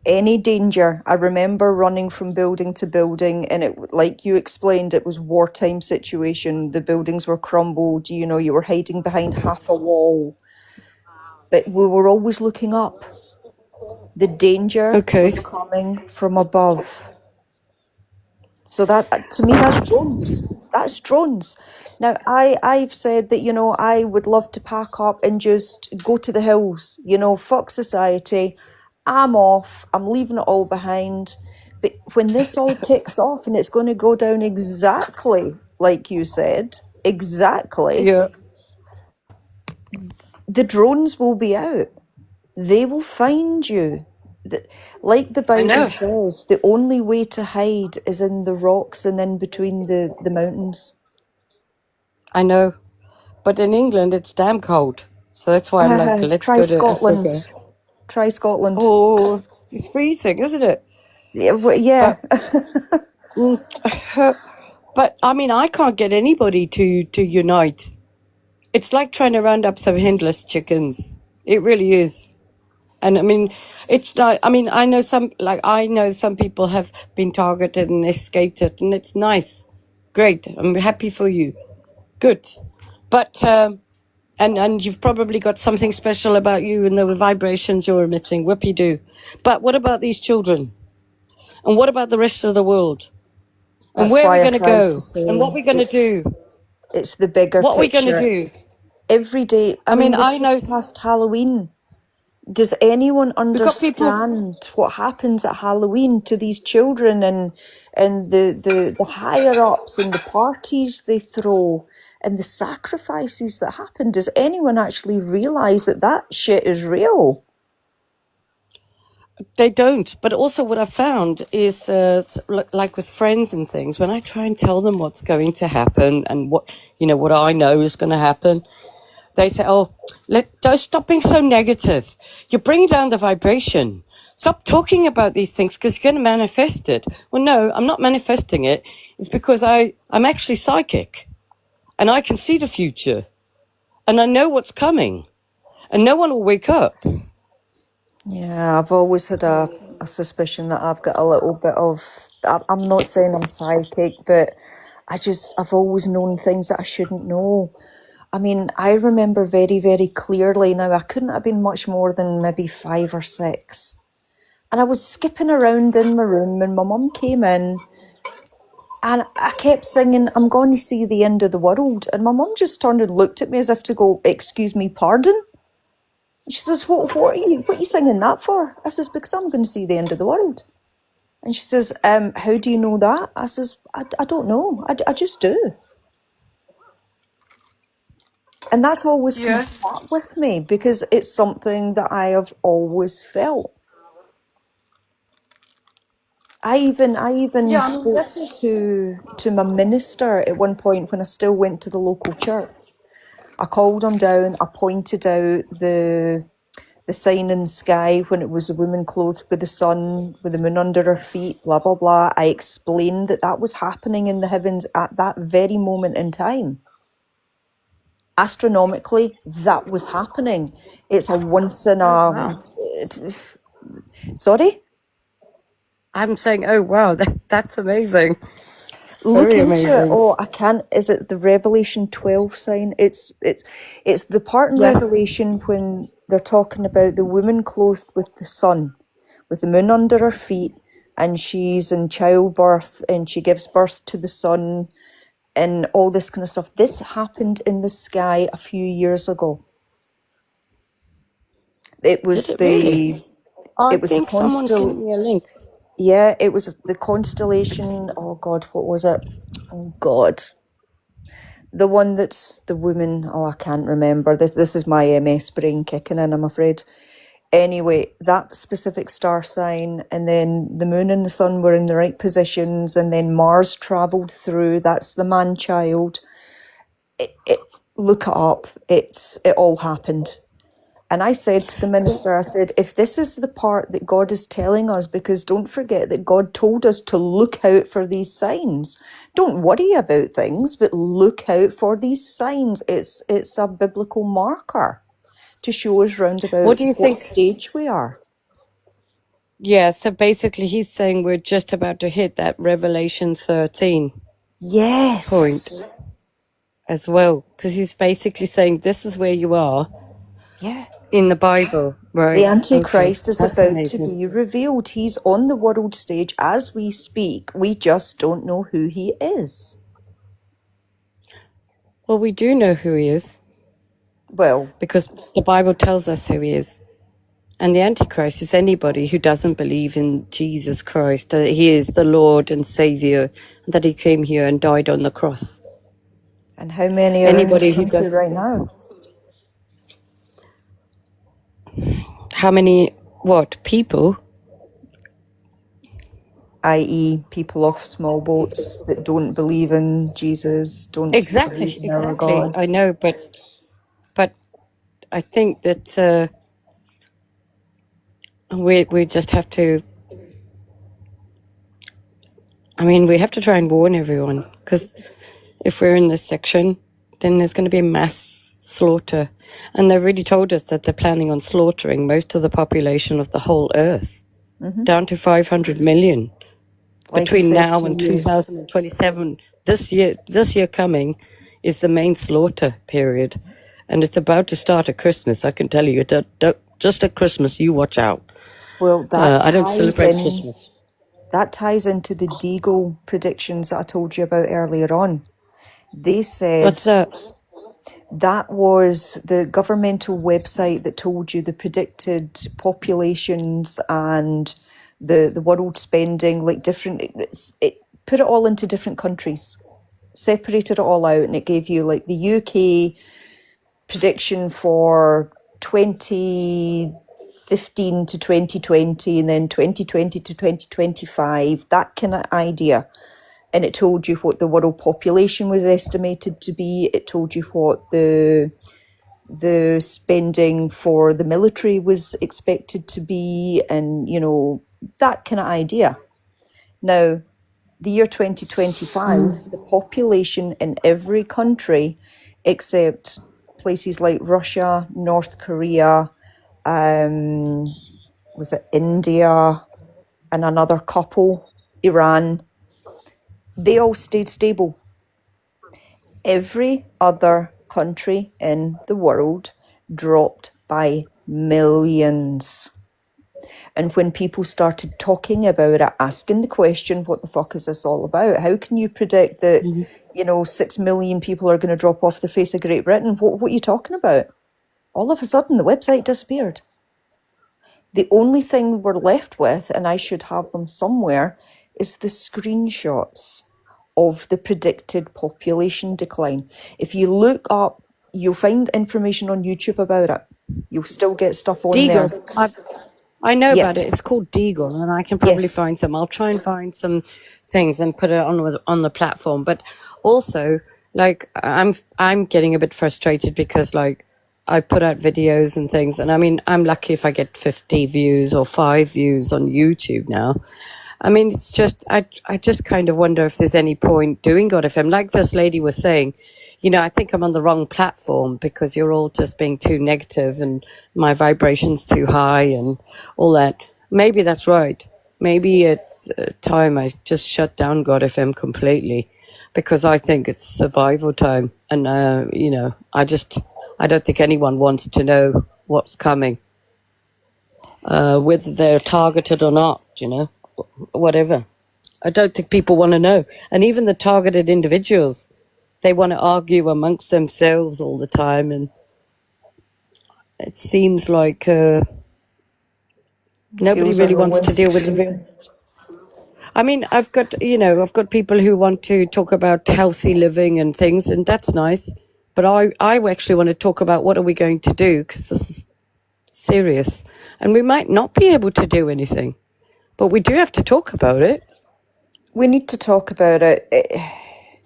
Any danger. I remember running from building to building, and it, like you explained, it was wartime situation. The buildings were crumbled. You were hiding behind half a wall, but we were always looking up. The danger Okay. was coming from above. So that, to me, that's drones. That's drones. Now, I've said that, you know, I would love to pack up and just go to the hills, you know, fuck society. I'm off. I'm leaving it all behind. But when this all kicks off and it's going to go down exactly like you said, exactly, Yeah. the drones will be out. They will find you. Like the I Bible know. says, the only way to hide is in the rocks and in between the mountains. I know. But in England, it's damn cold. So that's why I'm like, let's Try go to Africa. Scotland. Try Scotland. Oh, it's freezing, isn't it? Yeah. But I mean, I can't get anybody to unite. It's like trying to round up some headless chickens. It really is. And I mean, it's not, I mean, I know some people have been targeted and escaped it, and it's nice. Great. I'm happy for you. Good. But, and you've probably got something special about you and the vibrations you're emitting. Whoopie-doo. But what about these children? And what about the rest of the world? And That's where are we why I going to tried go? to say And what are we going to do? it's the bigger What are we going to picture. do? Every day. I mean, mean, we're I know just past Halloween. Does anyone we've got people. understand what happens at Halloween to these children and the higher ups and the parties they throw and the sacrifices that happen? Does anyone actually realize that that shit is real? They don't. But also, what I found is, like with friends and things, when I try and tell them what's going to happen and what I know is going to happen, they say, "Oh, don't stop being so negative. You're bringing down the vibration. Stop talking about these things because you're going to manifest it." Well, no, I'm not manifesting it. It's because I'm actually psychic, and I can see the future, and I know what's coming, and no one will wake up. Yeah, I've always had a suspicion that I've got a little bit of. I'm not saying I'm psychic, but I've always known things that I shouldn't know. I mean, I remember very, very clearly now, I couldn't have been much more than maybe 5 or 6. And I was skipping around in my room and my mum came in and I kept singing, "I'm going to see the end of the world." And my mum just turned and looked at me as if to go, "Excuse me, pardon?" She says, what are you singing that for? I says, "Because I'm going to see the end of the world." And she says, "How do you know that?" I says, I don't know. I just do. And that's always kind of Yeah. sat with me because it's something that I have always felt. I even Yeah, I mean, spoke this is. to my minister at one point when I still went to the local church. I called him down, I pointed out the sign in the sky when it was a woman clothed with the sun, with the moon under her feet, blah, blah, blah. I explained that was happening in the heavens at that very moment in time. Astronomically, that was happening. It's a once in Oh, a... wow. Sorry? I'm saying, oh, wow, that's amazing. Look Very into it. amazing. Oh, I can't. Is it the Revelation 12 sign? It's the part in Yeah. Revelation when they're talking about the woman clothed with the sun, with the moon under her feet, and she's in childbirth and she gives birth to the sun and all this kind of stuff. This happened in the sky a few years ago. It was Did it really? I it was the think someone sent me a link. Yeah, it was the constellation. Oh God, what was it? Oh God, the one that's the woman. Oh, I can't remember. This is my MS brain kicking in, I'm afraid. Anyway, that specific star sign, and then the moon and the sun were in the right positions, and then Mars travelled through. That's the man-child. Look it up. It all happened. And I said to the minister, I said, if this is the part that God is telling us, because don't forget that God told us to look out for these signs. Don't worry about things, but look out for these signs. It's a biblical marker to show us round about What do you what think? stage we are. Yeah, so basically he's saying we're just about to hit that Revelation 13 point Yes. as well. Because he's basically saying this is where you are Yeah. in the Bible. Right. The Okay. Antichrist is That's about to amazing. be revealed. He's on the world stage as we speak. We just don't know who he is. Well, we do know who he is Well, because the Bible tells us who he is. And the Antichrist is anybody who doesn't believe in Jesus Christ, that he is the Lord and Savior, and that he came here and died on the cross. and how many are in this Anybody who country does, right now? how many, what, people? I.e., people off small boats that don't believe in Jesus, don't Exactly, believe in our exactly. I gods. know, but I think that we just have to, I mean, we have to try and warn everyone, because if we're in this section, then there's going to be a mass slaughter. And they've already told us that they're planning on slaughtering most of the population of the whole earth, down to 500 million. Like I Between said now to and you, 2027, this year coming is the main slaughter period. And it's about to start at Christmas, I can tell you. Just at Christmas, you watch out. well, that I don't ties celebrate in. Christmas. That ties into the Deagle predictions that I told you about earlier on. They said What's that? that was the governmental website that told you the predicted populations and the world spending, like different. It put it all into different countries, separated it all out, and it gave you like the UK prediction for 2015 to 2020, and then 2020 to 2025. That kind of idea. And it told you what the world population was estimated to be. It told you what the spending for the military was expected to be, and that kind of idea. Now, the year 2025, the population in every country except places like Russia, North Korea, was it India, and another couple, Iran, they all stayed stable. Every other country in the world dropped by millions. And when people started talking about it, asking the question, what the fuck is this all about? How can you predict that, 6 million people are going to drop off the face of Great Britain? What are you talking about? All of a sudden, the website disappeared. The only thing we're left with, and I should have them somewhere, is the screenshots of the predicted population decline. If you look up, you'll find information on YouTube about it. You'll still get stuff on there. Deagle. I know Yeah. about it. It's called Deagle, and I can probably Yes. find some. I'll try and find some things and put it on the platform. But also, like, I'm getting a bit frustrated because, like, I put out videos and things, and I mean, I'm lucky if I get 50 views or 5 views on YouTube now. I mean, it's just, I just kind of wonder if there's any point doing God FM. Like this lady was saying, I think I'm on the wrong platform because you're all just being too negative and my vibration's too high and all that. Maybe that's right. Maybe it's time I just shut down God FM completely because I think it's survival time. And, I don't think anyone wants to know what's coming, whether they're targeted or not, whatever. I don't think people want to know. And even the targeted individuals, they want to argue amongst themselves all the time. And it seems like nobody Feels really wants to unrealistic. deal with the... I mean, I've got people who want to talk about healthy living and things, and that's nice. But I actually want to talk about what are we going to do, because this is serious. And we might not be able to do anything, but we do have to talk about it. We need to talk about it.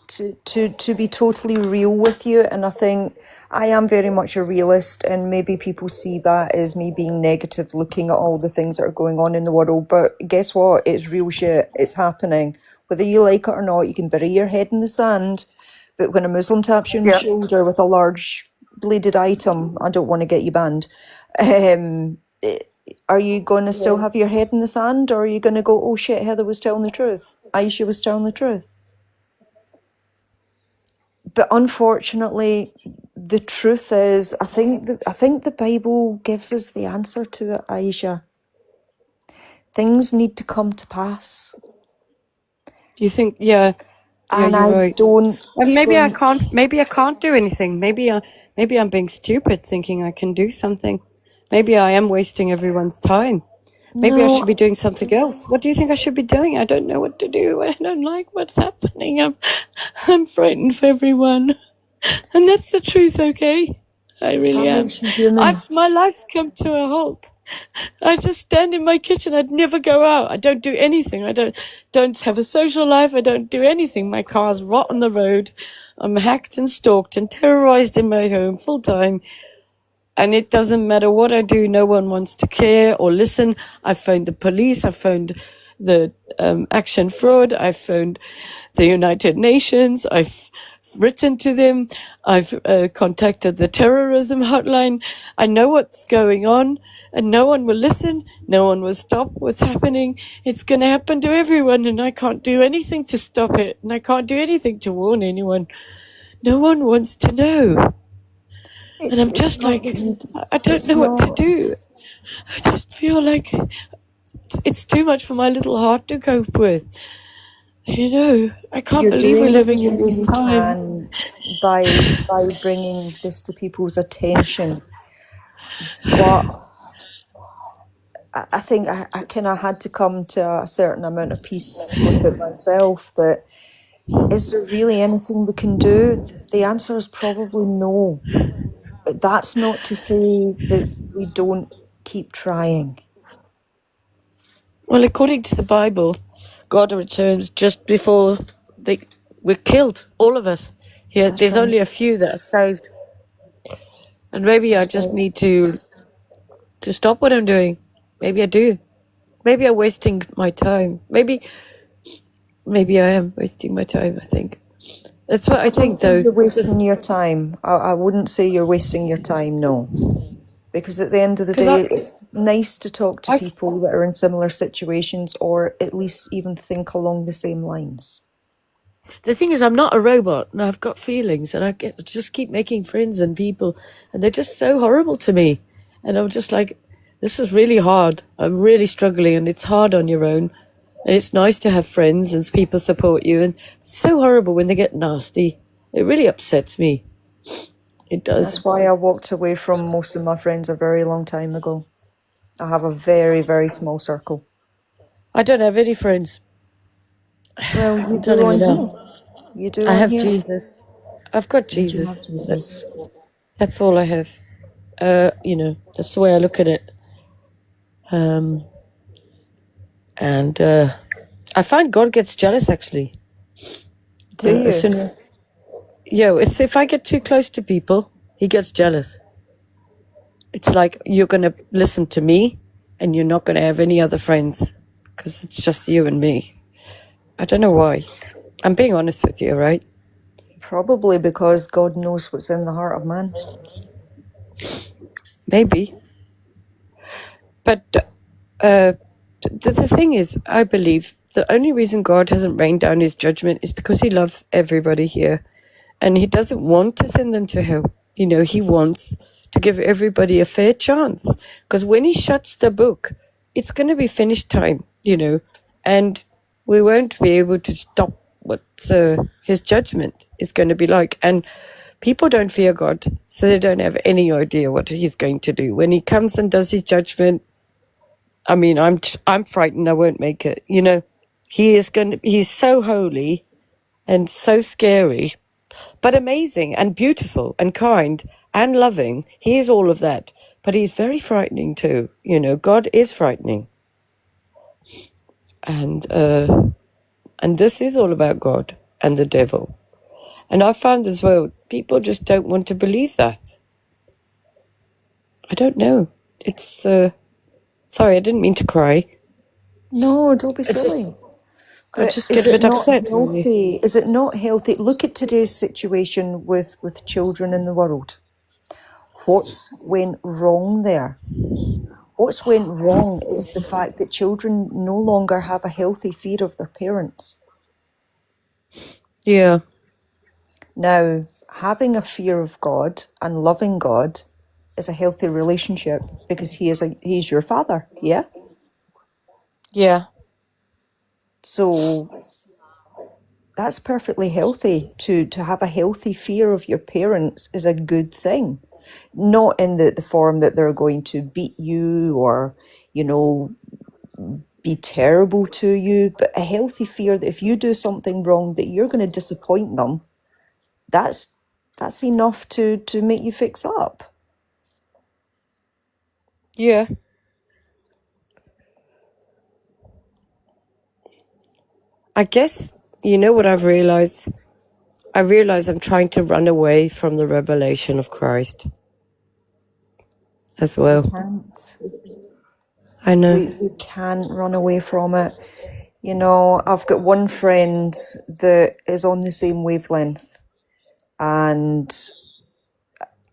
To be totally real with you, and I think I am very much a realist, and maybe people see that as me being negative, looking at all the things that are going on in the world, but guess what? It's real shit. It's happening. Whether you like it or not, you can bury your head in the sand, but when a Muslim taps you on the shoulder with a large bladed item, I don't want to get you banned. Are you going to still have your head in the sand, or are you going to go, oh shit, Heather was telling the truth, Aisha was telling the truth? But unfortunately, the truth is, I think the Bible gives us the answer to it, Aisha. Things need to come to pass. Do you think? Yeah, And you're I right. don't And maybe I think can't. Maybe I can't do anything. Maybe I'm being stupid, thinking I can do something. Maybe I am wasting everyone's time. Maybe I should be no, doing something else. What do you think I should be doing? I don't know what to do. I don't like what's happening. I'm frightened for everyone, and that's the truth. Okay, I really that am. makes you human. My life's come to a halt. I just stand in my kitchen. I'd never go out. I don't do anything. I don't have a social life. I don't do anything. My car's rot on the road. I'm hacked and stalked and terrorized in my home full time. And it doesn't matter what I do. No one wants to care or listen. I phoned the police. I phoned the Action Fraud. I phoned the United Nations. I've written to them. I've contacted the terrorism hotline. I know what's going on, and no one will listen. No one will stop what's happening. It's going to happen to everyone, and I can't do anything to stop it, and I can't do anything to warn anyone. No one wants to know. And I'm It's just not like, that you. I don't It's know what to not. do. I just feel like it's too much for my little heart to cope with. You know, I can't You're believe we're doing living in everything these you times. can by bringing this to people's attention, but I think I kind of had to come to a certain amount of peace with it myself. That is there really anything we can do? The answer is probably no. But that's not to say that we don't keep trying. Well, according to the Bible, God returns just before we're killed, all of us. Here, That's there's right. only a few that are saved. And maybe I That's just right. need to stop what I'm doing. Maybe I do. Maybe I'm wasting my time. Maybe I am wasting my time, I think. That's what I I don't think, think though. you're wasting your time. I wouldn't say you're wasting your time, no. Because at the end of the Because day, it's nice to talk to I, people that are in similar situations or at least even think along the same lines. the thing is, I'm not a robot, and I've got feelings, and just keep making friends and people, and they're just so horrible to me. And I'm just like, this is really hard. I'm really struggling, and it's hard on your own. And it's nice to have friends and people support you, and it's so horrible when they get nasty. It really upsets me. It does. That's why I walked away from most of my friends a very long time ago. I have a very, very small circle. I don't have any friends. Well, you I'm do telling you on now. here. You do I on have here. Jesus. I've got You do Jesus. have Jesus. That's all I have. You know, that's the way I look at it. And I find God gets jealous, actually. Do you? It's if I get too close to people, he gets jealous. It's like, you're going to listen to me and you're not going to have any other friends because it's just you and me. I don't know why. I'm being honest with you, right? Probably because God knows what's in the heart of man. Maybe. But the thing is, I believe the only reason God hasn't rained down his judgment is because he loves everybody here. And he doesn't want to send them to hell. You know, he wants to give everybody a fair chance. Because when he shuts the book, it's going to be finished time, you know. And we won't be able to stop what his judgment is going to be like. And people don't fear God, so they don't have any idea what he's going to do. When he comes and does his judgment, I mean, I'm frightened I won't make it. You know, he's so holy and so scary, but amazing and beautiful and kind and loving. He is all of that, but he's very frightening too. You know, God is frightening. And this is all about God and the devil. And I found as well, people just don't want to believe that. I don't know. It's, sorry, I didn't mean to cry. No, don't be I just, silly. I But just is get a it bit not upset. Really. healthy? Is it not healthy? Look at today's situation with children in the world. What's went wrong there? What's went wrong is the fact that children no longer have a healthy fear of their parents. Yeah. Now, having a fear of God and loving God is a healthy relationship because he's your father, yeah? Yeah. So that's perfectly healthy. To have a healthy fear of your parents is a good thing. Not in the form that they're going to beat you or, you know, be terrible to you, but a healthy fear that if you do something wrong that you're going to disappoint them, that's enough to make you fix up. Yeah. I guess, you know what I've realized? I realize I'm trying to run away from the revelation of Christ as well. Can't. I know. We can't run away from it. You know, I've got one friend that is on the same wavelength, and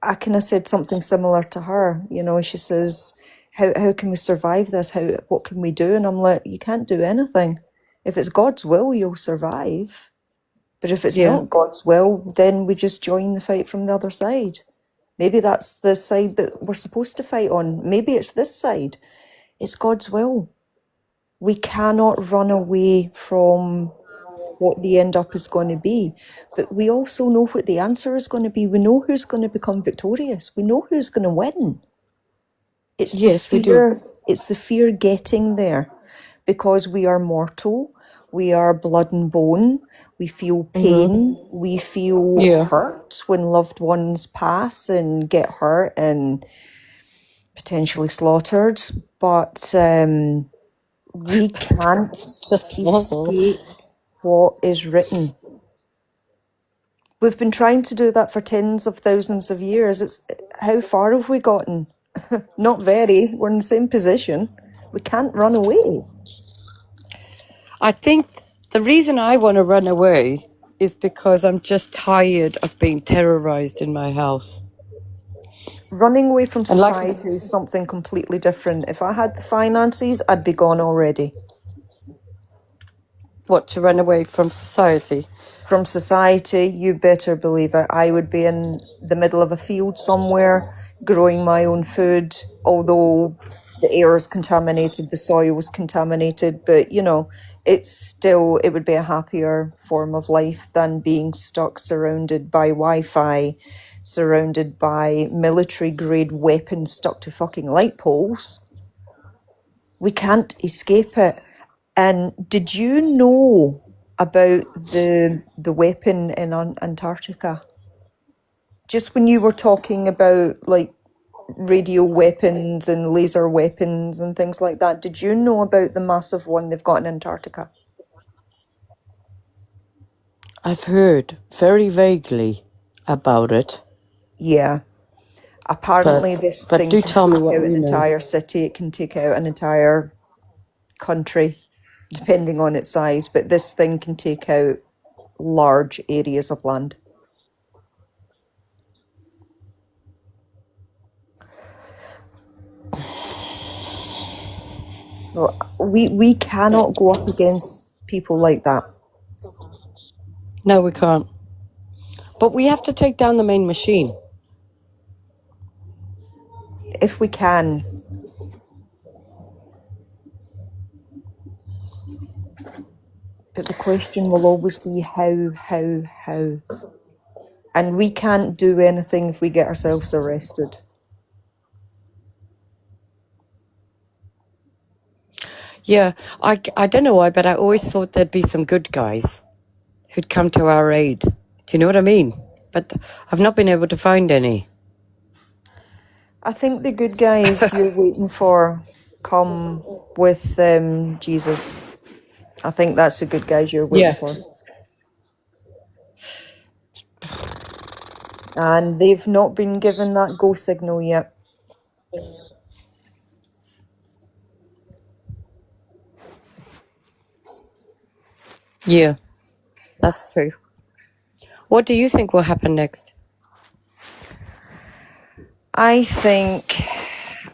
I kind of said something similar to her. You know, she says, how can we survive this? What can we do? And I'm like, you can't do anything. If it's God's will, you'll survive. But if it's Yeah. not God's will, then we just join the fight from the other side. Maybe that's the side that we're supposed to fight on. Maybe it's this side. It's God's will. We cannot run away from what the end up is going to be. But we also know what the answer is going to be. We know who's going to become victorious. We know who's going to win. It's Yes, the we do. fear. It's the fear getting there, because we are mortal. We are blood and bone. We feel pain. We feel Yeah. hurt when loved ones pass and get hurt and potentially slaughtered. But we can't escape what is written. We've been trying to do that for tens of thousands of years. How far have we gotten? Not very. We're in the same position. We can't run away. I think the reason I want to run away is because I'm just tired of being terrorized in my house. Running away from And like, society is something completely different. If I had the finances, I'd be gone already. what, to run away from society? From society, you better believe it. I would be in the middle of a field somewhere, growing my own food, although the air is contaminated, the soil is contaminated, but you know, it would be a happier form of life than being stuck surrounded by Wi-Fi, surrounded by military grade weapons stuck to fucking light poles. We can't escape it. And did you know about the weapon in Antarctica? Just when you were talking about like radio weapons and laser weapons and things like that, did you know about the massive one they've got in Antarctica? I've heard very vaguely about it. Yeah. Apparently this But thing do can tell me take what out you an know. entire city, it can take out an entire country, depending on its size, but this thing can take out large areas of land. So we cannot go up against people like that. No, we can't. But we have to take down the main machine. If we can. But the question will always be how. And we can't do anything if we get ourselves arrested. Yeah, I don't know why, but I always thought there'd be some good guys who'd come to our aid. Do you know what I mean? But I've not been able to find any. I think the good guys you're waiting for come with Jesus. I think that's the good guys you're waiting Yeah. for. And they've not been given that go signal yet. Yeah, that's true. What do you think will happen next? I think,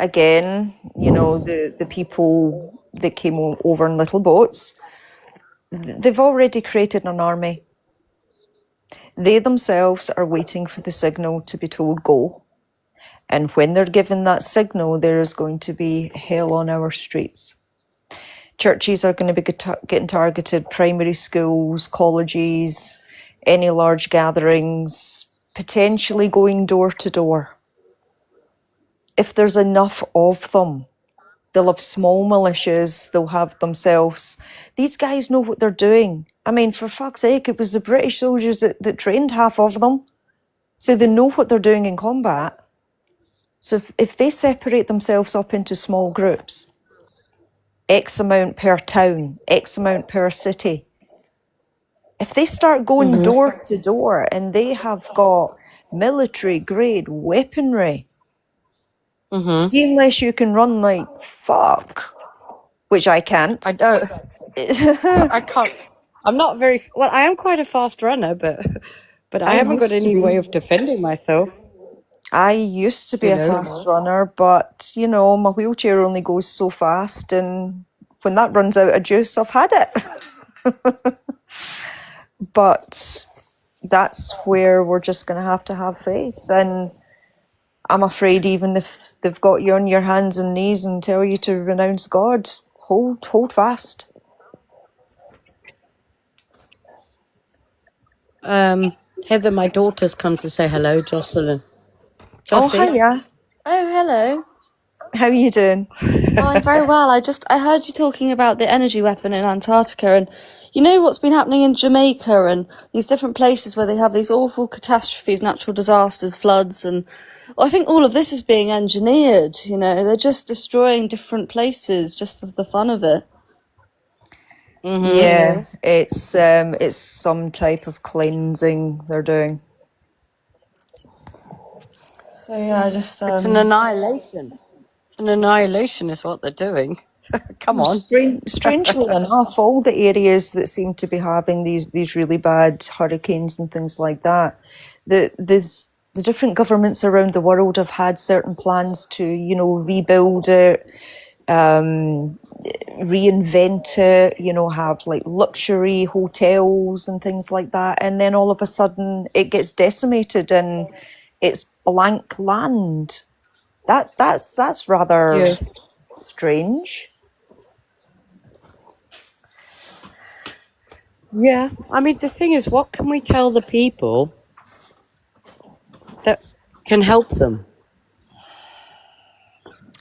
again, you know, the people that came over in little boats, they've already created an army. They themselves are waiting for the signal to be told go. And when they're given that signal, there is going to be hell on our streets. Churches are going to be getting targeted, primary schools, colleges, any large gatherings, potentially going door to door. If there's enough of them, they'll have small militias, they'll have themselves. These guys know what they're doing. I mean, for fuck's sake, it was the British soldiers that trained half of them. So they know what they're doing in combat. So if they separate themselves up into small groups, X amount per town, X amount per city, if they start going door to door and they have got military grade weaponry, see, unless you can run like fuck, which I can't. I don't. I can't. I'm not very well. I am quite a fast runner, but I haven't got used to any be. way of defending myself. I used to be You a know. fast runner, but you know, my wheelchair only goes so fast, and when that runs out of juice, I've had it. But that's where we're just going to have faith. And I'm afraid even if they've got you on your hands and knees and tell you to renounce God, hold fast. Heather, my daughter's come to say hello, Jocelyn. Oh, Jocelyn, hiya. Oh, hello. How are you doing? Oh, I'm very well. I heard you talking about the energy weapon in Antarctica, and you know what's been happening in Jamaica and these different places where they have these awful catastrophes, natural disasters, floods, and I think all of this is being engineered. You know, they're just destroying different places just for the fun of it. Yeah, it's some type of cleansing they're doing. So yeah, I just it's an annihilation. It's an annihilation, is what they're doing. Come on. Strangely enough, all the areas that seem to be having these really bad hurricanes and things like that, the different governments around the world have had certain plans to, you know, rebuild it, reinvent it, you know, have like luxury hotels and things like that, and then all of a sudden it gets decimated and it's blank land. That's rather strange. Yeah. I mean, the thing is, what can we tell the people that can help them?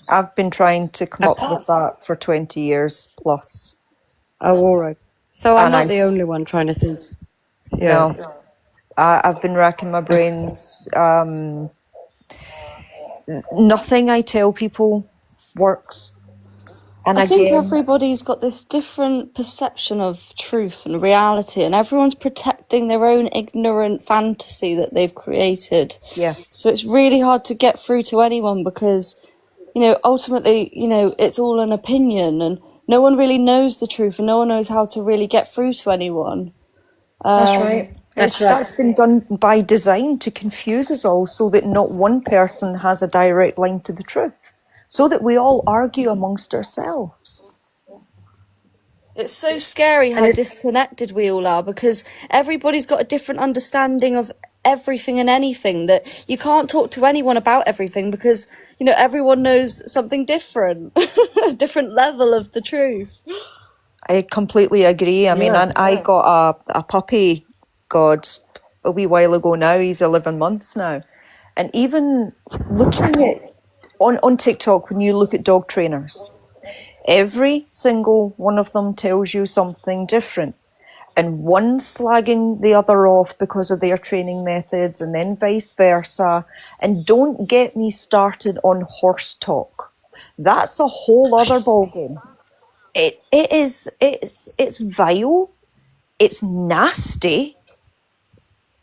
I've been trying to come up with that for 20 years plus. Oh, all right. So I'm And not the only one trying to think. Yeah. No, I've been racking my brains. Nothing I tell people works. And I think again, everybody's got this different perception of truth and reality, and everyone's protecting their own ignorant fantasy that they've created. yeah, So it's really hard to get through to anyone because, you know, ultimately, you know, it's all an opinion and no one really knows the truth and no one knows how to really get through to anyone. that's right. That's been done by design to confuse us all so that not one person has a direct line to the truth, so that we all argue amongst ourselves. It's so scary how disconnected we all are because everybody's got a different understanding of everything and anything, that you can't talk to anyone about everything because, you know, everyone knows something different, a different level of the truth. I completely agree. I mean, I got a puppy, God, a wee while ago now. He's 11 months now. And even looking at, on TikTok, when you look at dog trainers, every single one of them tells you something different. And one slagging the other off because of their training methods and then vice versa. And don't get me started on horse talk. That's a whole other ballgame. It's vile. It's nasty.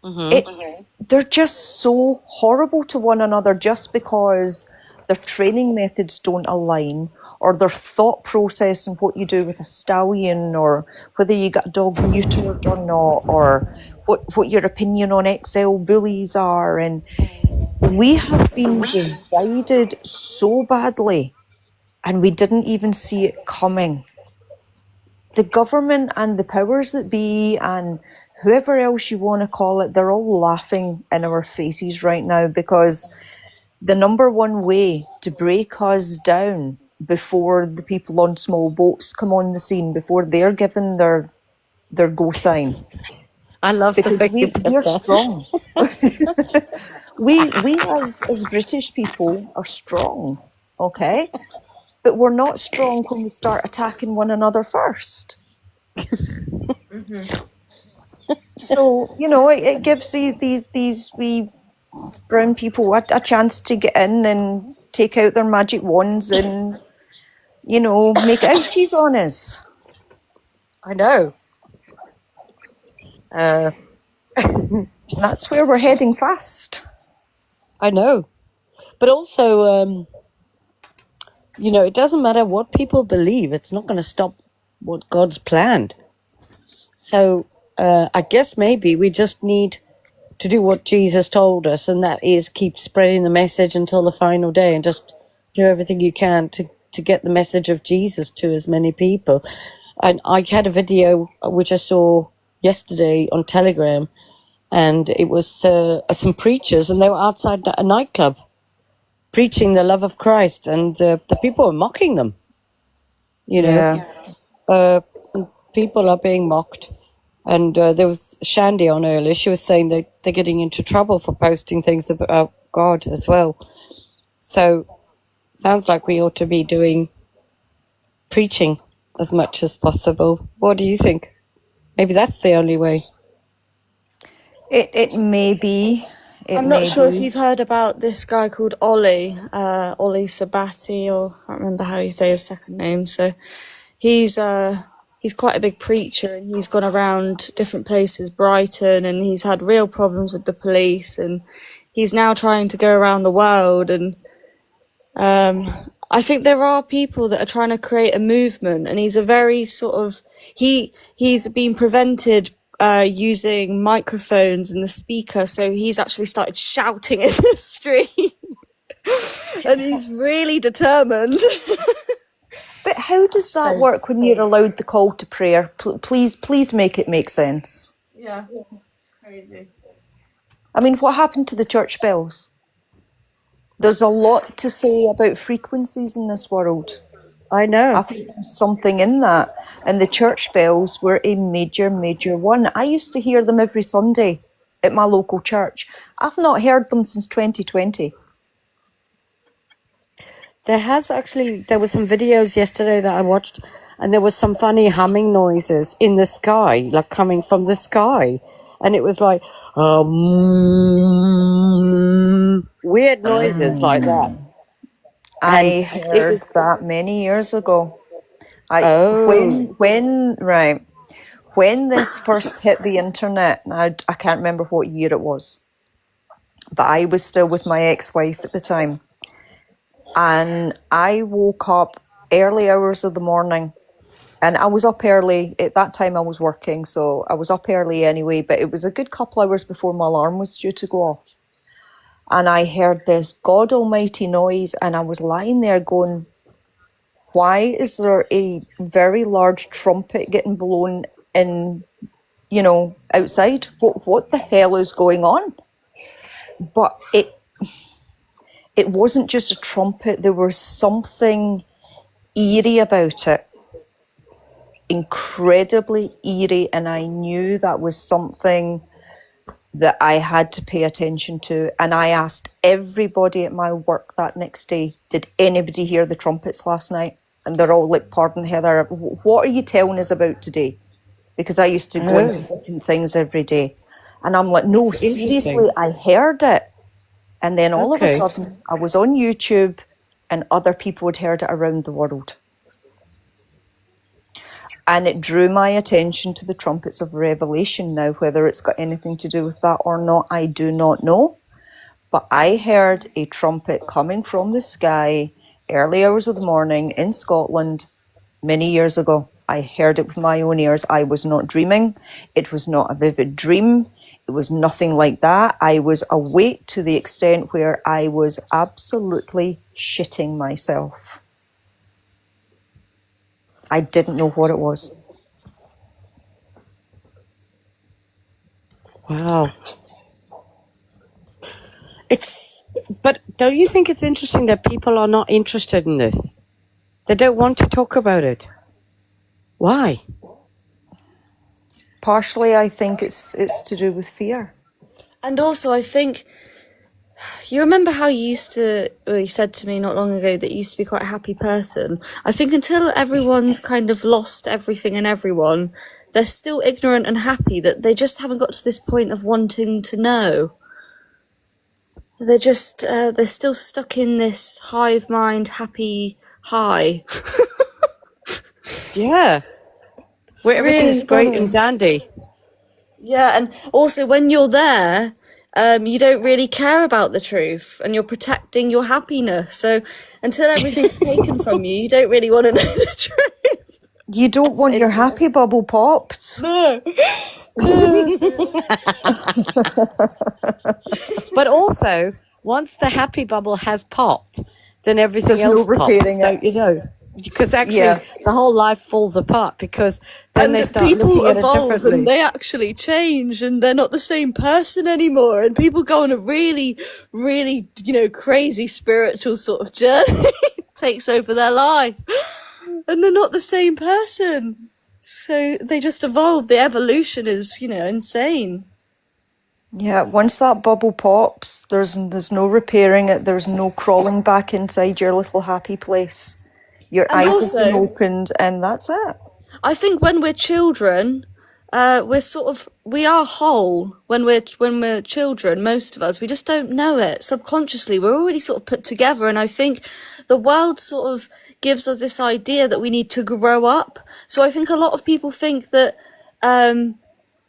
They're just so horrible to one another just because their training methods don't align, or their thought process and what you do with a stallion, or whether you got a dog neutered or not, or what your opinion on XL bullies are. And we have been divided so badly, and we didn't even see it coming. The government and the powers that be and whoever else you want to call it, they're all laughing in our faces right now, because the number one way to break us down before the people on small boats come on the scene, before they're given their go sign, I love the because way you we're put that. strong. we as British people are strong, okay? But we're not strong when we start attacking one another first. So, you know, it gives these wee brown people a chance to get in and take out their magic wands and, you know, make ouchies on us. I know. That's where we're heading fast. I know. But also, you know, it doesn't matter what people believe. It's not going to stop what God's planned. So I guess maybe we just need to do what Jesus told us, and that is keep spreading the message until the final day, and just do everything you can to get the message of Jesus to as many people. And I had a video which I saw yesterday on Telegram, and it was some preachers, and they were outside a nightclub preaching the love of Christ, and the people were mocking them. You know, people are being mocked. And there was Shandy on earlier. She was saying that they're getting into trouble for posting things about God as well. So sounds like we ought to be doing preaching as much as possible. What do you think? Maybe that's the only way. It may be. I'm not sure if you've heard about this guy called Ollie Sabati, or I can't remember how you say his second name. So he's quite a big preacher, and he's gone around different places, Brighton, and he's had real problems with the police, and he's now trying to go around the world. And I think there are people that are trying to create a movement, and he's a very sort of, he's been prevented using microphones and the speaker, so he's actually started shouting in the street. And he's really determined. But how does that work when you're allowed the call to prayer? Please make it make sense. Yeah, crazy. I mean, what happened to the church bells? There's a lot to say about frequencies in this world. I know. I think there's something in that. And the church bells were a major, major one. I used to hear them every Sunday at my local church. I've not heard them since 2020. There were some videos yesterday that I watched, and there was some funny humming noises in the sky, like coming from the sky. And it was like, weird noises like that. I heard that many years ago. When this first hit the internet, I can't remember what year it was, but I was still with my ex-wife at the time. And I woke up early hours of the morning, and I was up early. At that time I was working, so I was up early anyway, but it was a good couple hours before my alarm was due to go off. And I heard this God almighty noise, and I was lying there going, why is there a very large trumpet getting blown in, you know, outside? What the hell is going on? But it wasn't just a trumpet. There was something eerie about it. Incredibly eerie. And I knew that was something that I had to pay attention to. And I asked everybody at my work that next day, did anybody hear the trumpets last night? And they're all like, pardon, Heather, what are you telling us about today? Because I used to go into different things every day. And I'm like, no, seriously, I heard it. And then all of a sudden, I was on YouTube, and other people had heard it around the world. And it drew my attention to the trumpets of Revelation. Now, whether it's got anything to do with that or not, I do not know. But I heard a trumpet coming from the sky early hours of the morning in Scotland many years ago. I heard it with my own ears. I was not dreaming. It was not a vivid dream. It was nothing like that. I was awake to the extent where I was absolutely shitting myself. I didn't know what it was. Wow. But don't you think it's interesting that people are not interested in this? They don't want to talk about it. Why? Partially, I think it's to do with fear. And also, I think you remember how you said to me not long ago that you used to be quite a happy person. I think until everyone's kind of lost everything and everyone, they're still ignorant and happy, that they just haven't got to this point of wanting to know. They're just, they're still stuck in this hive mind, happy high. Yeah. Where everything's great and dandy. Yeah, and also when you're there, you don't really care about the truth and you're protecting your happiness. So until everything's taken from you, you don't really want to know the truth. You don't want your happy bubble popped. No. But also, once the happy bubble has popped, then everything There's no else pops, repairing it. don't you know? Because actually, Yeah. the whole life falls apart because then they And start people looking at it evolve differently. and they actually change and they're not the same person anymore. And people go on a really, really, crazy spiritual sort of journey. Takes over their life. And they're not the same person. So they just evolve. The evolution is, insane. Yeah, once that bubble pops, there's no repairing it. There's no crawling back inside your little happy place. Your And eyes also- have been opened, and that's it. I think when we're children, we are whole when we're children. Most of us, we just don't know it subconsciously. We're already sort of put together, and I think the world sort of gives us this idea that we need to grow up. So I think a lot of people think that,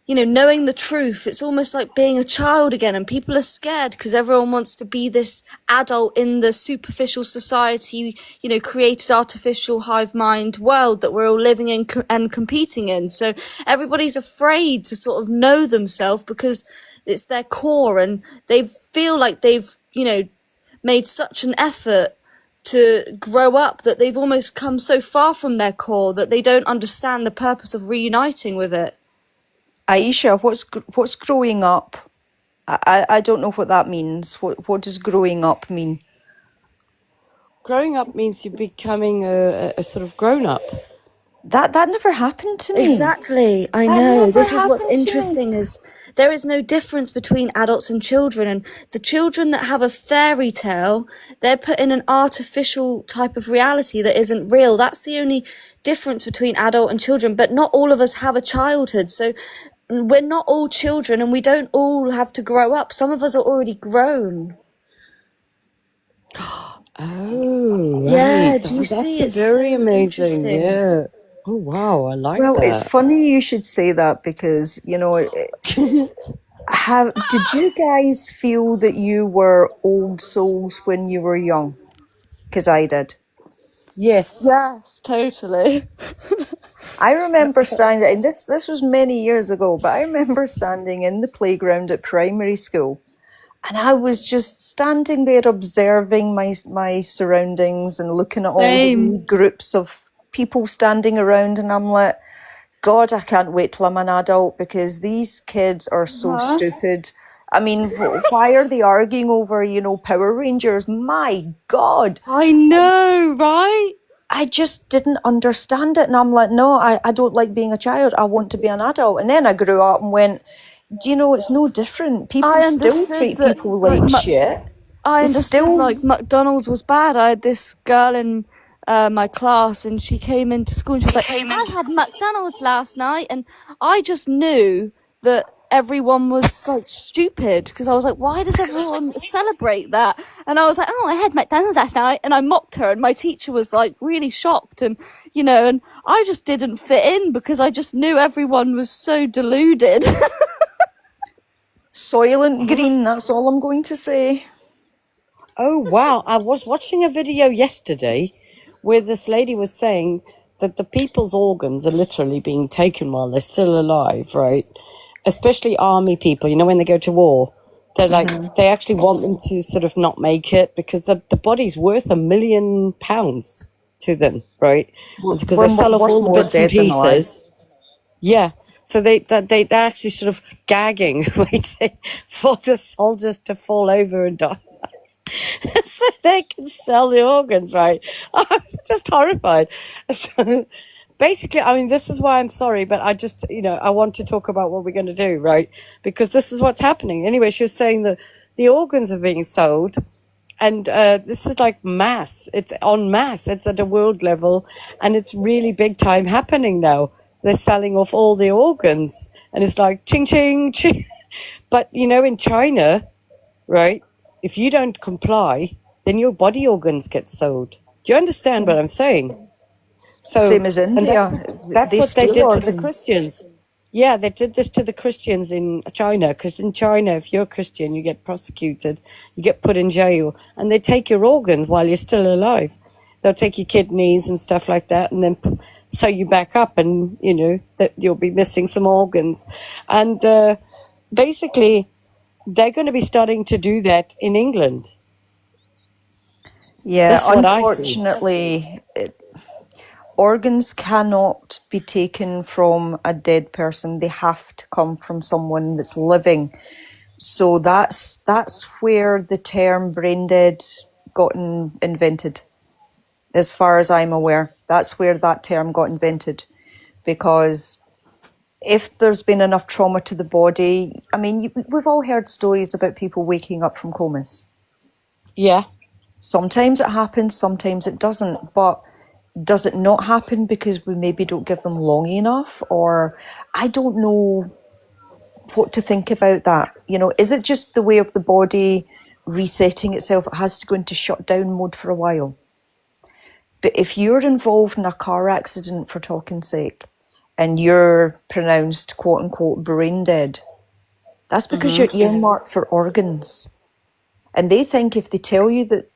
knowing the truth, it's almost like being a child again, and people are scared because everyone wants to be this adult in the superficial society, created artificial hive mind world that we're all living in and competing in. So everybody's afraid to sort of know themselves because it's their core, and they feel like they've, made such an effort to grow up that they've almost come so far from their core that they don't understand the purpose of reuniting with it. Aisha, what's growing up? I don't know what that means. What does growing up mean? Growing up means you're becoming a sort of grown-up. That never happened to me. Exactly, I That know. never This is what's happened to me. interesting is there is no difference between adults and children, and the children that have a fairy tale, they're put in an artificial type of reality that isn't real. That's the only difference between adult and children, but not all of us have a childhood. So we're not all children and we don't all have to grow up. Some of us are already grown. Oh, right. Yeah, do you That's see? It's very so amazing. interesting. Yeah. Oh, wow. I like Well, that. it's funny you should say that because, did you guys feel that you were old souls when you were young? Because I did. Yes. Yes, totally. I remember standing, and this was many years ago, but I remember standing in the playground at primary school, and I was just standing there observing my surroundings and looking at all the Same. wee groups of people standing around, and I'm like, God, I can't wait till I'm an adult because these kids are so stupid. I mean, why are they arguing over, Power Rangers? My God. I know, right? I just didn't understand it. And I'm like, no, I don't like being a child. I want to be an adult. And then I grew up and went, it's no different. People I still understood treat that, people like, like shit. I It's understood still- like McDonald's was bad. I had this girl in my class and she came into school and she was like, I had McDonald's last night, and I just knew that everyone was like stupid because I was like, why does everyone celebrate that? And I was like, I had McDonald's last night, and I mocked her, and my teacher was like really shocked, and and I just didn't fit in because I just knew everyone was so deluded. Soylent Green, that's all I'm going to say. Oh, wow. I was watching a video yesterday where this lady was saying that the people's organs are literally being taken while they're still alive, right? Especially army people, when they go to war. They're like, they actually want them to sort of not make it because the body's worth £1 million to them, right? Because they sell off all the bits and pieces. Yeah. So they're actually sort of gagging, waiting for the soldiers to fall over and die. So they can sell the organs, right? I was just horrified. So basically, I mean, this is why I'm sorry, but I just, I want to talk about what we're going to do, right? Because this is what's happening. Anyway, she was saying that the organs are being sold, and this is like mass. It's en masse. It's at a world level, and it's really big time happening now. They're selling off all the organs, and it's like ching, ching, ching. But, in China, right, if you don't comply, then your body organs get sold. Do you understand what I'm saying? So, Same as and India. that's They what they steal did to the organs. Christians. Yeah, they did this to the Christians in China, because in China, if you're a Christian, you get prosecuted, you get put in jail, and they take your organs while you're still alive. They'll take your kidneys and stuff like that, and then sew you back up, and that you'll be missing some organs. And basically, they're going to be starting to do that in England. Yeah, That's what I see. unfortunately, organs cannot be taken from a dead person. They have to come from someone that's living. So that's where the term brain dead got invented. As far as I'm aware, that's where that term got invented. Because if there's been enough trauma to the body, I mean, we've all heard stories about people waking up from comas. Yeah. Sometimes it happens, sometimes it doesn't. But does it not happen because we maybe don't give them long enough? Or I don't know what to think about that. Is it just the way of the body resetting itself? It has to go into shutdown mode for a while. But if you're involved in a car accident, for talking's sake, and you're pronounced quote unquote brain dead, that's because you're earmarked for organs. And they think if they tell you that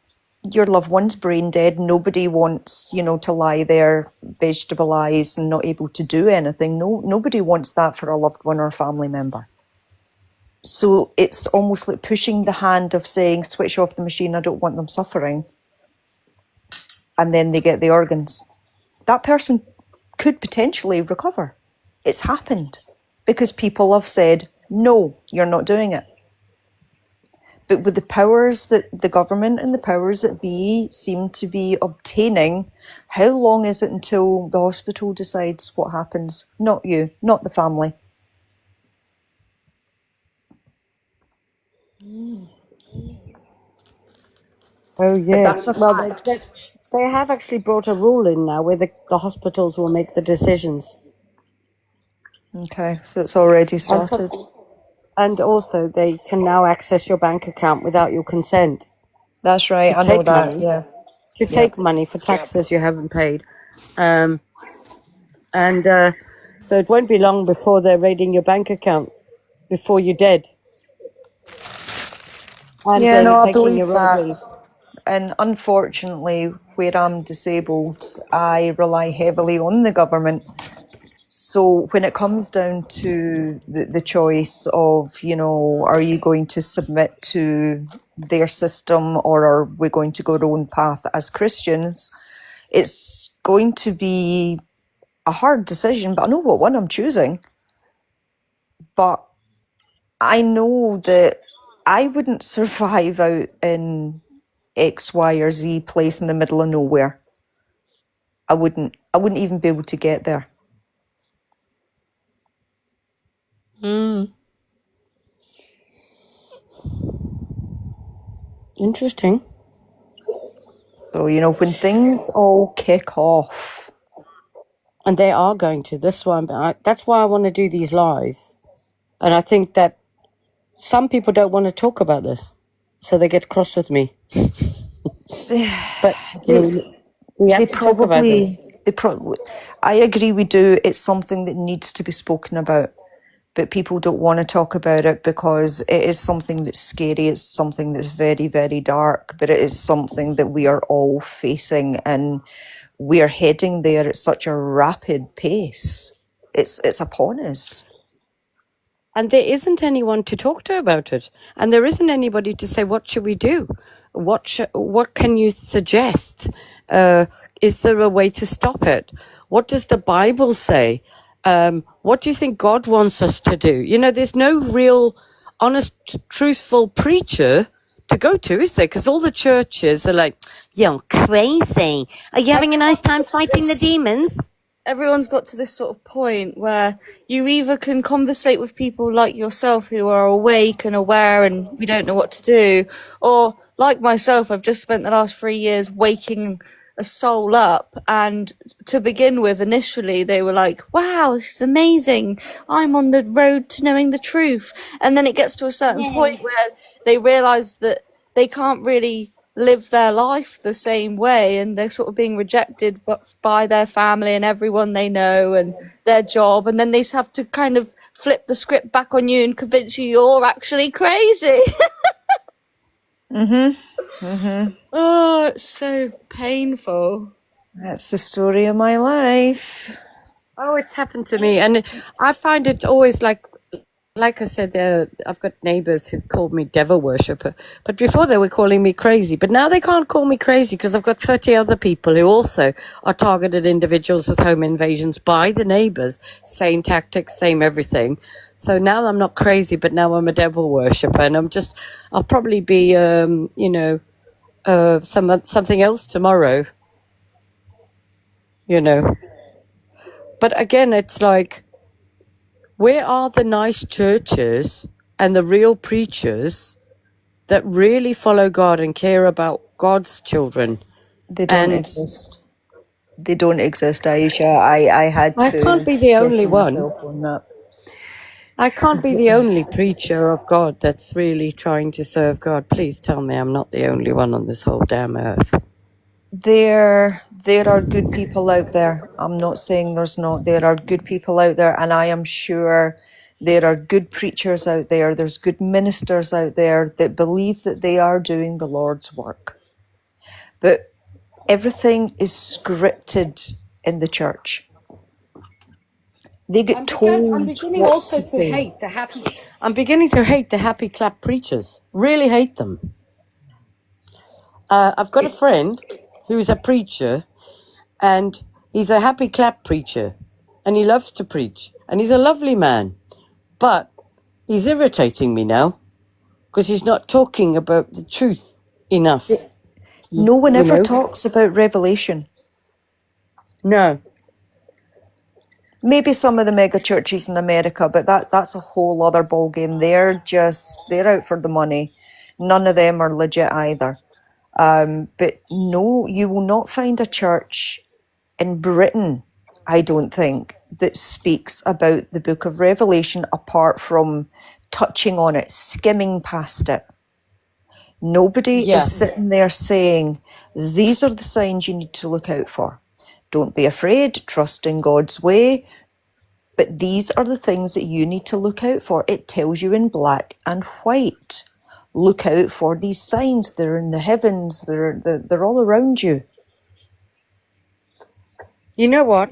your loved one's brain dead, nobody wants, to lie there vegetabilized and not able to do anything. Nobody wants that for a loved one or a family member. So it's almost like pushing the hand of saying, switch off the machine, I don't want them suffering. And then they get the organs. That person could potentially recover. It's happened because people have said, no, you're not doing it. But with the powers that the government and the powers that be seem to be obtaining, how long is it until the hospital decides what happens? Not you, not the family. Oh, yes. that's a Well, fact. they have actually brought a rule in now where the hospitals will make the decisions. Okay, so it's already And, some, started. and also, they can now access your bank account without your consent That's right, to I know take that, money, yeah. to take money for taxes you haven't paid. And so it won't be long before they're raiding your bank account before you're dead. And Yeah, no, I taking believe your that. organs. And unfortunately, where I'm disabled, I rely heavily on the government. So when it comes down to the choice of, are you going to submit to their system or are we going to go our own path as Christians, it's going to be a hard decision, but I know what one I'm choosing. But I know that I wouldn't survive out in X, Y, or Z place in the middle of nowhere. I wouldn't even be able to get there. Interesting. So, when things all kick off, And they are going to. That's why I want to do these lives. And I think that some people don't want to talk about this, so they get cross with me. But we have to talk about this. I agree we do. It's something that needs to be spoken about. But people don't want to talk about it because it is something that's scary. It's something that's very, very dark, but it is something that we are all facing and we are heading there at such a rapid pace. It's upon us. And there isn't anyone to talk to about it. And there isn't anybody to say, what should we do? What can you suggest? Is there a way to stop it? What does the Bible say? what do you think God wants us to do? You know, there's no real, honest, truthful preacher to go to, is there? Because all the churches are like, you're crazy. Are you having a nice time fighting the demons? Everyone's got to this sort of point where you either can conversate with people like yourself who are awake and aware and we don't know what to do, or like myself, I've just spent the last 3 years waking a soul up, and to begin with, initially they were like, wow, this is amazing, I'm on the road to knowing the truth, and then it gets to a certain point where they realise that they can't really live their life the same way, and they're sort of being rejected by their family and everyone they know and their job, and then they just have to kind of flip the script back on you and convince you you're actually crazy. Oh, it's so painful. That's the story of my life. Oh, it's happened to me. And I find it always like I said, I've got neighbors who called me devil worshipper. But before they were calling me crazy. But now they can't call me crazy because I've got 30 other people who also are targeted individuals with home invasions by the neighbors. Same tactics, same everything. So now I'm not crazy, but now I'm a devil worshipper. And I'll probably be, something else tomorrow. You know. But again, it's like, where are the nice churches and the real preachers that really follow God and care about God's children? They don't exist. They don't exist, Aisha. I had to. I can't be the only one. On that. I can't be the only preacher of God that's really trying to serve God. Please tell me I'm not the only one on this whole damn earth. There are good people out there. I'm not saying there's not. There are good people out there, and I am sure there are good preachers out there. There's good ministers out there that believe that they are doing the Lord's work. But everything is scripted in the church. They get told I'm beginning what also to say. hate I'm beginning to hate the happy clap preachers. Really hate them. I've got a friend who's a preacher, and he's a happy clap preacher, and he loves to preach, and he's a lovely man, but he's irritating me now because he's not talking about the truth enough. No one ever talks about Revelation. No. Maybe some of the mega churches in America, but that's a whole other ballgame. They're out for the money. None of them are legit either. But no, you will not find a church in Britain, I don't think, that speaks about the book of Revelation apart from touching on it, skimming past it. Nobody is sitting there saying, these are the signs you need to look out for. Don't be afraid, trust in God's way. But these are the things that you need to look out for. It tells you in black and white. Look out for these signs. They're in the heavens. They're all around you. You know what?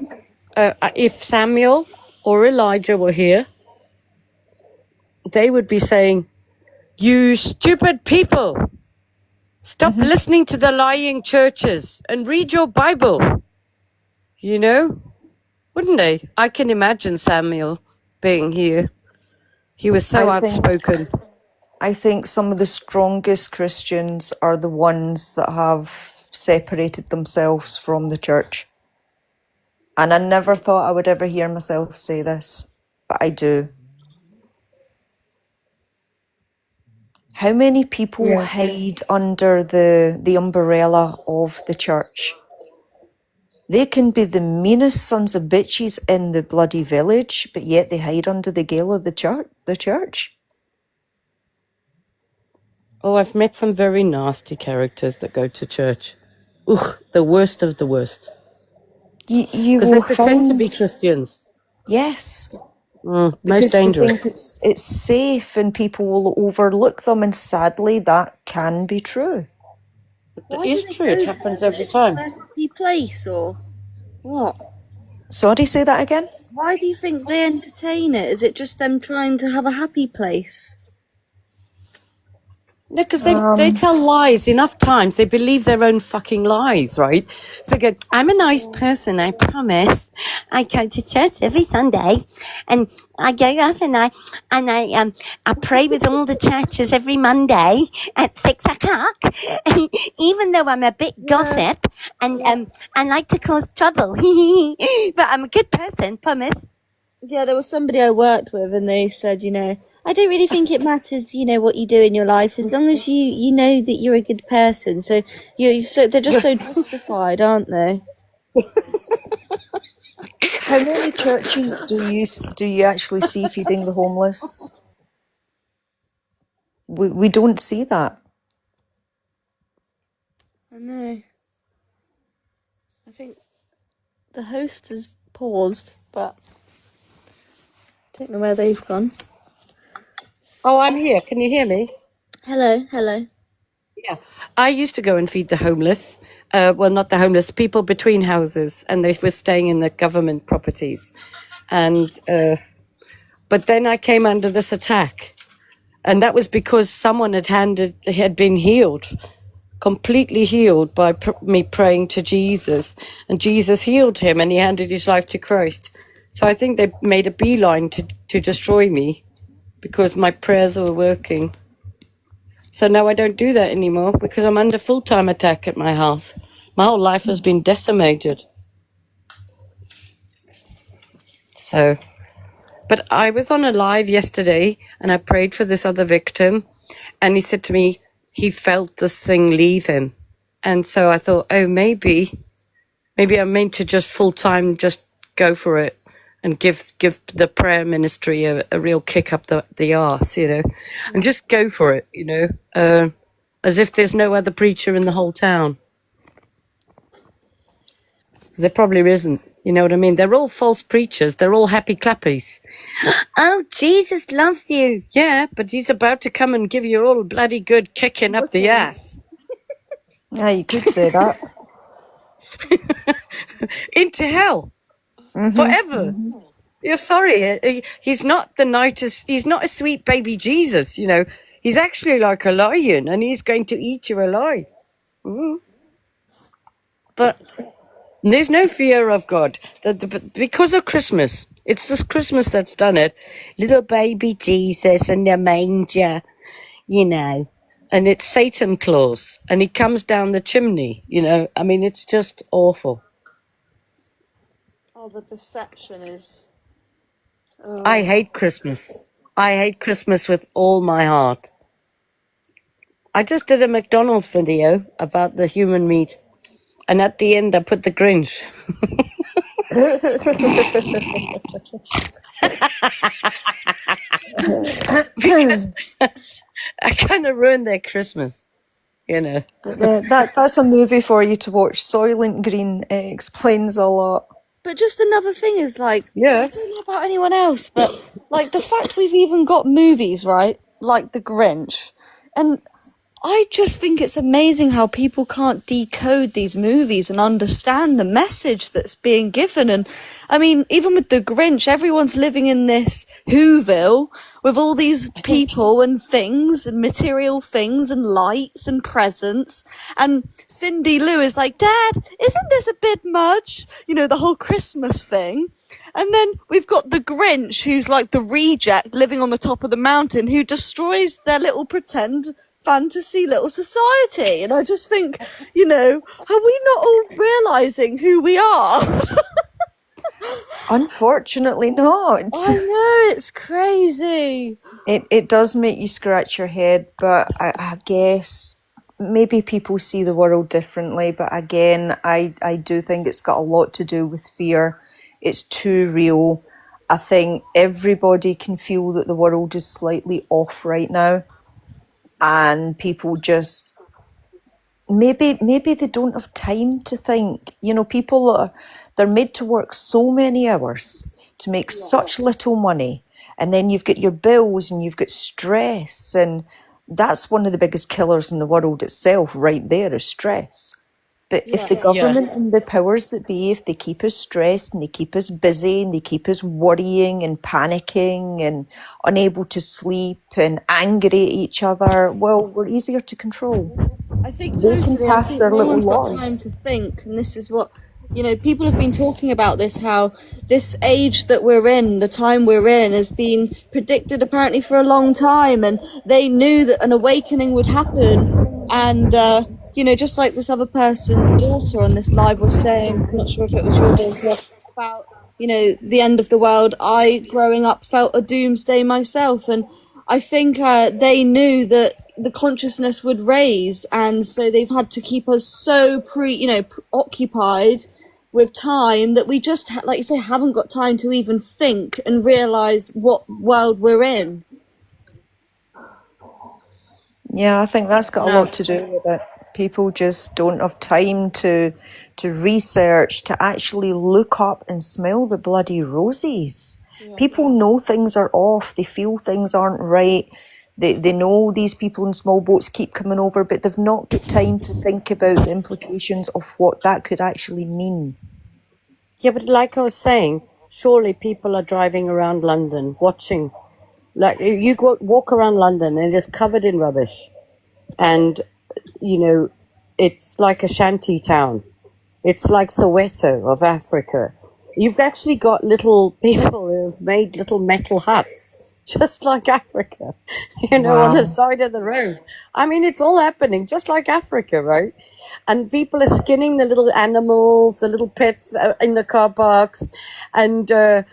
If Samuel or Elijah were here, they would be saying, you stupid people, stop listening to the lying churches and read your Bible. You know? Wouldn't they? I can imagine Samuel being here. He was so outspoken. I think some of the strongest Christians are the ones that have separated themselves from the church. And I never thought I would ever hear myself say this, but I do. How many people hide under the umbrella of the church? They can be the meanest sons of bitches in the bloody village, but yet they hide under the gale of the church. Oh, I've met some very nasty characters that go to church. Ugh, the worst of the worst. You Because will they pretend to be find, Christians. yes, Most because they dangerous. think it's safe and people will overlook them, and sadly that can be true. It is true. It happens every time. Their happy place, or what? Sorry, say that again? Why do you think they entertain it? Is it just them trying to have a happy place? No, because they tell lies enough times. They believe their own fucking lies, right? So they go, I'm a nice person, I promise. I go to church every Sunday, and I go up and I pray with all the churches every Monday at 6 o'clock. Even though I'm a bit gossip and I like to cause trouble, but I'm a good person, promise. Yeah, there was somebody I worked with, and they said, I don't really think it matters, what you do in your life, as long as you know that you're a good person. So they're just so justified, aren't they? How many churches do you actually see feeding the homeless? We don't see that. I know. I think the host has paused, but don't know where they've gone. Oh, I'm here. Can you hear me? Hello. Yeah. I used to go and feed the homeless. Well, not the homeless, people between houses, and they were staying in the government properties. And but then I came under this attack, and that was because someone had been healed, completely healed by me praying to Jesus, and Jesus healed him, and he handed his life to Christ. So I think they made a beeline to destroy me, because my prayers were working. So now I don't do that anymore, because I'm under full-time attack at my house. My whole life has been decimated. So, but I was on a live yesterday, and I prayed for this other victim, and he said to me he felt this thing leave him. And so I thought, oh, maybe I'm meant to just full-time just go for it and give the prayer ministry a real kick up the arse, and just go for it, as if there's no other preacher in the whole town. There probably isn't, you know what I mean? They're all false preachers. They're all happy clappies. Oh, Jesus loves you. Yeah, but he's about to come and give you all bloody good kicking up the ass. Yeah, you could say that. Into hell. Forever. You're sorry. He's not the nicest. He's not a sweet baby Jesus, He's actually like a lion, and he's going to eat you alive. But there's no fear of God. Because of Christmas. It's this Christmas that's done it. Little baby Jesus in the manger, And it's Satan Claus. And he comes down the chimney, I mean, it's just awful. Oh, the deception is... I hate Christmas. I hate Christmas with all my heart. I just did a McDonald's video about the human meat. And at the end, I put the Grinch. Because I kind of ruined their Christmas, That's a movie for you to watch. Soylent Green explains a lot. But just another thing is, Yeah. I don't know about anyone else, but, the fact we've even got movies, right? Like The Grinch. And I just think it's amazing how people can't decode these movies and understand the message that's being given. And I mean, even with The Grinch, everyone's living in this Whoville with all these people and things and material things and lights and presents. And Cindy Lou is like, Dad, isn't this a bit much? The whole Christmas thing. And then we've got the Grinch, who's like the reject living on the top of the mountain, who destroys their little pretend fantasy little society. And I just think, are we not all realising who we are? Unfortunately not. I know, it's crazy. It does make you scratch your head, but I guess maybe people see the world differently. But again, I do think it's got a lot to do with fear. It's too real. I think everybody can feel that the world is slightly off right now. And people just, maybe they don't have time to think. People they're made to work so many hours to make such little money. And then you've got your bills and you've got stress. And that's one of the biggest killers in the world itself right there, is stress. But if the Yeah. government and the powers that be, if they keep us stressed and they keep us busy and they keep us worrying and panicking and unable to sleep and angry at each other, well, we're easier to control. I think They can totally. I pass think their no little one's got time laws. to think, and this is what people have been talking about this. How this age that we're in, the time we're in, has been predicted apparently for a long time, and they knew that an awakening would happen. And just like this other person's daughter on this live was saying, I'm not sure if it was your daughter, about the end of the world. I, growing up, felt a doomsday myself, and I think they knew that the consciousness would raise, and so they've had to keep us so occupied with time that we just, like you say, haven't got time to even think and realise what world we're in. Yeah, I think that's got a No. lot to do with it. People just don't have time to research, to actually look up and smell the bloody roses. People know things are off. They feel things aren't right. They know these people in small boats keep coming over, but they've not got time to think about the implications of what that could actually mean. Yeah, but like I was saying, surely people are driving around London, watching. Like you walk around London and it's covered in rubbish, and it's like a shanty town. It's like Soweto of Africa. You've actually got little people who have made little metal huts, just like Africa, on Wow. the side of the road. I mean, it's all happening just like Africa, right? And people are skinning the little animals, the little pets in the car parks, and they're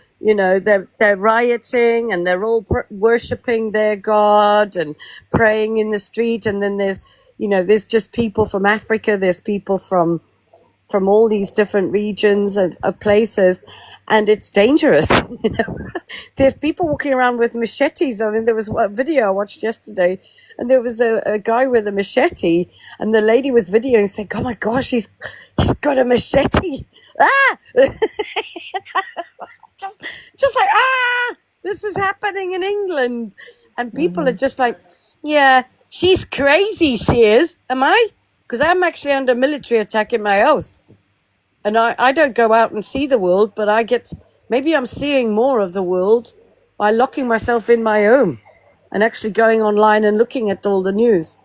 rioting, and they're all worshipping their God and praying in the street. And then there's just people from Africa. There's people from all these different regions of places, and it's dangerous. There's people walking around with machetes. I mean, there was a video I watched yesterday, and there was a guy with a machete, and the lady was videoing, saying, "Oh my gosh, he's got a machete! Ah!" just like, this is happening in England, and people are just like, "Yeah, she's crazy. She is. Am I? Because I'm actually under military attack in my house. And I don't go out and see the world, but maybe I'm seeing more of the world by locking myself in my home and actually going online and looking at all the news.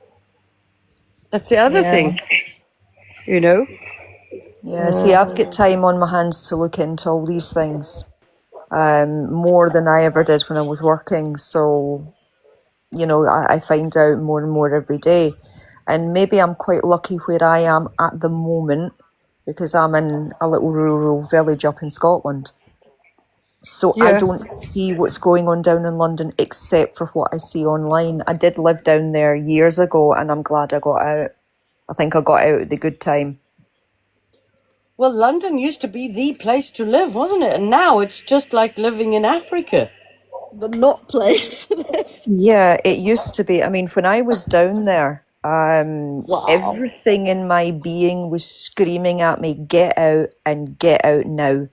That's the other thing, Yeah, see, I've got time on my hands to look into all these things, more than I ever did when I was working. So, I find out more and more every day. And maybe I'm quite lucky where I am at the moment, because I'm in a little rural village up in Scotland. So I Yeah. don't see what's going on down in London except for what I see online. I did live down there years ago, and I'm glad I got out. I think I got out at the good time. Well, London used to be the place to live, wasn't it? And now it's just like living in Africa. The not place. Yeah, it used to be. I mean, when I was down there, Wow. everything in my being was screaming at me, get out and get out now.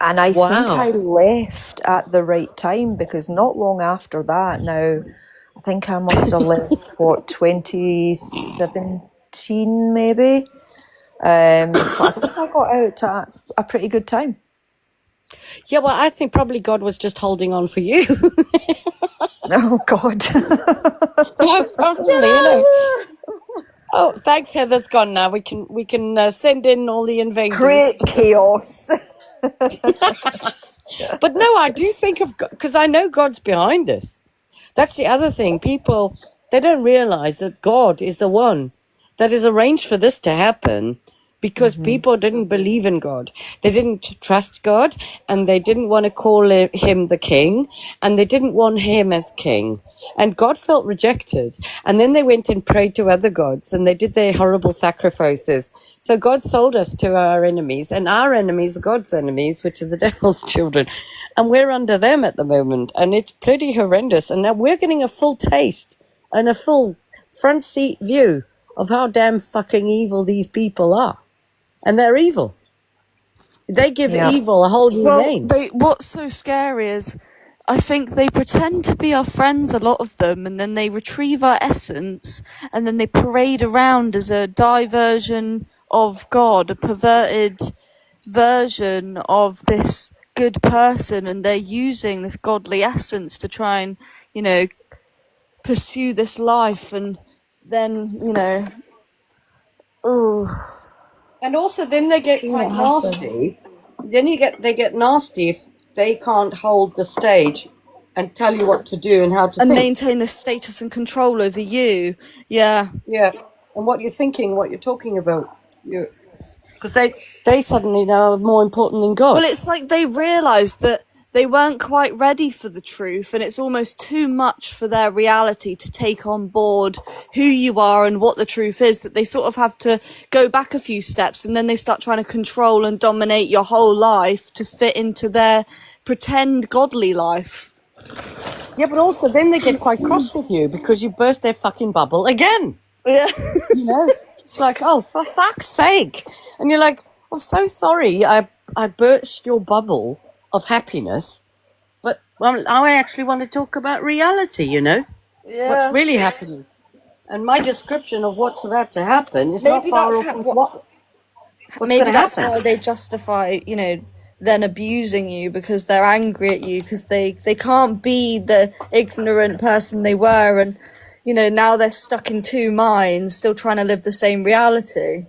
And I think I left at the right time, because not long after that, now, I think I must have left, 2017 maybe? So I think I got out at a pretty good time. Yeah, well, I think probably God was just holding on for you. Oh, God. Probably, Oh, thanks, Heather's gone now. We can send in all the invaders. Great chaos. But no, I do think of God, because I know God's behind this. That's the other thing. People, they don't realize that God is the one that has arranged for this to happen, because people didn't believe in God. They didn't trust God, and they didn't want to call him the king, and they didn't want him as king. And God felt rejected. And then they went and prayed to other gods, and they did their horrible sacrifices. So God sold us to our enemies, and our enemies are God's enemies, which are the devil's children. And we're under them at the moment, and it's pretty horrendous. And now we're getting a full taste and a full front seat view of how damn fucking evil these people are. And they're evil. They give Yeah. evil a whole new Well, name. what's so scary is I think they pretend to be our friends, a lot of them, and then they retrieve our essence, and then they parade around as a diversion of God, a perverted version of this good person, and they're using this godly essence to try and, pursue this life, and then, And also, then they get quite nasty. Then they get nasty if they can't hold the stage and tell you what to do and how to and think. maintain this status and control over you. Yeah. Yeah, and what you're thinking, what you're talking about, because they suddenly now are more important than God. Well, it's like they realised that they weren't quite ready for the truth, and it's almost too much for their reality to take on board who you are and what the truth is, that they sort of have to go back a few steps, and then they start trying to control and dominate your whole life to fit into their pretend godly life. Yeah, but also then they get quite cross with you because you burst their fucking bubble again. Yeah. It's like, oh, for fuck's sake. And you're like, I'm so sorry I burst your bubble of happiness, but I actually want to talk about reality, what's really happening. And my description of what's about to happen is Maybe not far that's off from what's maybe going to that's happen. why they justify, then abusing you, because they're angry at you, because they can't be the ignorant person they were, and now they're stuck in two minds, still trying to live the same reality.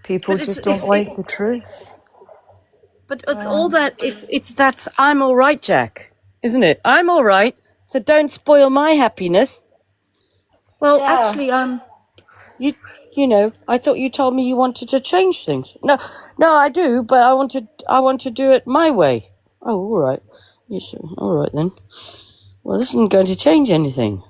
People But just don't like the truth. But it's all that, it's that I'm all right, Jack, isn't it? I'm all right, so don't spoil my happiness. Well, Yeah. actually, I thought you told me you wanted to change things. No, I do, but I want to do it my way. Oh, all right. Yes, all right then. Well, this isn't going to change anything.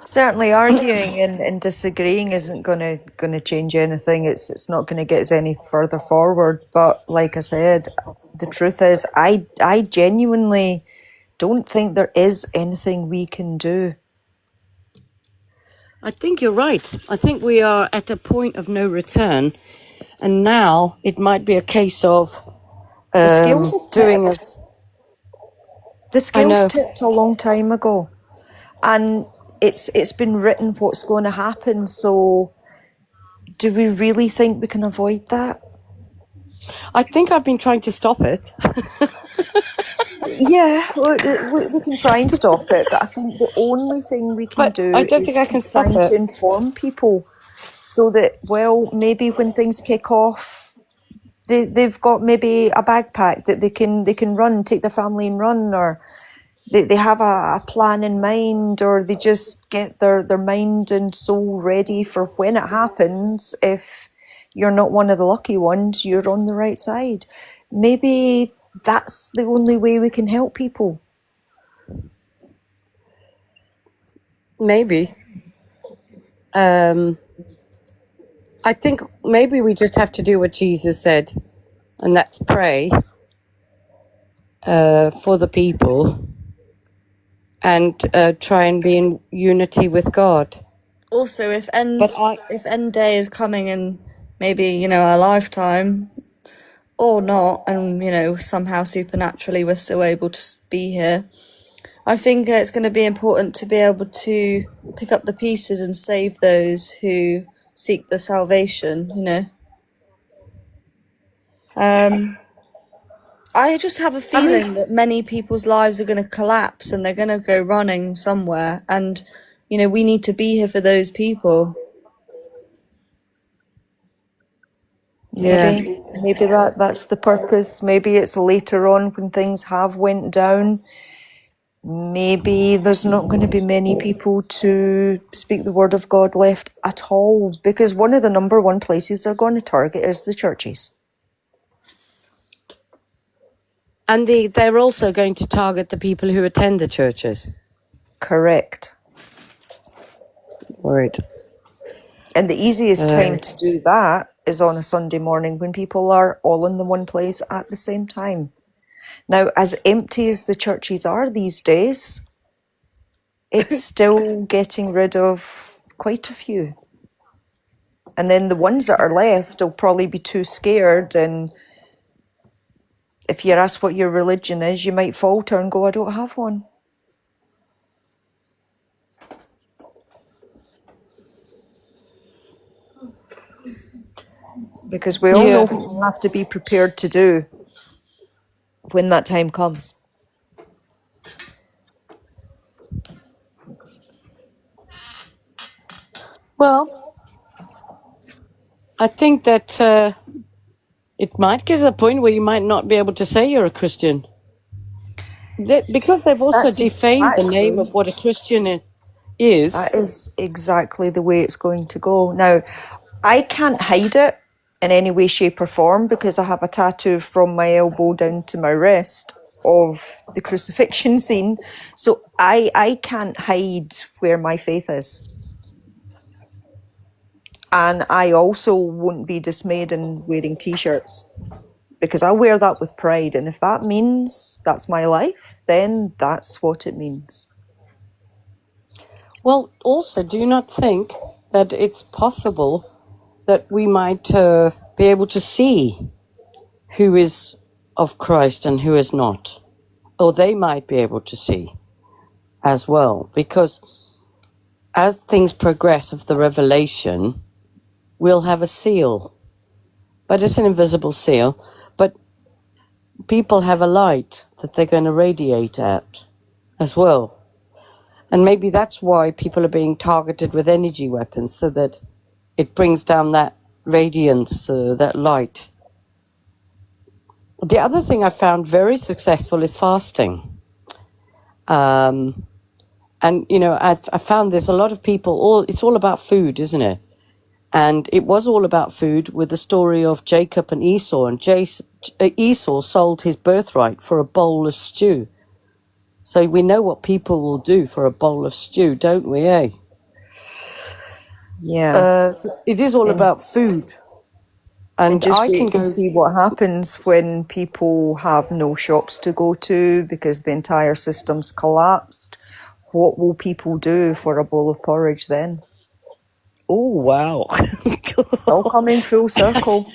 Certainly, arguing and disagreeing isn't going to change anything. It's not going to get us any further forward. But like I said, the truth is, I genuinely don't think there is anything we can do. I think you're right. I think we are at a point of no return, and now it might be a case of The scales have doing it. tipped. The scales tipped a long time ago, and it's been written what's going to happen. So, do we really think we can avoid that? I think I've been trying to stop it. Yeah, we can try and stop it, but I think the only thing we can But do I don't is think I can keep stop trying it. to inform people so that, well, maybe when things kick off, they've got maybe a backpack that they can run, take their family and run, or they have a plan in mind, or they just get their mind and soul ready for when it happens. If you're not one of the lucky ones, you're on the right side. Maybe that's the only way we can help people. Maybe. I think maybe we just have to do what Jesus said, and that's pray for the people and try and be in unity with God. Also, if end day is coming in maybe our lifetime or not, and somehow supernaturally we're still able to be here, I think it's going to be important to be able to pick up the pieces and save those who seek the salvation. I just have a feeling that many people's lives are going to collapse and they're going to go running somewhere, and we need to be here for those people. Maybe that's the purpose. Maybe it's later on when things have went down. Maybe there's not going to be many people to speak the word of God left at all, because one of the number one places they're going to target is the churches. And they're also going to target the people who attend the churches. Correct. Right. And the easiest time to do that is on a Sunday morning when people are all in the one place at the same time. Now, as empty as the churches are these days, it's still getting rid of quite a few. And then the ones that are left will probably be too scared and if you're asked what your religion is, you might falter and go, I don't have one. Because we all know Yeah. what we have to be prepared to do when that time comes. Well, I think that it might get to the point where you might not be able to say you're a Christian. Because they've also That's defamed the name of exactly, what a Christian is. that is exactly the way it's going to go. Now, I can't hide it in any way, shape, or form because I have a tattoo from my elbow down to my wrist of the crucifixion scene. So I can't hide where my faith is. And I also won't be dismayed in wearing t-shirts because I wear that with pride. And if that means that's my life, then that's what it means. Well, also, do you not think that it's possible that we might be able to see who is of Christ and who is not? Or they might be able to see as well. Because as things progress of the revelation, we'll have a seal. But it's an invisible seal. But people have a light that they're going to radiate at as well. And maybe that's why people are being targeted with energy weapons, so that it brings down that radiance, that light. The other thing I found very successful is fasting. And, you know, I found there's a lot of people, it's all about food, isn't it? And it was all about food with the story of Jacob and Esau. And Esau sold his birthright for a bowl of stew. So we know what people will do for a bowl of stew, don't we, eh? Yeah. It is all about food. And And just I can wait go... and see what happens when people have no shops to go to because the entire system's collapsed. What will people do for a bowl of porridge then? Oh, wow. All coming full circle.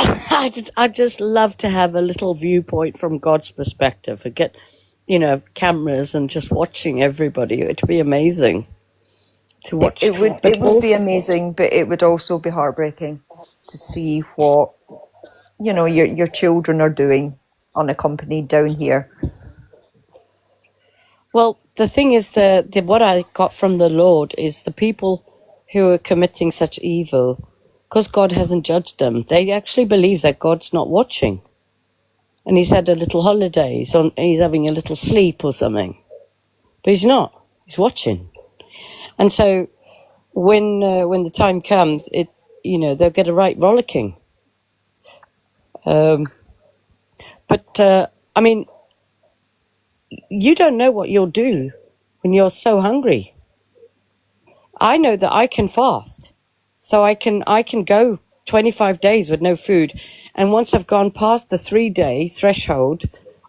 I just love to have a little viewpoint from God's perspective and get, you know, cameras and just watching everybody. It'd be amazing to watch. It would be amazing, but it would also be heartbreaking to see what, you know, your children are doing unaccompanied down here. Well, the thing is, what I got from the Lord is the people who are committing such evil, because God hasn't judged them, they actually believe that God's not watching. And he's had a little holiday, he's having a little sleep or something. But he's not. He's watching. And so when the time comes, it's, you know, they'll get a right rollicking. I mean, you don't know what you'll do when you're so hungry. I know that I can fast. So I can go 25 days with no food. And once I've gone past the 3-day threshold,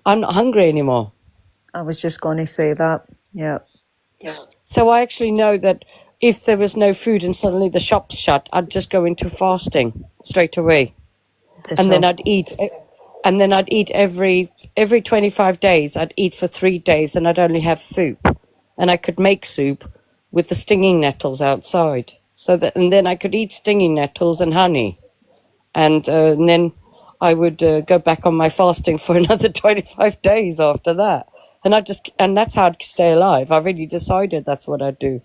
I'm not hungry anymore. I was just going to say that. Yeah. So I actually know that if there was no food and suddenly the shop's shut, I'd just go into fasting straight away. And then I'd eat. And then I'd eat every 25 days. I'd eat for 3 days and I'd only have soup. And I could make soup with the stinging nettles outside. And then I could eat stinging nettles and honey. And then I would go back on my fasting for another 25 days after that. And that's how I'd stay alive. I really decided that's what I'd do.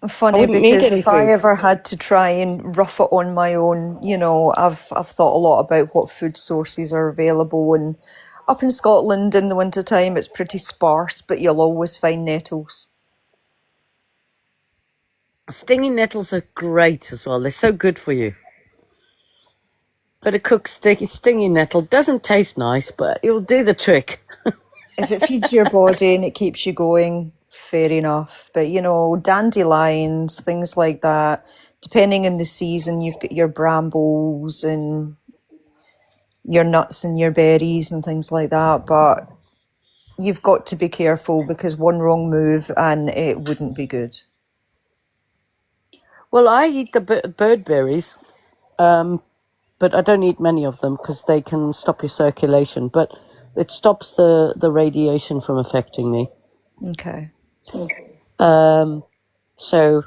Funny because if I ever had to try and rough it on my own, you know, I've thought a lot about what food sources are available, and up in Scotland in the wintertime it's pretty sparse, but you'll always find nettles. Stinging nettles are great as well. They're so good for you. But a cooked stinging nettle doesn't taste nice, but it'll do the trick. If it feeds your body and it keeps you going, fair enough. But, you know, dandelions, things like that, depending on the season, you've got your brambles and your nuts and your berries and things like that. But you've got to be careful because one wrong move and it wouldn't be good. Well, I eat the bird berries. but I don't eat many of them because they can stop your circulation. But it stops the radiation from affecting me. Okay. So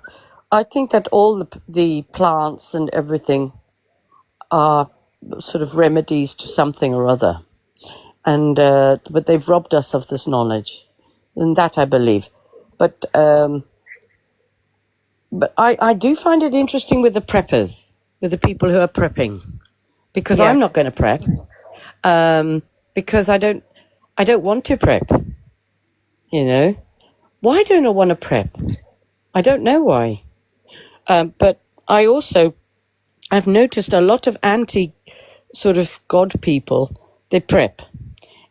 I think that all the plants and everything are sort of remedies to something or other. And but they've robbed us of this knowledge, and that I believe. But I do find it interesting with the preppers, with the people who are prepping, because Yeah. I'm not going to prep, because I don't want to prep. You know, why don't I want to prep? I don't know why. But I've noticed a lot of anti sort of God people, they prep.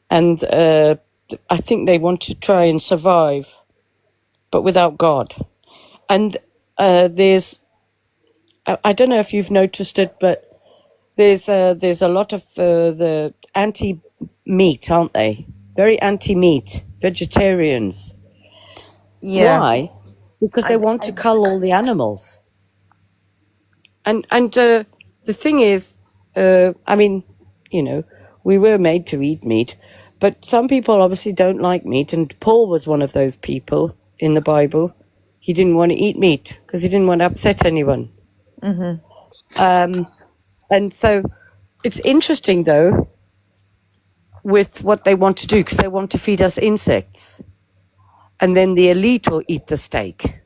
And I think they want to try and survive, but without God. And there's, I don't know if you've noticed it, but there's a lot of the anti-meat, aren't they? Very anti-meat, vegetarians. Yeah. Why? Because they want to cull all the animals. And the thing is, I mean, you know, we were made to eat meat, but some people obviously don't like meat, and Paul was one of those people in the Bible. He didn't want to eat meat because he didn't want to upset anyone. And so it's interesting, though, with what they want to do, because they want to feed us insects. And then the elite will eat the steak.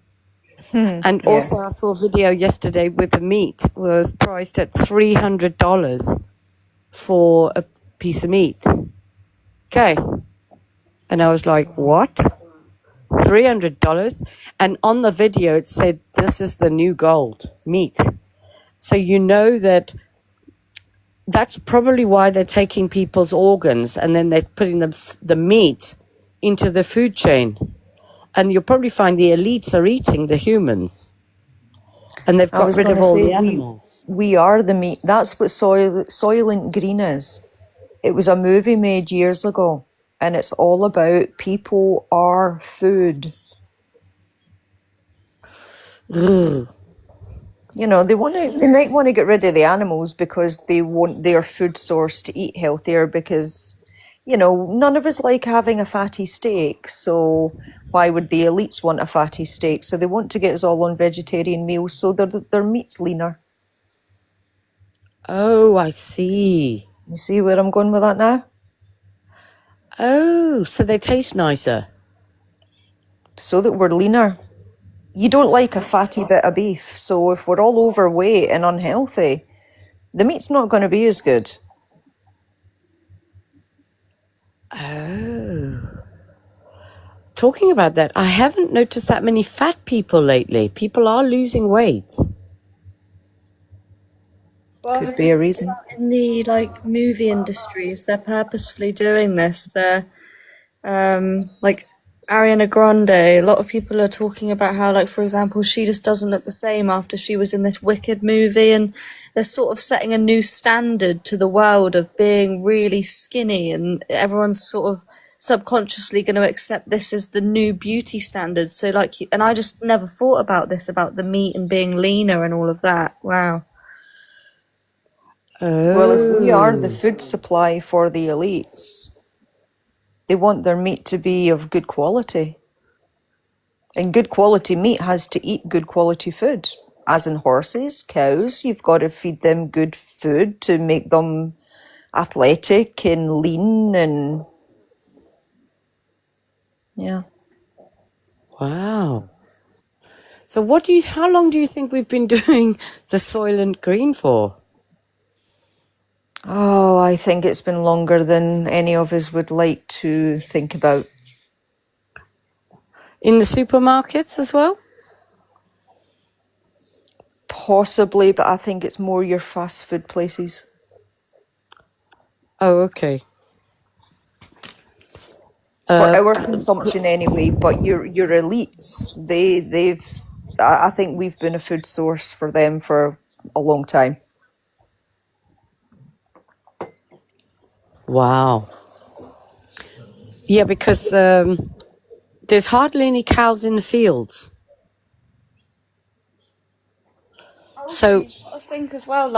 And also I saw a video yesterday with the meat was priced at $300 for a piece of meat. Okay. And I was like, what? $300? And on the video it said, this is the new gold, meat. So you know that's probably why they're taking people's organs and then they're putting the meat into the food chain. And you'll probably find the elites are eating the humans. And they've got rid of all the animals. We are the meat. That's what Soylent Green is. It was a movie made years ago, and it's all about people are food. Ugh. You know, they might want to get rid of the animals because they want their food source to eat healthier, because, you know, none of us like having a fatty steak, so why would the elites want a fatty steak? So they want to get us all on vegetarian meals so their meat's leaner. Oh, I see. You see where I'm going with that now? Oh, so they taste nicer. So that we're leaner. You don't like a fatty bit of beef, so if we're all overweight and unhealthy, the meat's not going to be as good. Oh. Talking about that, I haven't noticed that many fat people lately. People are losing weight. Could be a reason. In the movie industries, they're purposefully doing this. They're like Ariana Grande. A lot of people are talking about how, for example, she just doesn't look the same after she was in this Wicked movie, and they're sort of setting a new standard to the world of being really skinny, and everyone's sort of subconsciously going to accept this as the new beauty standard. So and I just never thought about this, about the meat and being leaner and all of that. Wow. Well, if we are the food supply for the elites, they want their meat to be of good quality. And good quality meat has to eat good quality food. As in horses, cows, you've got to feed them good food to make them athletic and lean and... Yeah. Wow. So how long do you think we've been doing the Soylent Green for? Oh, I think it's been longer than any of us would like to think about. In the supermarkets as well? Possibly, but I think it's more your fast food places. Oh, okay. For our consumption anyway, but your elites, I think we've been a food source for them for a long time. Wow. Yeah, because there's hardly any cows in the fields. So I think as well,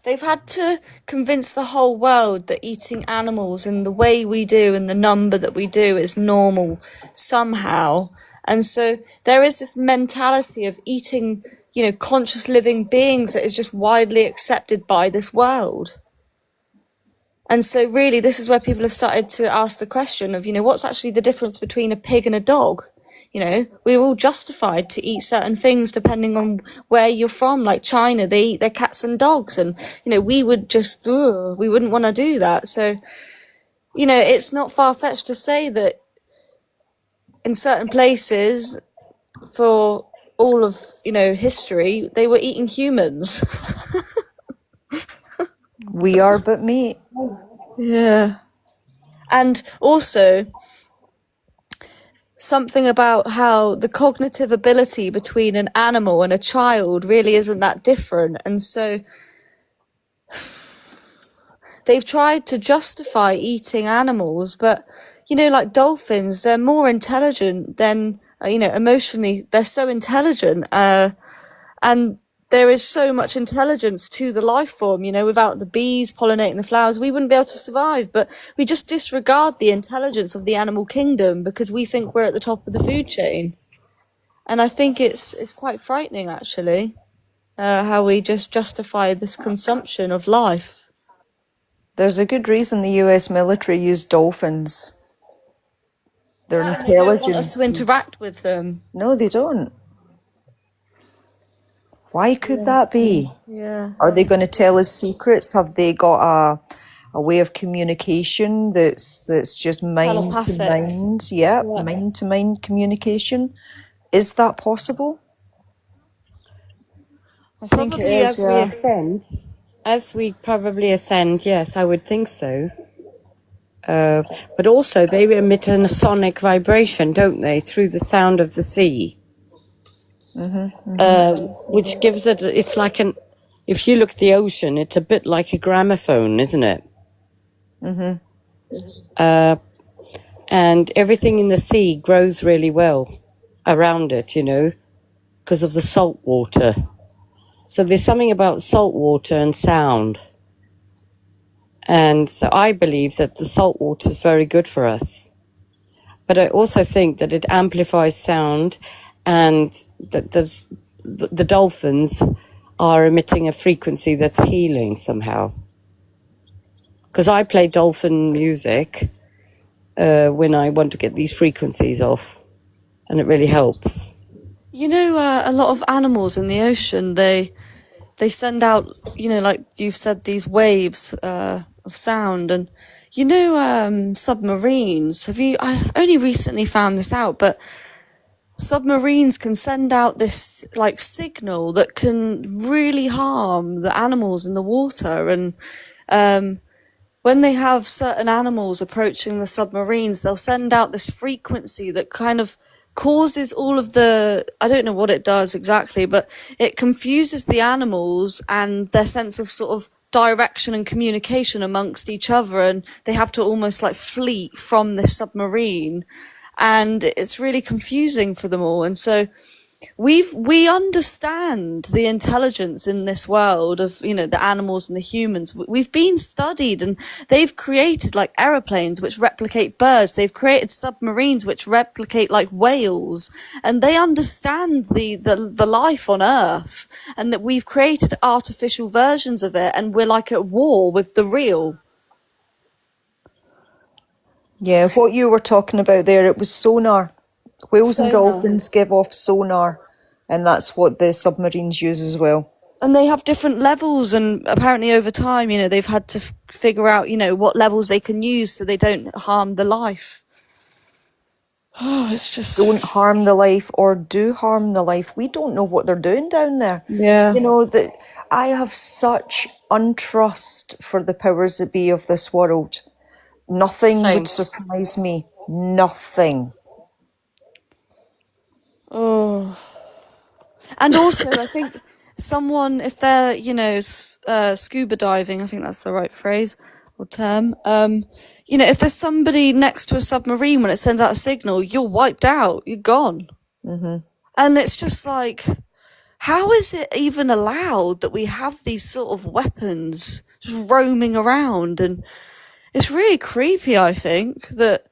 they've had to convince the whole world that eating animals in the way we do and the number that we do is normal somehow. And so there is this mentality of eating, conscious living beings that is just widely accepted by this world. And so really this is where people have started to ask the question of, what's actually the difference between a pig and a dog? We're all justified to eat certain things depending on where you're from. Like China, they eat their cats and dogs, and we would just we wouldn't want to do that. So it's not far-fetched to say that in certain places for all of history they were eating humans. We are but meat. Yeah. And also something about how the cognitive ability between an animal and a child really isn't that different. And so they've tried to justify eating animals, but, like dolphins, they're more intelligent than, emotionally, they're so intelligent. And there is so much intelligence to the life form, without the bees pollinating the flowers, we wouldn't be able to survive. But we just disregard the intelligence of the animal kingdom because we think we're at the top of the food chain. And I think it's quite frightening, actually, how we just justify this consumption of life. There's a good reason the US military use dolphins. Their And they don't want intelligence. us to interact with them. No, they don't. Why could that be? Yeah. Are they going to tell us secrets? Have they got a way of communication that's just mind to Telepathic. mind? Yeah, Yeah. mind to mind communication. Is that possible? I think Probably it is, as we yeah. ascend. As we probably ascend, yes, I would think so. But also, they emit a sonic vibration, don't they, through the sound of the sea, which gives it. It's like if you look at the ocean, it's a bit like a gramophone, isn't it? And everything in the sea grows really well around it, because of the salt water. So there's something about salt water and sound. And so I believe that the salt water is very good for us. But I also think that it amplifies sound, and that the dolphins are emitting a frequency that's healing somehow. Because I play dolphin music when I want to get these frequencies off, and it really helps. A lot of animals in the ocean, they send out, like you've said, these waves of sound. And submarines, I only recently found this out, but submarines can send out this like signal that can really harm the animals in the water. And when they have certain animals approaching the submarines, they'll send out this frequency that kind of causes all of I don't know what it does exactly, but it confuses the animals and their sense of sort of direction and communication amongst each other, and they have to almost like flee from this submarine, and it's really confusing for them all. And so we understand the intelligence in this world of the animals and the humans. We've been studied, and they've created like aeroplanes which replicate birds. They've created submarines which replicate like whales, and they understand the life on Earth, and that we've created artificial versions of it, and we're like at war with the real. Yeah, what you were talking about there, it was sonar. Whales and Sonar. dolphins give off sonar, and that's what the submarines use as well. And they have different levels, and apparently over time, they've had to figure out, what levels they can use so they don't harm the life. Oh, it's just... Don't harm the life or do harm the life. We don't know what they're doing down there. Yeah. That I have such untrust for the powers that be of this world. Nothing Same. would surprise me. Nothing. Oh. And also, I think someone, if they're, scuba diving, I think that's the right phrase or term, if there's somebody next to a submarine when it sends out a signal, you're wiped out, you're gone. And it's just like, how is it even allowed that we have these sort of weapons just roaming around? And it's really creepy, I think, that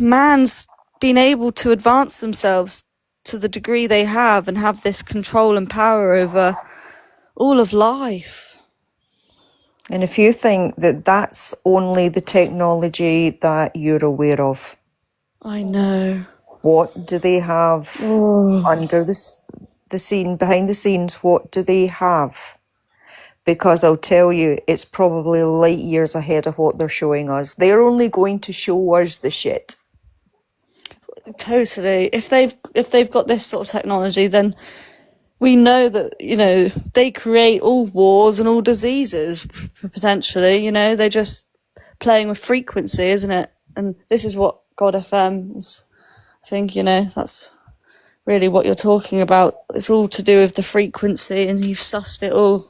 man's been able to advance themselves to the degree they have and have this control and power over all of life. And if you think that that's only the technology that you're aware of, I know. what do they have under the scene, behind the scenes? What do they have? Because I'll tell you, it's probably light years ahead of what they're showing us. They're only going to show us the shit. Totally. If they've got this sort of technology, then we know that, you know, they create all wars and all diseases potentially. You know, they're just playing with frequency, isn't it? And this is what God FM is. I think, you know, that's really what you're talking about. It's all to do with the frequency, and you've sussed it all.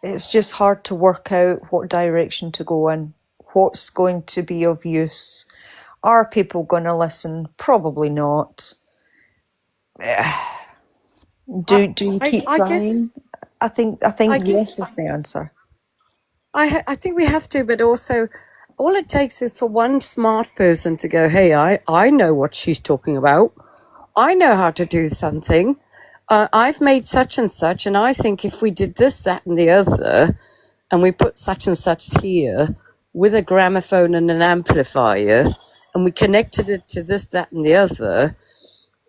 It's just hard to work out what direction to go in, what's going to be of use. Are people going to listen? Probably not. Do you keep I guess- trying? I think yes is the answer. I think we have to, but also all it takes is for one smart person to go, hey, I know what she's talking about. I know how to do something. I've made such and such, and I think if we did this, that, and the other, and we put such and such here with a gramophone and an amplifier, and we connected it to this, that, and the other,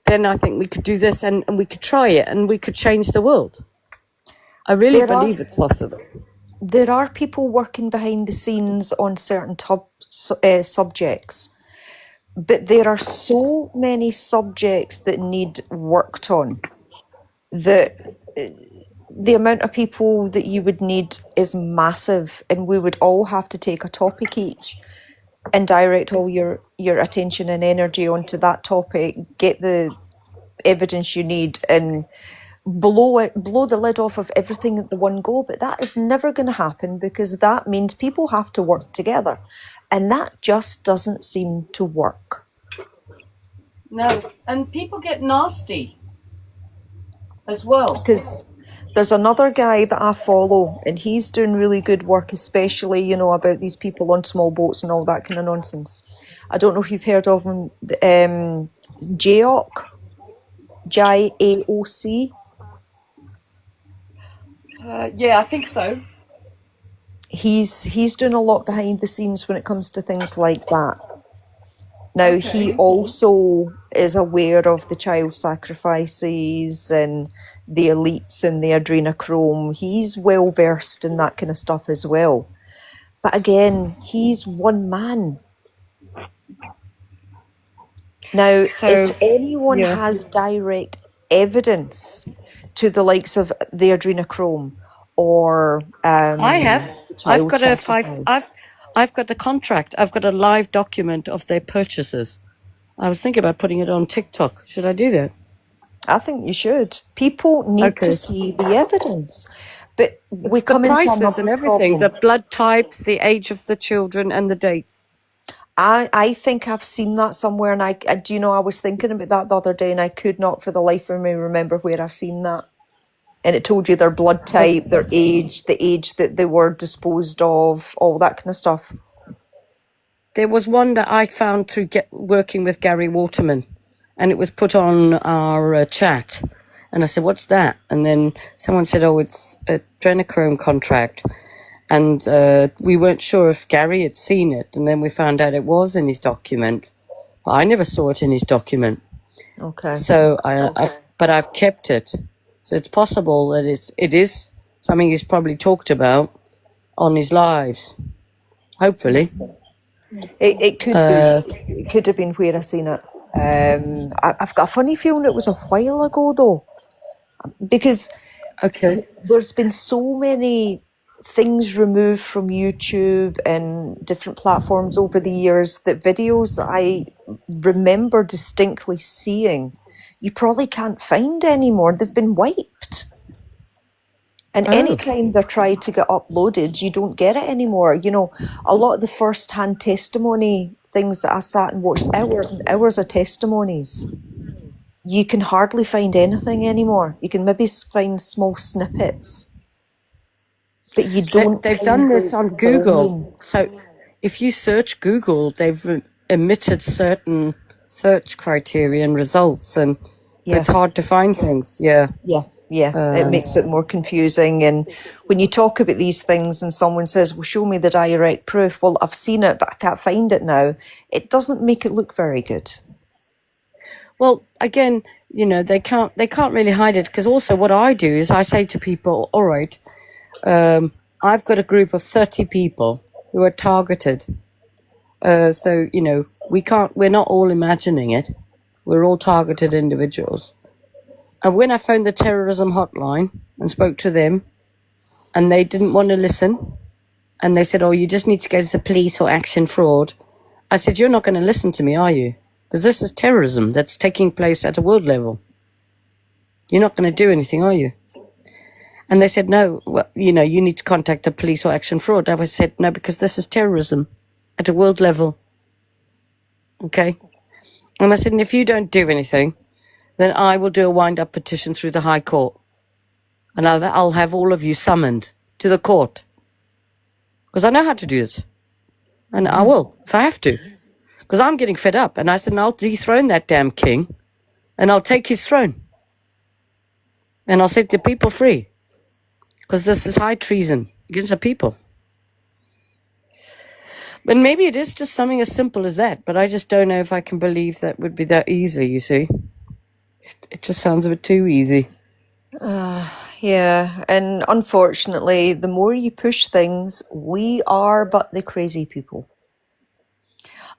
then I think we could do this, and we could try it, and we could change the world. I really believe it's possible. There are people working behind the scenes on certain subjects, but there are so many subjects that need worked on that the amount of people that you would need is massive, and we would all have to take a topic each and direct all your attention and energy onto that topic, get the evidence you need, and blow the lid off of everything at the one go. But that is never going to happen, because that means people have to work together, and that just doesn't seem to work. No, and people get nasty as well. Because there's another guy that I follow, and he's doing really good work, especially, you know, about these people on small boats and all that kind of nonsense. I don't know if you've heard of him, JAOC, JAOC. Yeah, I think so. He's doing a lot behind the scenes when it comes to things like that. Now, he also is aware of the child sacrifices and the elites and the adrenochrome. He's well versed in that kind of stuff as well. But again, he's one man. Now, if anyone has direct evidence to the likes of the adrenochrome or I have. I've got sacrifice. I've got the contract. I've got a live document of their purchases. I was thinking about putting it on TikTok. Should I do that? I think you should. People need to see the evidence. But we It's the come into prices another and everything, problem. the blood types, the age of the children, and the dates. I think I've seen that somewhere, and I do you know, I was thinking about that the other day, and I could not for the life of me remember where I've seen that. And it told you their blood type, their age, the age that they were disposed of, all that kind of stuff. There was one that I found through working with Gary Waterman, and it was put on our chat. And I said, what's that? And then someone said, oh, it's a adrenochrome contract. And we weren't sure if Gary had seen it. And then we found out it was in his document. But I never saw it in his document. Okay. So, but I've kept it. So it's possible that it is something he's probably talked about on his lives. Hopefully. It could be. It could have been where I seen it. I've got a funny feeling it was a while ago, though. Because there's been so many things removed from YouTube and different platforms over the years that videos that I remember distinctly seeing, you probably can't find anymore. They've been wiped. And anytime they're tried to get uploaded, you don't get it anymore. You know, a lot of the first-hand testimony things that I sat and watched hours and hours of testimonies, you can hardly find anything anymore. You can maybe find small snippets, but you don't They've find done this the on main. Google. So if you search Google, they've emitted certain search criteria and results, and so Yeah. it's hard to find things. Yeah. Yeah, it makes it more confusing. And when you talk about these things and someone says, well, show me the direct proof. Well, I've seen it, but I can't find it now. It doesn't make it look very good. Well, again, you know, they can't really hide it, because also what I do is I say to people, all right, I've got a group of 30 people who are targeted. So, you know, we're not all imagining it. We're all targeted individuals. And when I phoned the terrorism hotline and spoke to them, and they didn't want to listen, and they said, oh, you just need to go to the police or Action Fraud. I said, you're not going to listen to me, are you? Because this is terrorism that's taking place at a world level. You're not going to do anything, are you? And they said, no, well, you know, you need to contact the police or Action Fraud. I said, no, because this is terrorism at a world level. Okay? And I said, and if you don't do anything, then I will do a wind-up petition through the High Court. And I'll have all of you summoned to the court. Because I know how to do it. And I will, if I have to. Because I'm getting fed up. And I said, and I'll dethrone that damn king. And I'll take his throne. And I'll set the people free. Because this is high treason against the people. But maybe it is just something as simple as that. But I just don't know if I can believe that would be that easy, you see. It just sounds a bit too easy. Yeah, and unfortunately, the more you push things, we are but the crazy people.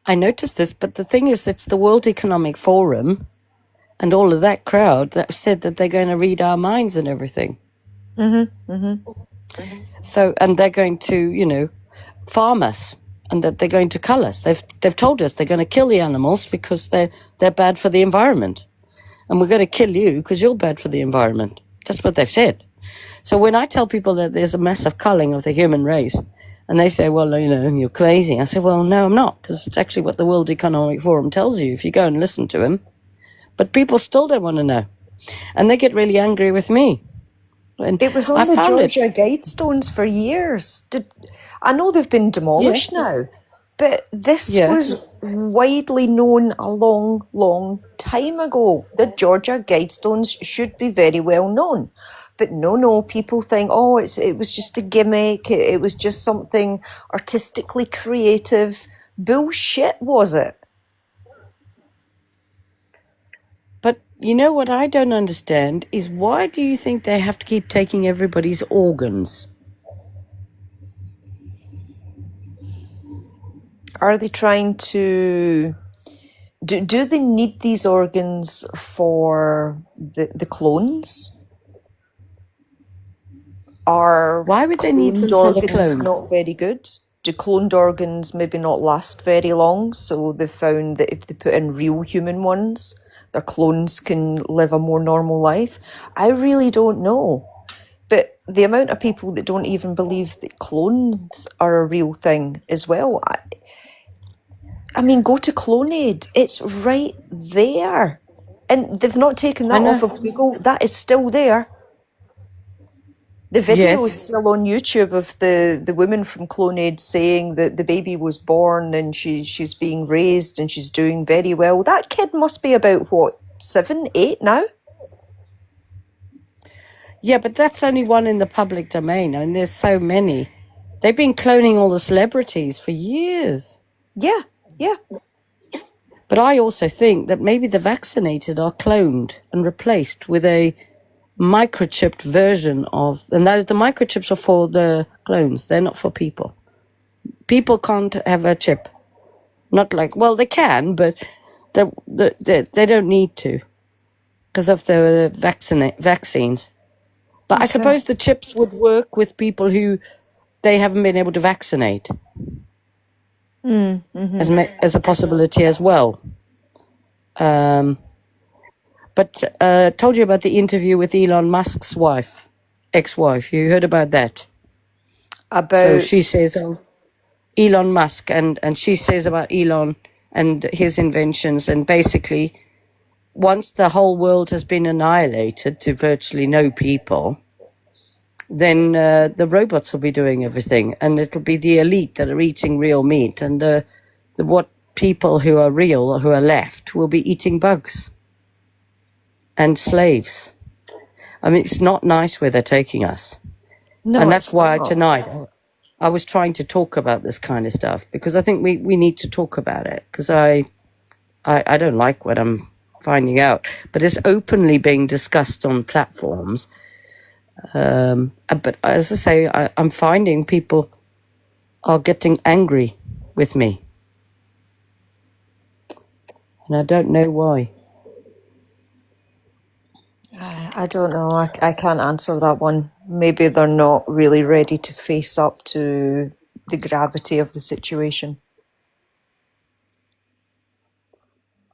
I noticed this, but the thing is, it's the World Economic Forum and all of that crowd that said that they're going to read our minds and everything. So, and they're going to, you know, farm us, and that they're going to cull us. They've told us they're going to kill the animals because they're bad for the environment. And we're going to kill you because you're bad for the environment. That's what they've said. So when I tell people that there's a massive culling of the human race, and they say, well, you know, you're crazy. I say, well, no, I'm not, because it's actually what the World Economic Forum tells you if you go and listen to them. But people still don't want to know. And they get really angry with me. And It was on I the found it. Georgia Guidestones for years. I know they've been demolished now, but this Yeah. was widely known a long, long time ago. The Georgia Guidestones should be very well known. But no, people think, oh, it was just a gimmick, it was just something artistically creative. Bullshit, was it? But you know what I don't understand is, why do you think they have to keep taking everybody's organs? Are they trying to... Do they need these organs for the clones? Are Why would they need them cloned for the organs clone? not very good? Do cloned organs maybe not last very long? So they found that if they put in real human ones, their clones can live a more normal life. I really don't know. But the amount of people that don't even believe that clones are a real thing as well. I mean, go to Clonaid. It's right there. And they've not taken I that off know. of Google. That is still there. The video is Yes. still on YouTube of the woman from Clonaid saying that the baby was born and she's being raised and she's doing very well. That kid must be about, what, 7, 8 now? Yeah, but that's only one in the public domain. I mean, there's so many. They've been cloning all the celebrities for years. Yeah. But I also think that maybe the vaccinated are cloned and replaced with a microchipped version of... And the microchips are for the clones. They're not for people. People can't have a chip. Not like... Well, they can, but they don't need to because of the vaccines. But I suppose the chips would work with people who they haven't been able to vaccinate. As a possibility as well. But told you about the interview with Elon Musk's ex-wife. You heard about that? So About... she says, Elon Musk, and she says about Elon, and his inventions. And basically, once the whole world has been annihilated to virtually no people, then the robots will be doing everything, and it'll be the elite that are eating real meat, and the what people who are real, who are left, will be eating bugs and slaves. I mean, it's not nice where they're taking us. No, And that's it's why not. tonight I was trying to talk about this kind of stuff, because I think we need to talk about it, because I don't like what I'm finding out. But it's openly being discussed on platforms. But as I say, I'm finding people are getting angry with me. And I don't know why. I don't know. I can't answer that one. Maybe they're not really ready to face up to the gravity of the situation.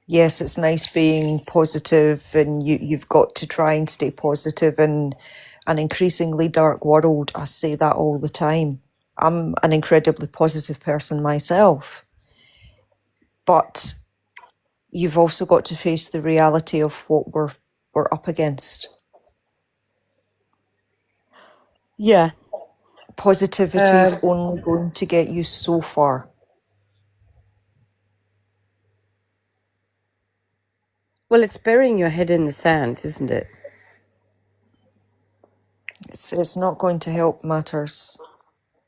Yes, it's nice being positive, and you've got to try and stay positive in an increasingly dark world. I say that all the time. I'm an incredibly positive person myself. But you've also got to face the reality of what we're up against. Yeah. Positivity is only going to get you so far. Well, it's burying your head in the sand, isn't it? It's not going to help matters.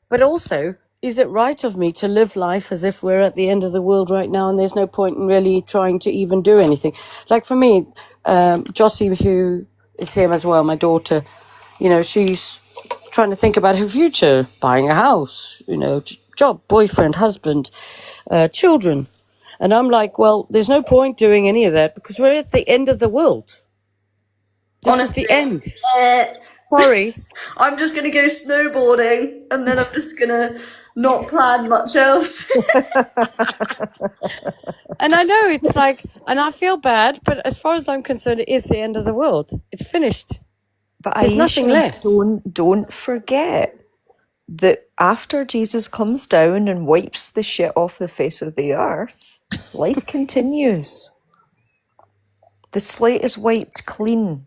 But also, is it right of me to live life as if we're at the end of the world right now and there's no point in really trying to even do anything? Like for me, Jossie, who is here as well, my daughter, you know, she's trying to think about her future, buying a house, you know, job, boyfriend, husband, children. And I'm like, well, there's no point doing any of that because we're at the end of the world. This is the end. Sorry. I'm just going to go snowboarding and then I'm just going to not plan much else. And I know it's like, and I feel bad, but as far as I'm concerned, it is the end of the world. It's finished. But There's nothing left. Don't forget that after Jesus comes down and wipes the shit off the face of the earth, life continues. The slate is wiped clean.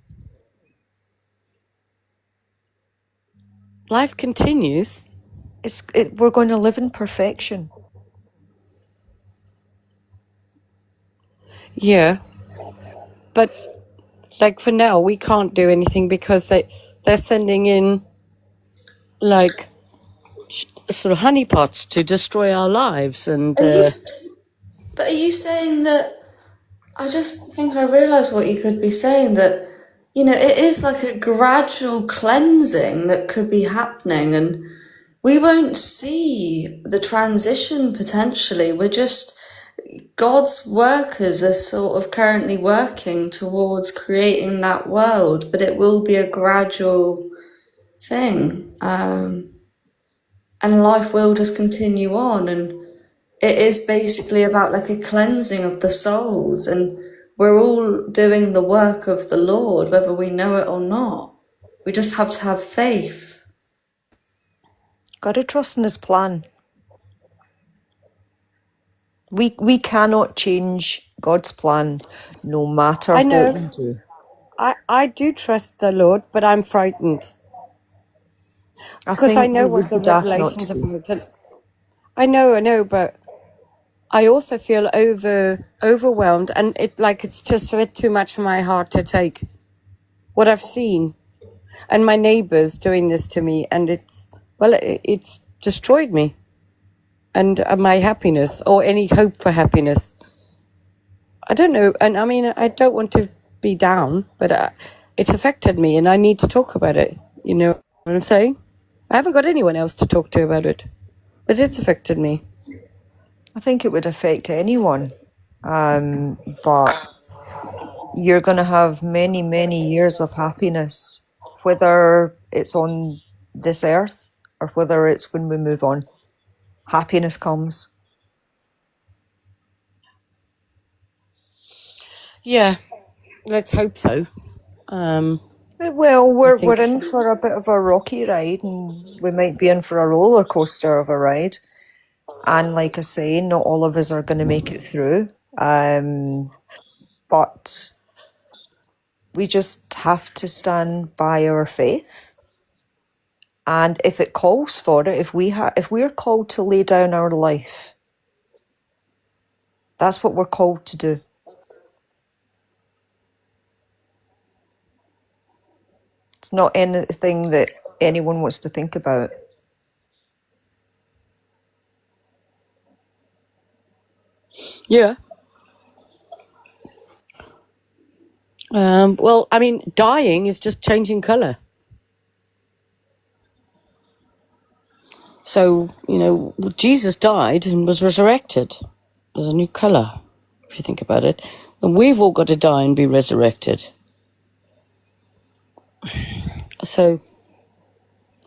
Life continues. We're going to live in perfection. Yeah. But like for now, we can't do anything because they're sending in like sort of honeypots to destroy our lives. And But are you saying that? I just think I realised what you could be saying, that, you know, it is like a gradual cleansing that could be happening, and we won't see the transition potentially. We're just, God's workers are sort of currently working towards creating that world, but it will be a gradual thing. And life will just continue on, and it is basically about like a cleansing of the souls, and we're all doing the work of the Lord, whether we know it or not. We just have to have faith. Got to trust in His plan. We cannot change God's plan, no matter I know. what we do. I do trust the Lord, but I'm frightened. Because think I know we what the would be daft not revelation's to. about. And I know, but I also feel overwhelmed, and it's just a bit too much for my heart to take. What I've seen, and my neighbours doing this to me, and it's destroyed me, and my happiness or any hope for happiness. I don't know, and I mean I don't want to be down, but it's affected me, and I need to talk about it. You know what I'm saying? I haven't got anyone else to talk to about it, but it's affected me. I think it would affect anyone, but you're going to have many, many years of happiness, whether it's on this earth or whether it's when we move on. Happiness comes. Yeah, let's hope so. Well, we're think- in for a bit of a rocky ride, and we might be in for a roller coaster of a ride. And like I say, not all of us are going to make it through. But we just have to stand by our faith. And if it calls for it, if we're called to lay down our life, that's what we're called to do. It's not anything that anyone wants to think about. Yeah. Well, I mean, dying is just changing colour. So, you know, Jesus died and was resurrected. There's a new colour, if you think about it. And we've all got to die and be resurrected. So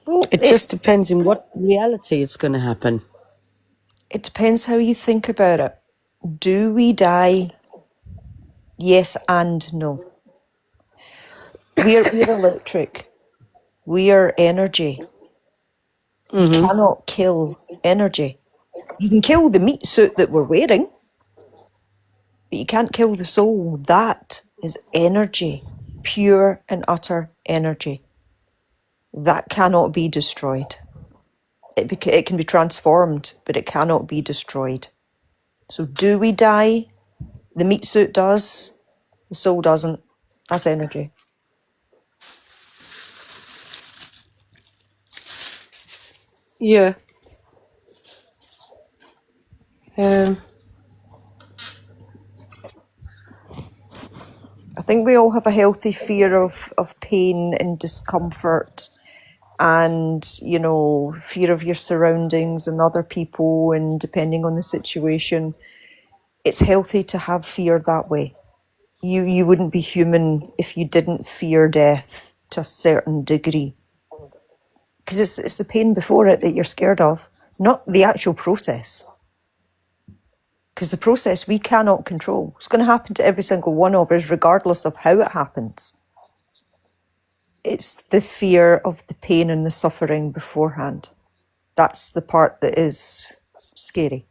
Well, it just depends in what reality it's going to happen. it depends how you think about it. Do we die? Yes and no. We're electric. We are energy. You cannot kill energy. You can kill the meat suit that we're wearing, but you can't kill the soul. That is energy, pure and utter energy. That cannot be destroyed. It can be transformed, but it cannot be destroyed. So do we die? The meat suit does. The soul doesn't. That's energy. Yeah. I think we all have a healthy fear of pain and discomfort and, you know, fear of your surroundings and other people, and depending on the situation, it's healthy to have fear that way. You wouldn't be human if you didn't fear death to a certain degree. Because it's the pain before it that you're scared of, not the actual process. Because the process we cannot control. It's going to happen to every single one of us, regardless of how it happens. It's the fear of the pain and the suffering beforehand. That's the part that is scary.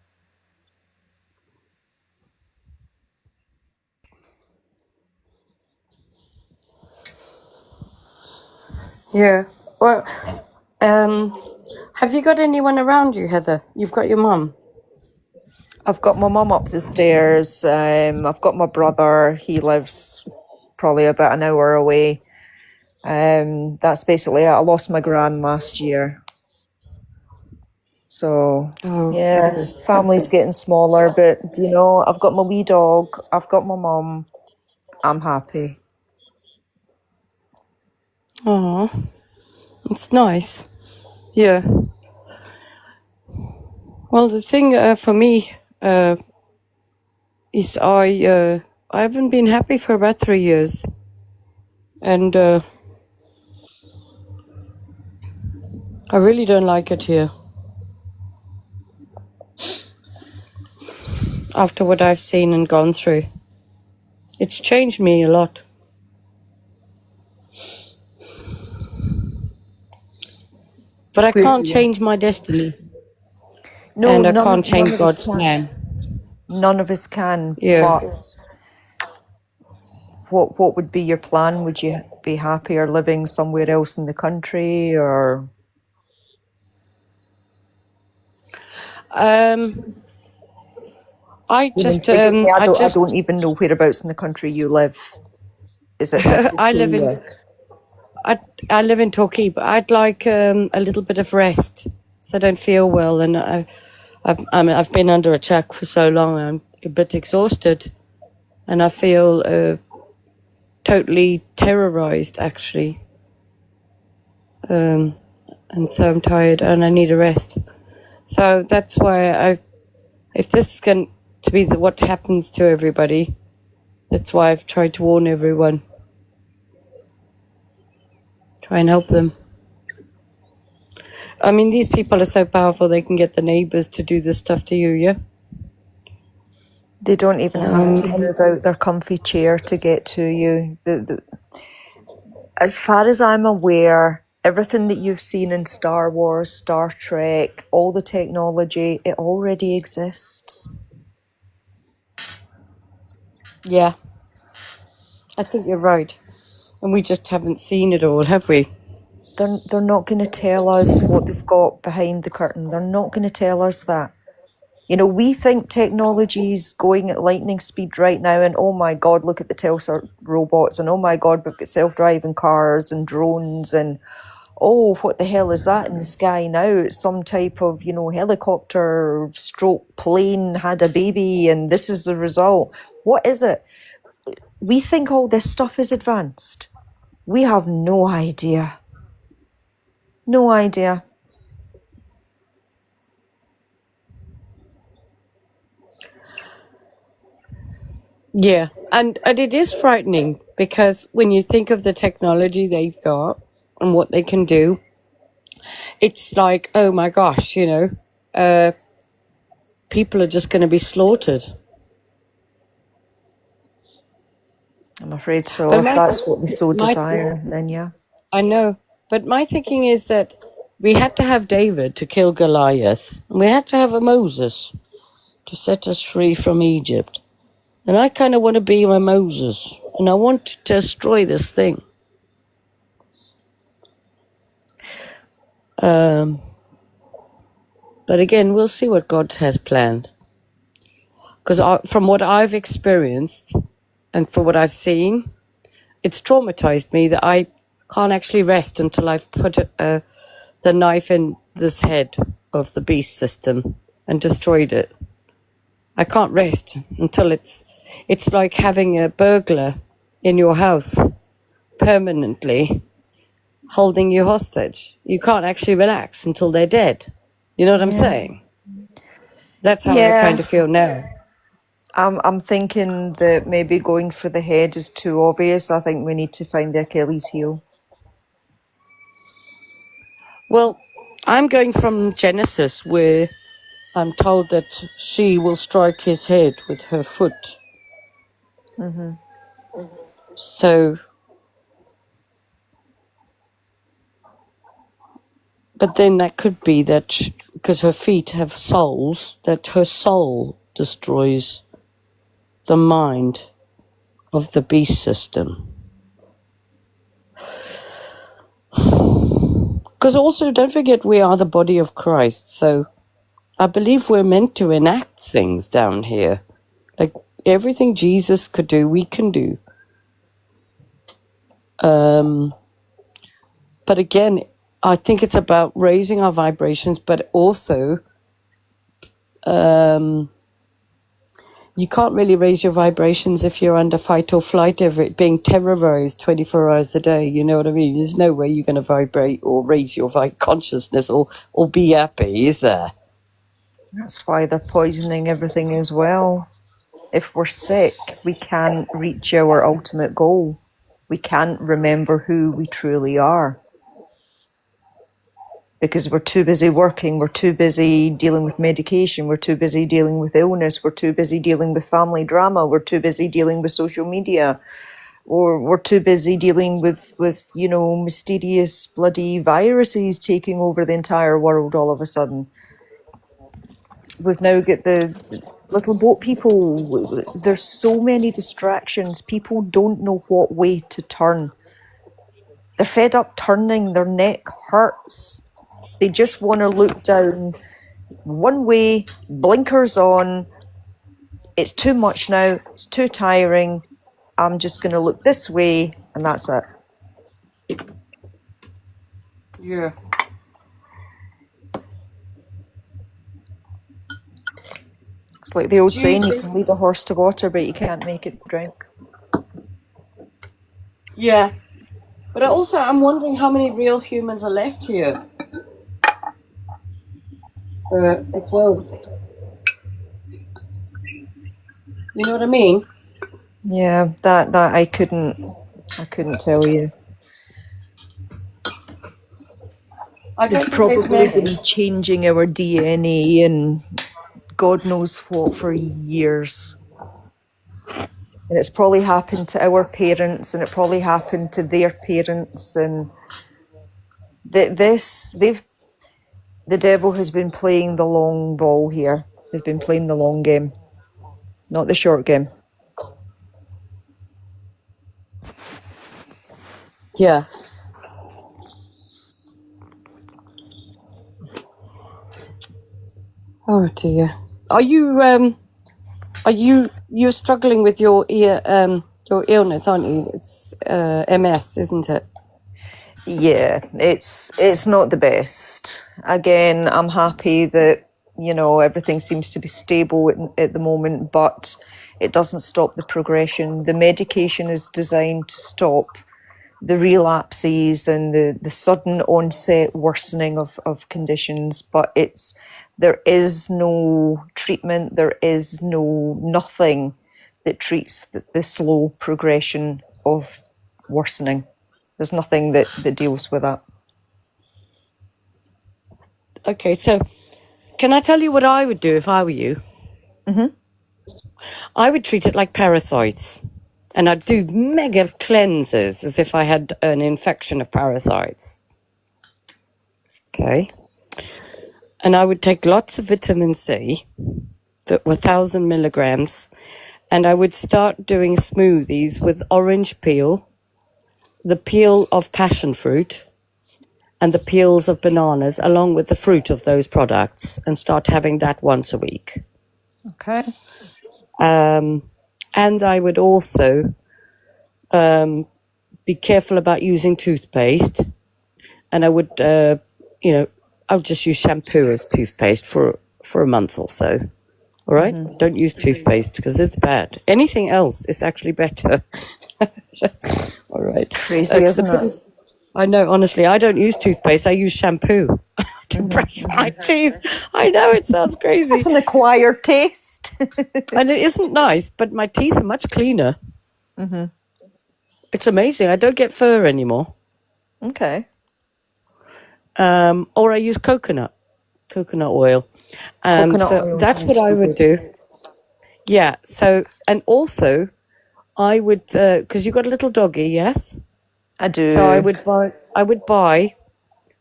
Yeah. Well, have you got anyone around you, Heather? You've got your mum. I've got my mum up the stairs. I've got my brother. He lives probably about an hour away. That's basically it. I lost my gran last year. So, Oh, yeah, family's getting smaller, but, you know, I've got my wee dog. I've got my mum. I'm happy. oh, it's nice. Yeah. Well, the thing for me is I haven't been happy for about 3 years, and I really don't like it here. After what I've seen and gone through, it's changed me a lot. But I Where can't do you? change my destiny, No, and I none can't change of us God's can. plan. None of us can. Yeah. But what would be your plan? Would you be happier living somewhere else in the country, or I just forgive me, I I don't even know whereabouts in the country you live. Is it a I live city? in I live in Torquay, but I'd like a little bit of rest, so I don't feel well, and I've been under attack for so long. I'm a bit exhausted, and I feel totally terrorized, actually. And so I'm tired, and I need a rest. So that's why if this is going to be what happens to everybody, that's why I've tried to warn everyone. Try and help them. I mean, these people are so powerful, they can get the neighbours to do this stuff to you, yeah? They don't even have to move out their comfy chair to get to you. As far as I'm aware, Everything that you've seen in Star Wars, Star Trek, all the technology, it already exists. Yeah, I think you're right. And we just haven't seen it all, have we? They're not going to tell us what they've got behind the curtain. They're not going to tell us that. You know, we think technology's going at lightning speed right now, and oh my God, look at the Telstar robots, and oh my God, we've got self-driving cars and drones, and oh, what the hell is that in the sky now? It's some type of, you know, helicopter stroke plane had a baby, and this is the result. What is it? We think all this stuff is advanced. We have no idea. No idea. Yeah, and it is frightening because when you think of the technology they've got and what they can do, it's like, oh my gosh, you know, people are just going to be slaughtered. I'm afraid so. But If my, that's what they so my, desire, then yeah. I know, but my thinking is that we had to have David to kill Goliath, and we had to have a Moses to set us free from Egypt. And I kind of want to be my Moses, and I want to destroy this thing. But again, we'll see what God has planned. Because from what I've experienced and for what I've seen, it's traumatized me that I can't actually rest until I've put the knife in this head of the beast system and destroyed it. I can't rest until it's like having a burglar in your house permanently holding you hostage. You can't actually relax until they're dead. You know what I'm saying? That's how I kind Yeah. of feel now. I'm thinking that maybe going for the head is too obvious. I think we need to find the Achilles heel. Well, I'm going from Genesis where I'm told that she will strike his head with her foot. Hmm. So, but then that could be that because her feet have souls, that her soul destroys the mind of the beast system. Because also, don't forget, we are the body of Christ. So I believe we're meant to enact things down here. Like everything Jesus could do, we can do. But again, I think it's about raising our vibrations, but also you can't really raise your vibrations if you're under fight or flight, being terrorized 24 hours a day. You know what I mean? There's no way you're going to vibrate or raise your consciousness or be happy, is there? That's why they're poisoning everything as well. If we're sick, we can't reach our ultimate goal. We can't remember who we truly are. Because we're too busy working, we're too busy dealing with medication, we're too busy dealing with illness, we're too busy dealing with family drama, we're too busy dealing with social media, or we're too busy dealing with you know, mysterious bloody viruses taking over the entire world all of a sudden. We've now got the little boat people. There's so many distractions. People don't know what way to turn. They're fed up turning, their neck hurts. They just want to look down one way, blinkers on. It's too much now, it's too tiring. I'm just going to look this way, and that's it. Yeah. It's like the old saying, you can lead a horse to water, but you can't make it drink. Yeah. But also, I'm wondering how many real humans are left here. As well. You know what I mean? Yeah, that I couldn't tell you. I don't They've think probably there's been many. changing our DNA and God knows what for years. And it's probably happened to our parents, and it probably happened to their parents, and The devil has been playing the long ball here. They've been playing the long game, not the short game. Yeah. Oh dear. Are you're struggling with your illness, aren't you? It's MS, isn't it? Yeah, it's not the best. Again, I'm happy that, you know, everything seems to be stable at the moment, but it doesn't stop the progression. The medication is designed to stop the relapses and the sudden onset worsening of conditions, but there is no treatment, there is nothing that treats the slow progression of worsening. There's nothing that deals with that. Okay, so can I tell you what I would do if I were you? Mhm. I would treat it like parasites. And I'd do mega cleanses as if I had an infection of parasites. Okay. And I would take lots of vitamin C that were 1,000 milligrams. And I would start doing smoothies with orange peel, the peel of passion fruit, and the peels of bananas, along with the fruit of those products, and start having that once a week. Okay. And I would also be careful about using toothpaste. And I would, I would just use shampoo as toothpaste for a month or so. All right? Don't use toothpaste because it's bad. Anything else is actually better. All right. Crazy, isn't it? I know, honestly, I don't use toothpaste. I use shampoo to brush my teeth. I know it sounds crazy. It's an acquired taste. And it isn't nice, but my teeth are much cleaner. Mm-hmm. It's amazing. I don't get fur anymore. Okay. Or I use coconut oil. Coconut So oil that's what sounds I would good. do. Yeah. So, and also I would, because you got a little doggy, yes? I do. So I would buy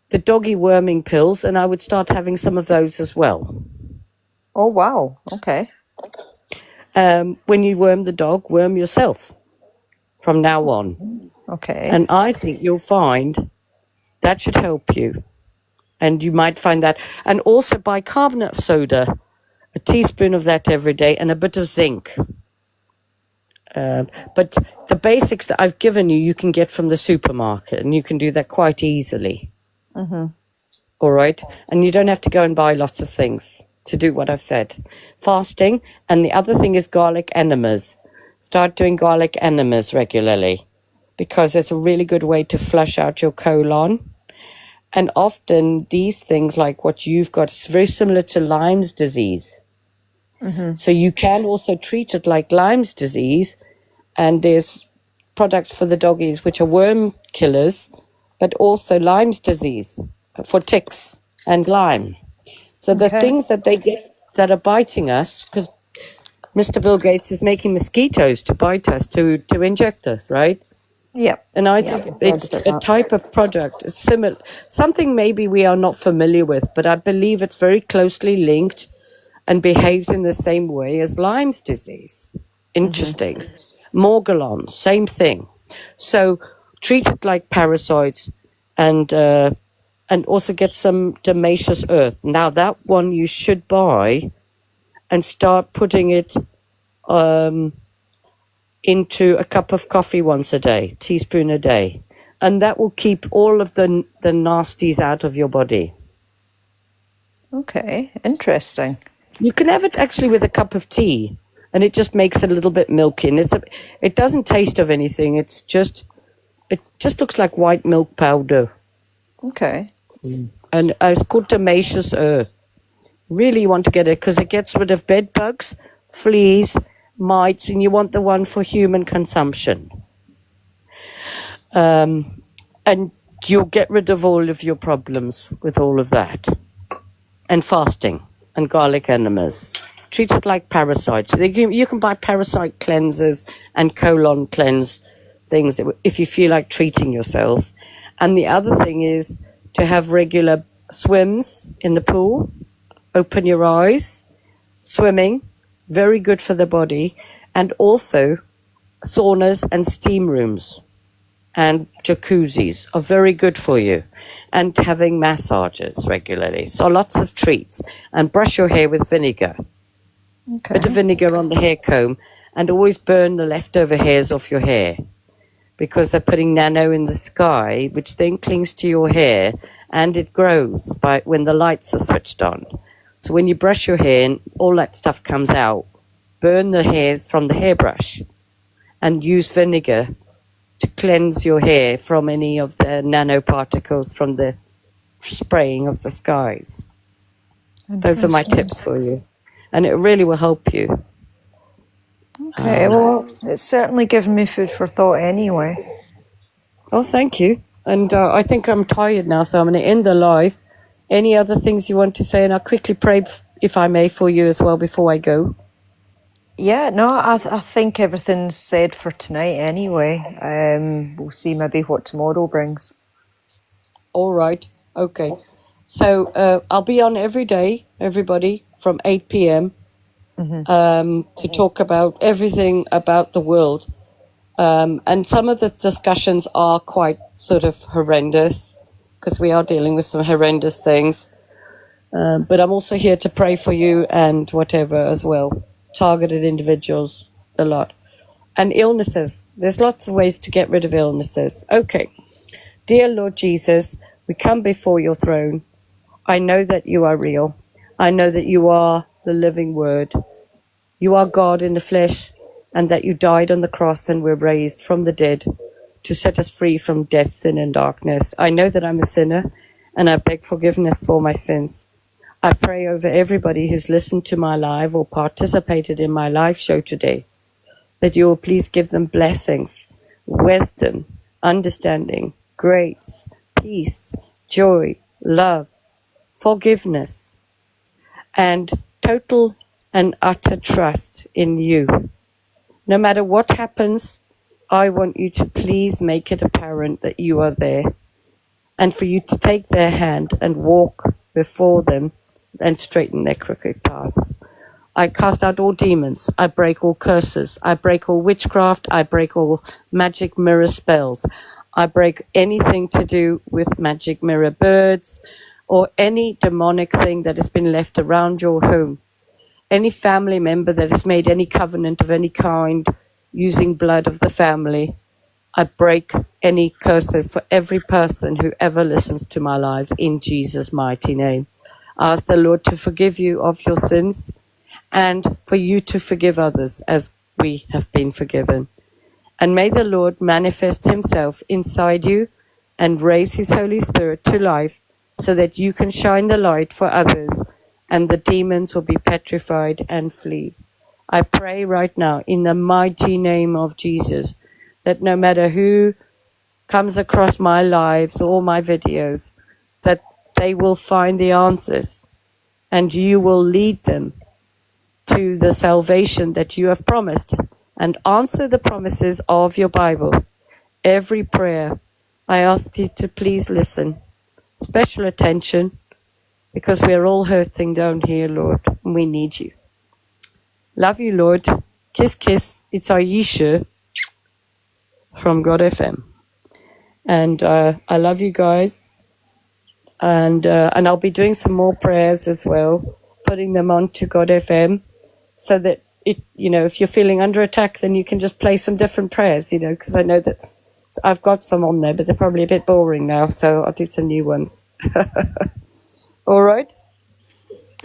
the doggy worming pills, and I would start having some of those as well. Oh, wow. Okay. When you worm the dog, worm yourself from now on. Okay. And I think you'll find that should help you. And you might find that. And also bicarbonate of soda, a teaspoon of that every day, and a bit of zinc. But the basics that I've given you, you can get from the supermarket, and you can do that quite easily. Mm-hmm. All right? And you don't have to go and buy lots of things to do what I've said. Fasting, and the other thing is garlic enemas. Start doing garlic enemas regularly because it's a really good way to flush out your colon. And often these things, like what you've got, is very similar to Lyme's disease. Mm-hmm. So you can also treat it like Lyme's disease, and there's products for the doggies which are worm killers, but also Lyme's disease for ticks and Lyme. So the Okay. things that they get that are biting us, because Mr. Bill Gates is making mosquitoes to bite us, to inject us, right? Yep. And I Yep. think I've it's heard a that. type of product, it's similar, something maybe we are not familiar with, but I believe it's very closely linked and behaves in the same way as Lyme's disease. Interesting. Morgellons, same thing. So treat it like parasites, and also get some Damascus earth. Now that one you should buy and start putting it into a cup of coffee once a day, teaspoon a day. And that will keep all of the nasties out of your body. Okay. Interesting. You can have it actually with a cup of tea, and it just makes it a little bit milky. And it doesn't taste of anything. It just looks like white milk powder. Okay. And it's called Damascus earth. Really you want to get it because it gets rid of bed bugs, fleas, mites, and you want the one for human consumption. And you'll get rid of all of your problems with all of that. And fasting and garlic enemas. Treat it like parasites. You can buy parasite cleansers and colon cleanse things if you feel like treating yourself. And the other thing is to have regular swims in the pool. Open your eyes. Swimming, very good for the body. And also saunas and steam rooms and jacuzzis are very good for you. And having massages regularly. So lots of treats. And brush your hair with vinegar. Okay. Bit of vinegar on the hair comb. And always burn the leftover hairs off your hair. Because they're putting nano in the sky, which then clings to your hair. And it grows by when the lights are switched on. So when you brush your hair and all that stuff comes out, burn the hairs from the hairbrush and use vinegar to cleanse your hair from any of the nanoparticles from the spraying of the skies. Those are my tips for you. And it really will help you. Okay, well, it's certainly given me food for thought anyway. Oh, thank you. And I think I'm tired now, so I'm going to end the live. Any other things you want to say? And I'll quickly pray, if I may, for you as well before I go. Yeah, no, I think everything's said for tonight anyway. We'll see maybe what tomorrow brings. All right. Okay. So I'll be on every day, everybody, from 8 p.m. To talk about everything about the world. And some of the discussions are quite sort of horrendous because we are dealing with some horrendous things. But I'm also here to pray for you and whatever as well. Targeted individuals, a lot. And illnesses. There's lots of ways to get rid of illnesses. Okay. Dear Lord Jesus, we come before your throne. I know that you are real. I know that you are the living word. You are God in the flesh, and that you died on the cross and were raised from the dead to set us free from death, sin, and darkness. I know that I'm a sinner, and I beg forgiveness for my sins. I pray over everybody who's listened to my live or participated in my live show today, that you will please give them blessings, wisdom, understanding, grace, peace, joy, love, forgiveness, and total and utter trust in you. No matter what happens, I want you to please make it apparent that you are there, and for you to take their hand and walk before them and straighten their crooked paths. I cast out all demons. I break all curses. I break all witchcraft. I break all magic mirror spells. I break anything to do with magic mirror birds or any demonic thing that has been left around your home. Any family member that has made any covenant of any kind using blood of the family, I break any curses for every person who ever listens to my lives in Jesus' mighty name. I ask the Lord to forgive you of your sins and for you to forgive others as we have been forgiven. And may the Lord manifest himself inside you and raise his Holy Spirit to life so that you can shine the light for others and the demons will be petrified and flee. I pray right now in the mighty name of Jesus that no matter who comes across my lives or my videos, that they will find the answers and you will lead them to the salvation that you have promised and answer the promises of your Bible. Every prayer, I ask you to please listen. Special attention, because we are all hurting down here, Lord, and we need you. Love you, Lord. Kiss, kiss. It's Aisha from God FM. And I love you guys. And I'll be doing some more prayers as well, putting them onto God FM so that it, you know, if you're feeling under attack, then you can just play some different prayers, you know, because I know that I've got some on there, but they're probably a bit boring now, so I'll do some new ones. All right?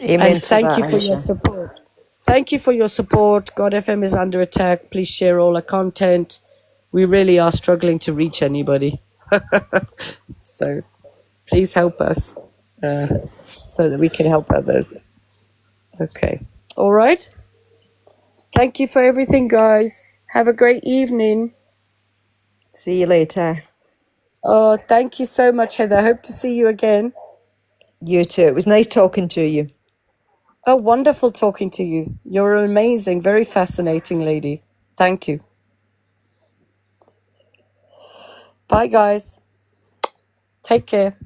Amen. And thank you for your support. Thank you for your support. God FM is under attack. Please share all our content. We really are struggling to reach anybody. So please help us so that we can help others. Okay. All right. Thank you for everything, guys. Have a great evening. See you later. Oh, thank you so much, Heather. I hope to see you again. You too. It was nice talking to you. Oh, wonderful talking to you. You're an amazing, very fascinating lady. Thank you. Bye, guys. Take care.